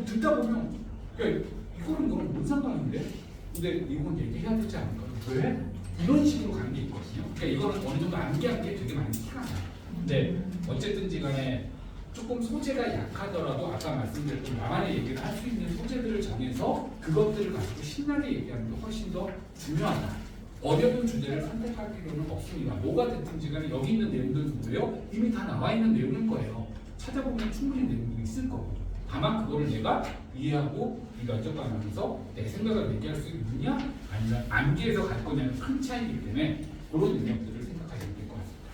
듣다 보면 그러니까 이거는 뭔 상관인데? 근데 이건 얘기해야 되지 않을까? 왜? 이런 식으로 가는 게 있거든요. 그러니까 이거는 어느 정도 암기한 게 되게 많이 티가 나요. 근데 어쨌든지 간에 조금 소재가 약하더라도 아까 말씀드렸던 나만의 얘기를 할 수 있는 소재들을 정해서 그것들을 가지고 신나게 얘기하는 게 훨씬 더 중요하다. 어려운 주제를 선택할 필요는 없습니다. 뭐가 됐든지 간에 여기 있는 내용들도 뭐예요? 이미 다 나와 있는 내용인 거예요. 찾아보면 충분히 내용이 있을 거고. 다만 그거를 내가 이해하고 이 면접관하면서 내 생각을 얘기할 수 있느냐 아니면 암기해서 갈 거냐는 큰 차이이기 때문에 그런 영역들을 생각하시면 될 것 같습니다.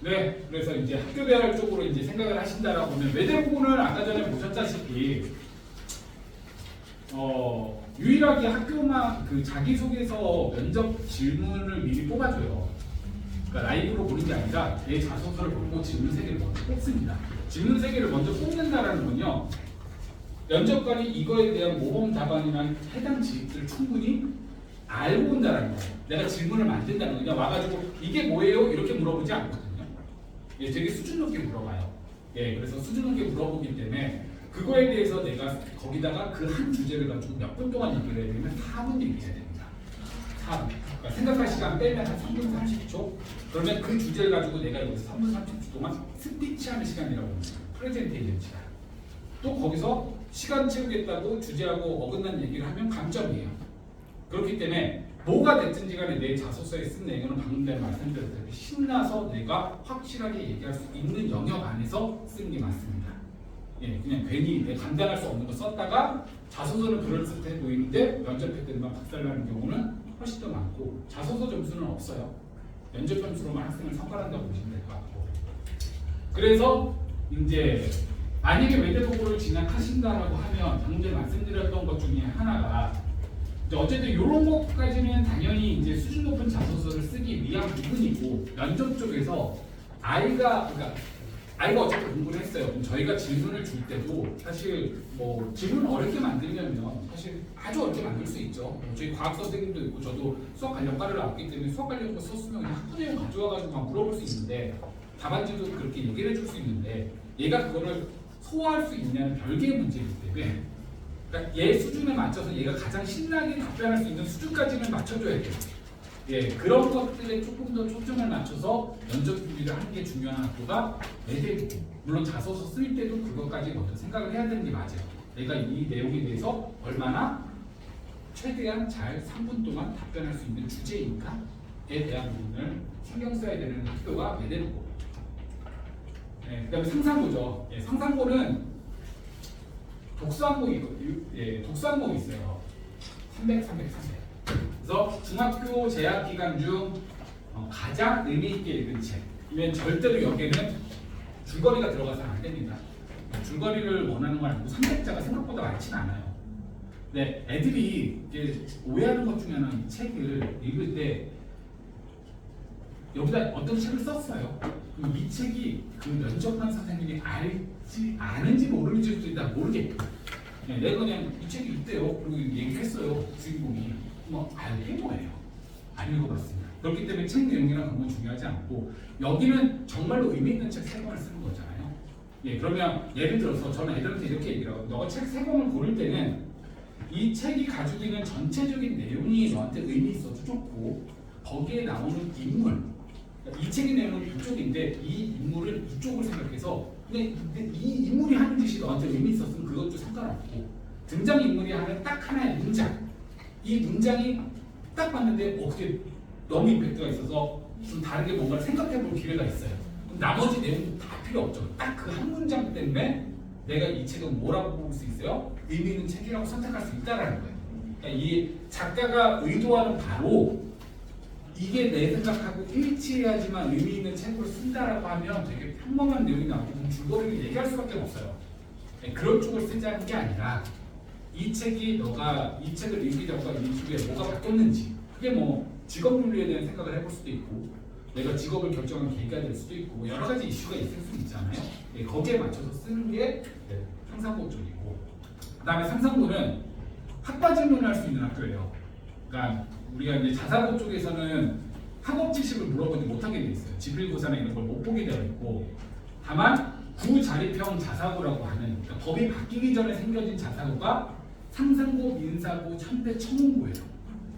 네, 그래서 이제 학교 배열 쪽으로 이제 생각을 하신다라고 하면 외대 부분을 아까 전에 보셨다시피 유일하게 학교만 그 자기소개서 면접 질문을 미리 뽑아줘요. 그러니까 라이브로 보는 게 아니라 내 자소서를 보고 질문 3개를 먼저 뽑습니다. 질문 3개를 먼저 뽑는다라는 건요. 면접관이 이거에 대한 모범 답안이나 해당 지식들을 충분히 알고 온다는 거예요. 내가 질문을 만든다는 거냐 와가지고 이게 뭐예요? 이렇게 물어보지 않거든요. 예, 되게 수준 높게 물어봐요. 예, 그래서 수준 높게 물어보기 때문에 그거에 대해서 내가 거기다가 그 한 주제를 가지고 몇 분 동안 얘기를 해야 되면 4분 얘기해야 됩니다. 4분. 그러니까 생각할 시간 빼면 한 3분 30초. 그러면 그 주제를 가지고 내가 여기서 3분 30초 동안 스피치하는 시간이라고 합니다. 프레젠테이션 시간. 또 거기서 시간 채우겠다고 주제하고 어긋난 얘기를 하면 감점이에요. 그렇기 때문에 뭐가 됐든지 간에 내 자소서에 쓴 내용은 방금 전에 말씀드렸다시피 신나서 내가 확실하게 얘기할 수 있는 영역 안에서 쓰는 게 맞습니다. 예, 그냥 괜히 내 감당할 수 없는 거 썼다가 자소서는 그럴듯해 보이는데 면접할 때만 박살나는 경우는 훨씬 더 많고 자소서 점수는 없어요. 면접 점수로만 학생을 평가한다고 보시면 될 것 같고 그래서 이제 만약에 외대보고를 진학하신다라고 하면 방금 전에 말씀드렸던 것 중에 하나가 이제 어쨌든 이런 것까지는 당연히 이제 수준 높은 자소서를 쓰기 위한 부분이고 면접 쪽에서 아이가 어쨌든 공부를 했어요. 그럼 저희가 질문을 줄 때도 사실 뭐 질문을 어렵게 만들려면 사실 아주 어렵게 만들 수 있죠. 저희 과학 선생님도 있고 저도 수학 관련 과를 나왔기 때문에 수학 관련 거 썼으면 그냥 학부 내용 가져와가지고 막 물어볼 수 있는데 답안지도 그렇게 얘기를 해줄 수 있는데 얘가 그거를 소화할 수 있냐는 별개의 문제이기 때문에 그러니까 얘 수준에 맞춰서 얘가 가장 신나게 답변할 수 있는 수준까지는 맞춰줘야 돼요. 예, 그런 것들에 조금 더 초점을 맞춰서 면접 준비를 하는 게 중요한 학교가 외대부고 물론 자소서 쓸 때도 그것까지 먼저 생각을 해야 되는 게 맞아요. 내가 이 내용에 대해서 얼마나 최대한 잘 3분 동안 답변할 수 있는 주제인가에 대한 부분을 신경 써야 되는 학교가 되는 거고. 네, 그다음에 상상고죠. 예, 상상고는 독서 항목이 있어요. 300. 그래서 중학교 재학 기간 중 가장 의미 있게 읽은 책이면 절대로 여기에는 줄거리가 들어가서는 안 됩니다. 줄거리를 원하는 건 아니고 300자가 생각보다 많지는 않아요. 네, 애들이 이제 오해하는 것 중에 하나는 이 책을 읽을 때 여기다 어떤 책을 썼어요. 그럼 이 책이 그 면접관 선생님이 알지 아는지 모르는지 수도 있다 모르겠고, 네, 내가 그냥 이 책이 있대요. 그리고 얘기했어요. 주인공이 뭐 알게 뭐예요. 안 읽어봤습니다. 그렇기 때문에 책 내용이나 그런 건 중요하지 않고 여기는 정말로 의미 있는 책 3권을 쓰는 거잖아요. 예, 그러면 예를 들어서 저는 애들한테 이렇게 얘기를 하고, 너가 책 3권을 고를 때는 이 책이 가지고 있는 전체적인 내용이 너한테 의미 있어도 좋고 거기에 나오는 인물, 이 책의 내용은 이쪽인데 이 인물을 이쪽을 생각해서 근데 이 인물이 하는 짓이 너한테 의미 있었으면 그것도 상관없고, 등장인물이 하는 딱 하나의 문장, 이 문장이 딱 봤는데 어떻게 너무 임팩트가 있어서 좀 다르게 뭔가를 생각해볼 기회가 있어요. 그럼 나머지 내용은 다 필요 없죠. 딱 그 한 문장 때문에 내가 이 책은 뭐라고 볼 수 있어요? 의미 있는 책이라고 선택할 수 있다라는 거예요. 그러니까 이 작가가 의도하는 바로 이게 내 생각하고 일치해야지만 의미 있는 책으로 쓴다라고 하면 되게 평범한 내용이 나오고 줄거리를 얘기할 수밖에 없어요. 그런 쪽을 쓰자는 게 아니라 이 책이 너가 이 책을 읽기 전과 이후에 뭐가 바뀌었는지, 그게 뭐 직업 윤리에 대한 생각을 해볼 수도 있고 내가 직업을 결정한 계기가 될 수도 있고 뭐 여러 가지 이슈가 있을 수 있잖아요. 거기에 맞춰서 쓰는 게 상상고 쪽이고, 그 다음에 상상고는 학과 질문을 할 수 있는 학교예요. 그러니까 우리가 이제 자사고 쪽에서는 학업 지식을 물어보지 못하게 돼 있어요. 지필고사나 이런 걸 못 보게 되어 있고, 다만 구자립형 자사고라고 하는, 그러니까 법이 바뀌기 전에 생겨진 자사고가 상상고, 민사고, 천대, 청운고예요.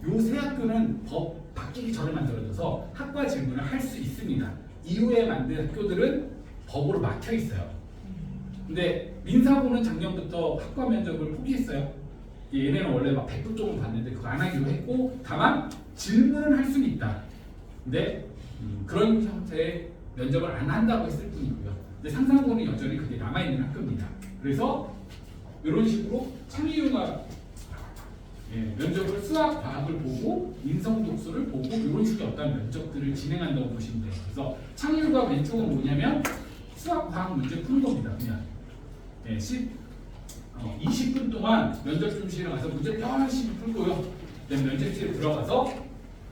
요 세 학교는 법 바뀌기 전에 만들어져서 학과 질문을 할 수 있습니다. 이후에 만든 학교들은 법으로 막혀 있어요. 근데 민사고는 작년부터 학과 면접을 포기했어요. 얘네는 원래 막 100분 정도 봤는데 그거 안 하기로 했고, 다만 질문은 할 수는 있다. 근데 그런 형태의 면접을 안 한다고 했을 뿐이고요. 근데 상상고는 여전히 그게 남아있는 학교입니다. 그래서 이런 식으로 창의융합 면접을 수학, 과학을 보고 인성 독서를 보고 이런 식의 어떤 면접들을 진행한다고 보시면 돼요. 그래서 창의융합 왼쪽은 뭐냐면 수학, 과학 문제 푸는 겁니다. 그냥 20분 동안 면접중실에 가서 문제 열심히 풀고요. 면접실에 들어가서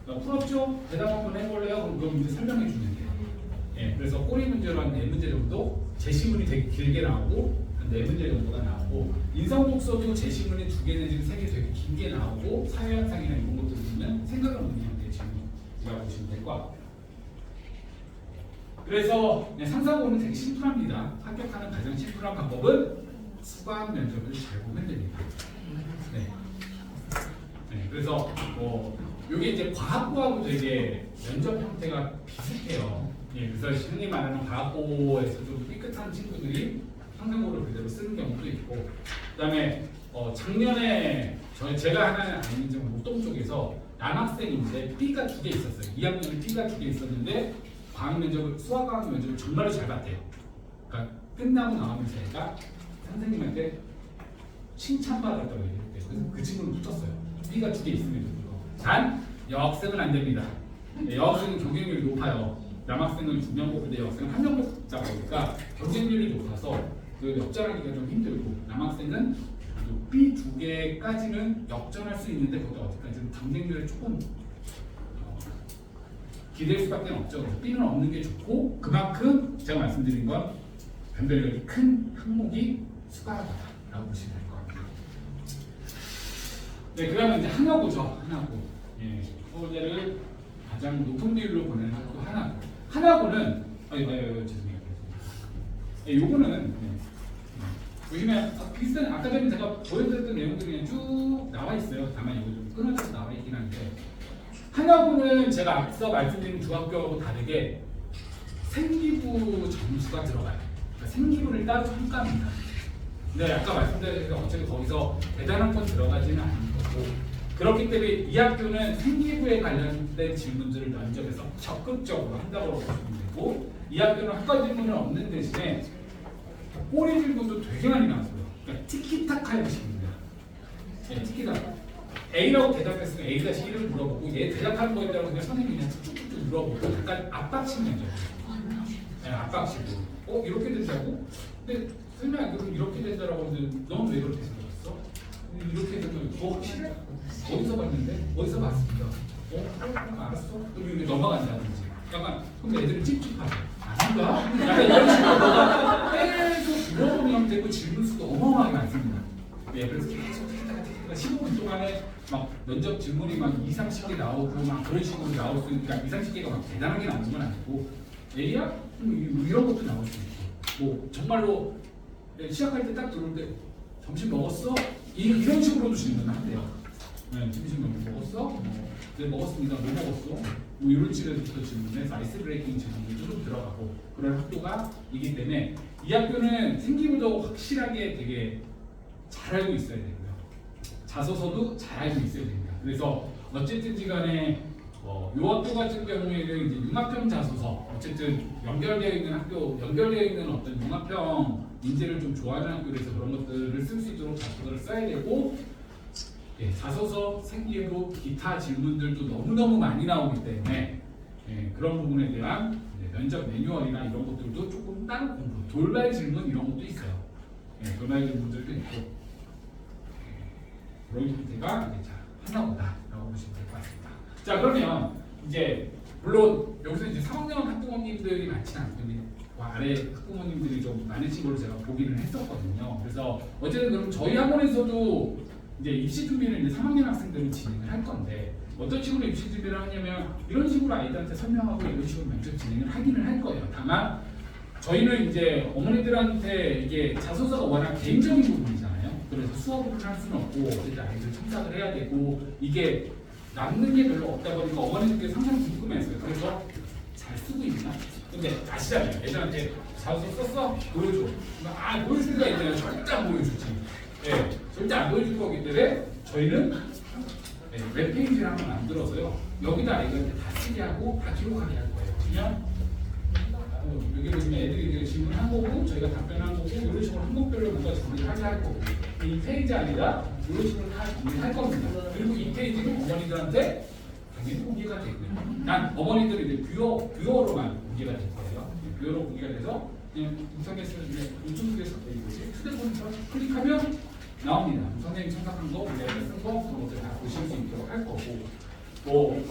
풀었죠? 대답 한번 해볼래요? 그럼 그 문제 설명해 주면 돼요. 그래서 꼬리 문제로 한 4문제 정도, 제시문이 되게 길게 나오고 한 4문제 정도가 나오고, 인성독서도 제시문이 2개 내지는 3개 되게 길게 나오고, 사회현상이나 이런 것들을 보면 생각을 묻는 형태의 질문이라고 보시면 될 것 같고요. 그래서 상상고는 되게 심플합니다. 합격하는 가장 심플한 방법은 수강 면접을 잘 보면 됩니다. 그래서 이게 이제 과학고하고 되게 면접 형태가 비슷해요. 그래서 흔히 말하는 과학고에서 좀 삐끗한 친구들이 상상고를 그대로 쓰는 경우도 있고, 그다음에 작년에 제가 하나 아는 점 목동 쪽에서 남학생인데 B가 2개 있었어요. 2학년에 B가 2개 있었는데 과학 면접을, 수학 과학 면접을 정말로 잘 봤대요. 그러니까 끝나고 나오면서 제가 선생님한테 칭찬받았다고 얘기했대요. 그래서 그 친구는 붙었어요. B가 2개 있음에도 불구하고. 단 여학생은 안 됩니다. 여학생은 경쟁률이 높아요. 남학생은 2명 뽑는데 여학생은 1명 뽑자 보니까 경쟁률이 높아서 그 역전하기가 좀 힘들고, 남학생은 B 2개까지는 역전할 수 있는데 거기다 어디까지는 경쟁률이 조금 기댈 수밖에 없죠. B는 없는 게 좋고, 그만큼 제가 말씀드린 건 변별력이 큰 항목이 수가하다라고 보시면 될 것 같아요. 그러면 이제 하나고죠. 하나고. 서울대를 가장 높은 비율로 보내는 학교 하나고. 하나고는 죄송해요. 요거는 보시면 비슷한 아까 전에 제가 보여드렸던 내용들이 그냥 쭉 나와 있어요. 다만 이거 좀 끊어져서 나와 있긴 한데, 하나고는 제가 앞서 말씀드린 두 학교하고 다르게 생기부 점수가 들어가요. 그러니까 생기부를 따로 평가합니다. 근데 아까 말씀드린 어차피 거기서 대단한 건 들어가지는 않는 거고, 그렇기 때문에 이 학교는 생기부에 관련된 질문들을 면접에서 적극적으로 한다고 보시면 되고, 이 학교는 학과 질문은 없는 대신에 꼬리 질문도 되게 많이 나왔어요. 그러니까 티키타카 형식입니다. 네, 티키타카. A라고 대답했으면 A-1을 물어보고 얘 대답하는 거에 따라 그냥 선생님이 그냥 쭉쭉쭉 물어보고 약간 압박식 면접. 네, 압박식으로. 이렇게 된다고? 근데 선생님 그럼 이렇게 된다라고 하는데 너는 왜 그렇게 생각했어? 이렇게 되면 확실해? 어디서 봤는데? 어디서 봤습니다. 알았어? 그리고 이렇게 넘어간다든지. 약간 그럼 애들은 찝찝하죠. 아닌가? 약간 이런 식으로 너가 계속 물어보면 되고 질문 수도 어마어마하게 많습니다. 네, 그래서 계속 15분 동안에 막 면접 질문이 막 2, 30개 나오고 막 그런 식으로 나올 수 있으니까 2, 30개가 막 대단하게 나오는 건 아니고 A야? 이런 것도 나올 수 있고 뭐 정말로 시작할 때 딱 들어오는데 점심 먹었어? 이런 식으로도 질문을 한대요. 네, 점심 먹었어? 네, 먹었습니다. 뭐 먹었어? 뭐 이런 식으로부터 질문해서 아이스 브레이킹 질문이 좀 들어가고 그런 학교가이기 때문에 이 학교는 생기부도 확실하게 되게 잘 알고 있어야 되고요. 자소서도 잘 알고 있어야 됩니다. 그래서 어쨌든지 간에 이 학교 같은 경우에는 이제 융합형 자소서, 어쨌든 연결되어 있는 학교, 연결되어 있는 어떤 융합형 인재를 좀 좋아하는 학교에서 그런 것들을 쓸 수 있도록 자소서를 써야 되고, 예, 자소서, 생기부, 기타 질문들도 너무너무 많이 나오기 때문에 그런 부분에 대한 면접 매뉴얼이나 이런 것들도 조금 따로 공부, 돌발 질문 이런 것도 있어요. 돌발 질문들도 있고 그런 형태가 이제 하나 보다라고 보시면 될 것 같습니다. 자, 그러면 이제 물론 여기서 이제 3학년 학부모님들이 많지는 않고 아래 학부모님들이 좀 많으신 걸로 제가 보기는 했었거든요. 그래서 어쨌든 그럼 저희 학원에서도 이제 입시 준비를 이제 3학년 학생들은 진행을 할 건데 어떤 식으로 입시 준비를 하냐면 이런 식으로 아이들한테 설명하고 이런 식으로 면접 진행을 하기는 할 거예요. 다만 저희는 이제 어머니들한테 이게 자소서가 워낙 개인적인 부분이잖아요. 그래서 수업을 할 수는 없고 어쨌든 아이들 첨삭을 해야 되고 이게 남는 게 별로 없다 보니까 어머니들께 상당히 궁금했어요. 그래서 잘 쓰고 있나? 근데 아시잖아요. 애들한테 자소서 썼어? 보여줘. 보여줄 수가 있잖아요. 절대 안 보여주지. 절대 안 보여줄 거기 때문에 저희는 웹페이지를 한번 만들어서요. 여기다 아이들한테 다 쓰게 하고 다 기록하게 할 거예요. 그냥 여기 보시면 애들이 질문한 거고 저희가 답변한 거고 이런 식으로 항목별로 뭔가 정리하게 할 거고 이 페이지 아니라 이런 식으로 다 정리할 겁니다. 그리고 이 페이지는 어머니들한테 당연히 공개가 되고요. 난 어머니들이 이제 뷰어로만 공개가 될 거예요. 뷰어로 공개가 돼서 그냥 인터넷에서 유튜브에서 휴대폰에서 클릭하면 나옵니다. 선생님 첨삭한 거, 우리가 쓴 거, 그런 것들 다 보실 수 있도록 할 거고 뭐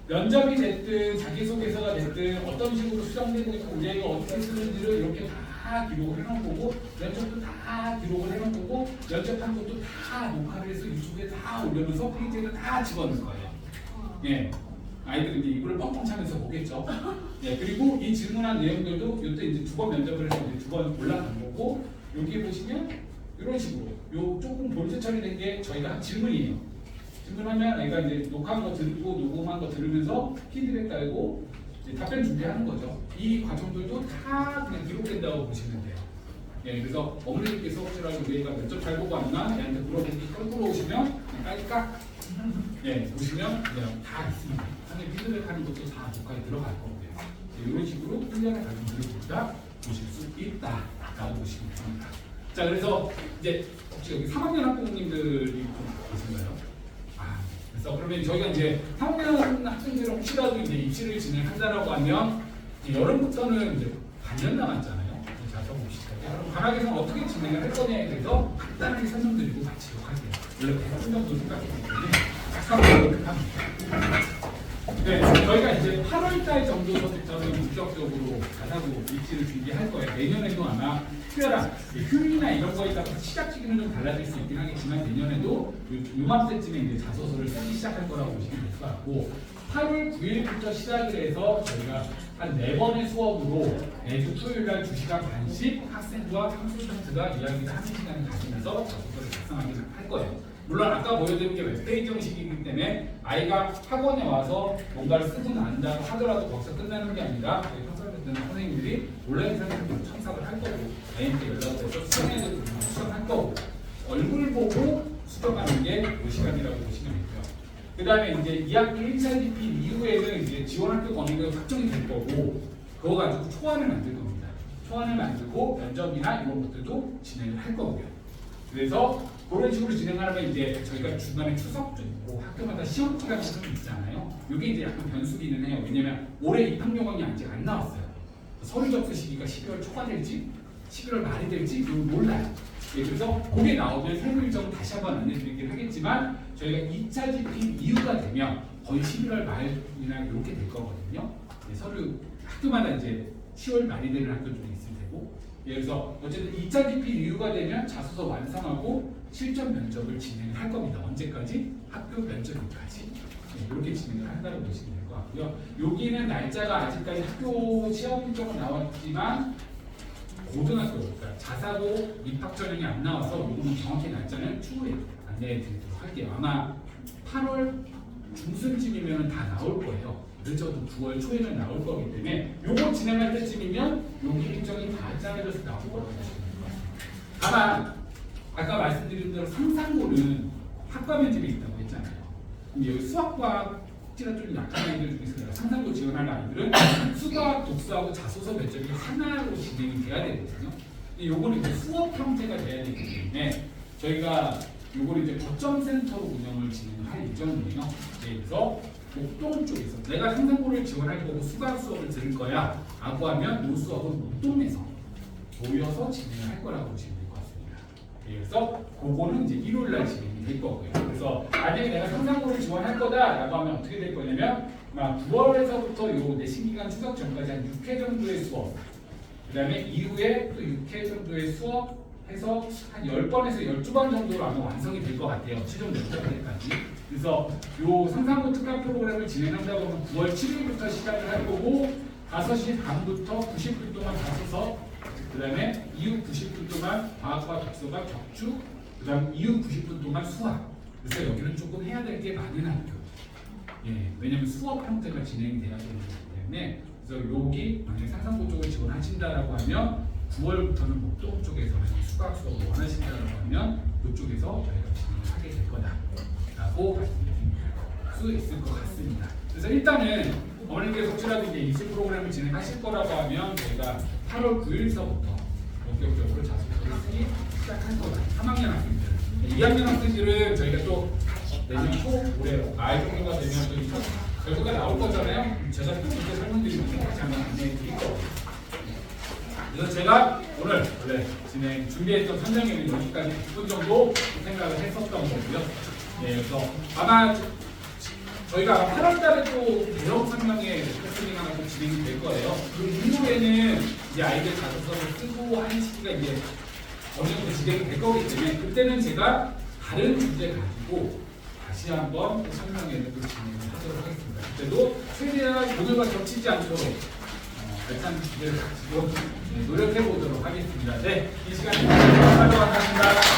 면접이 됐든 자기소개서가 됐든 어떤 식으로 수정되고 있고 우리 애가 어떻게 쓰는지를 이렇게 다 기록을 해놓은 거고 면접도 다 기록을 해놓은 거고 면접한 것도 다 녹화를 해서 유튜브에 다 올려놓으면서 페이지에다 다 집어넣을 거예요. 예, 아이들이 이제 이불을 뻥뻥 차면서 보겠죠. 예, 그리고 이 질문한 내용들도 이때 이제 2번 면접을 해서 이제 2번 올라간 거고 여기에 보시면 이런 식으로 요 조금 본체 처리된 게 저희가 한 질문이에요. 질문하면 애가 이제 녹화한 거 듣고 녹음한 거 들으면서 피드백 달고 이제 답변 준비하는 거죠. 이 과정들도 다 그냥 기록된다고 보시면 돼요. 예, 그래서 어머니들께서 혹시라도 우리 애가 면접 잘 보고 왔나? 애한테 물어보기 끌고 오시면 깔깍 보시면 그냥 다 있습니다. 상에 피드백 하는 것도 다 녹화에 들어갈 거고요. 이런 식으로 훈련의 과정들을 다 보실 수 있다라고 보시면 됩니다. 자, 그래서 이제 혹시 여기 3학년 학부모님들이 좀 계신가요? 그래서 그러면 저희가 이제 3학년 학생들 혹시라도 이제 입시를 진행한다라고 하면 여름부터는 이제 반년 남았잖아요. 자, 적어봅시다. 그럼 관학에서는 어떻게 진행을 할 거냐에 대해서 간단하게 설명드리고 마치도록 할게요. 원래 대학생도 생각했기 때문에 딱 합니다. 네, 저희가 이제 8월달 정도부터는 본격적으로 가사고 입시를 준비할 거예요. 내년에도 아마 특별한 휴일이나 이런 거에 따라서 시작 시기는 좀 달라질 수 있긴 하겠지만 내년에도 요맘때쯤에 이제 자소서를 쓰기 시작할 거라고 보시면 될 것 같고 8월 9일부터 시작을 해서 저희가 한 4번의 수업으로 매주 토요일날 2시간 반씩 학생과 컨설턴트가 이야기를 하는 시간을 가지면서 자소서를 작성하게 할 거예요. 물론 아까 보여드린 게 웹페이지 형식이기 때문에 아이가 학원에 와서 뭔가를 쓰고 난다고 하더라도 거기서 끝나는 게 아니라 저희 컨설턴트나 선생님들이 온라인 상태로 첨삭을 할 거고 애한테 연락을 해서 수정해서 수정할 거고 얼굴 보고 추적하는 게 이 시간이라고 보시면 되고요. 그 다음에 이제 2학기 1차 DP 이후에는 이제 지원학교 범위가 확정이 될 거고, 그거 가지고 초안을 만들 겁니다. 초안을 만들고 면접이나 이런 것들도 진행을 할 거고요. 그래서 그런 식으로 진행하려면 이제 저희가 중간에 추석도 있고 학교마다 시험 기간이 좀 있잖아요. 이게 이제 약간 변수기는 해요. 왜냐면 올해 입학 요강이 아직 안 나왔어요. 서류 접수 시기가 12월 초가 될지 11월 말이 될지 그건 몰라요. 예, 그래서 그게 나오면 세부 일정 다시 한번 안내드리긴 하겠지만 저희가 2차 집필 이후가 되면 거의 11월 말이나 이렇게 될 거거든요. 예, 서류 학교마다 이제 10월 말이 되는 학교들이 있을 테고, 예, 그래서 어쨌든 2차 집필 이후가 되면 자소서 완성하고 실전 면접을 진행을 할 겁니다. 언제까지? 학교 면접일까지. 예, 이렇게 진행을 한다고 보시면 될 것 같고요. 여기는 날짜가 아직까지 학교 시험 일정은 나왔지만 고등학교, 그러니까 자사고 입학 전형이 안 나와서 요거는 정확히 날짜는 추후에 안내해 드리도록 할게요. 아마 8월 중순쯤이면 다 나올 거예요. 늦어도 9월 초에는 나올 거기 때문에 요거 진행할 때쯤이면 여기 일정이 다 짜여져서 나올 거라고 보시면 될 것 같습니다. 다만 아까 말씀드린 대로 상상고는 학과 면접이 있다고 했잖아요. 그럼 여기 수학과 찌가 좀 약한 아이들 중에서 내가 상상고 지원할 아이들은 수학, 독서하고 자소서 면접이 하나로 진행이 돼야 되거든요. 근데 요거는 이제 수업 형태가 돼야 되기 때문에 저희가 요거를 이제 거점센터로 운영을 진행할 예정이에요. 네, 그래서 목동 쪽에서 내가 상상고를 지원할 거고 수학 수업을 들을 거야 라고 하면 이 수업은 목동에서 모여서 진행을 할 거라고 보시면 될 것 같습니다. 네, 그래서 그거는 이제 일요일날 진행이 될 거고요. 그래서 만약에 내가 상상고를 지원할 거다라고 하면 어떻게 될 거냐면 아마 9월에서부터 요 내 신기간 추석 전까지 한 6회 정도의 수업, 그 다음에 이후에 또 6회 정도의 수업 해서 한 10번에서 12번 정도로 아마 완성이 될 것 같아요. 최종 면접 때까지. 그래서 요 상상고 특강 프로그램을 진행한다고 하면 9월 7일부터 시작을 할 거고 5시 반부터 90분 동안 자소서, 그 다음에 이후 90분 동안 과학과 독서가 격주, 그 다음 이후 90분 동안 수학. 그래서 여기는 조금 해야 될 게 많은 학교. 예, 왜냐면 수업 형태가 진행이 돼야 되기 때문에. 그래서 여기 만약 상상고 쪽을 지원하신다라고 하면 9월부터는 목동 쪽에서 수학 수업을 원하신다라고 하면 이쪽에서 저희가 진행을 하게 될 거다라고 말씀드릴 수 있을 것 같습니다. 그래서 일단은 어머님께서 혹시라도 이제 입시 프로그램을 진행하실 거라고 하면 저희가 8월 9일서부터 본격적으로 자소서를 쓰기 시작할 거다. 3학년 학생들, 2학년 학생들은 저희가 또 내년 초 올해 말 정도가 되면 또 결과가 나올 거잖아요. 제가 또 이렇게 설명드리면 다시 한번 안내해 드릴 거예요. 그래서 제가 오늘 원래 진행 준비했던 선정에는 여기까지 10분 정도 생각을 했었던 거고요. 네, 그래서 아마 저희가 8월달에 또 대형 설명회 레슨링 하나 또 진행이 될 거예요. 그 이후에는 이제 아이들 자소서를 쓰고 하는 시기가 이제 어느 정도 진행이 될 거기 때문에 그때는 제가 다른 주제 가지고 다시 한번 설명회를 또 진행을 하도록 하겠습니다. 그때도 최대한 오늘과 겹치지 않도록 알찬 주제를 가지고 노력해 보도록 하겠습니다. 네, 이 시간에 감사합니다.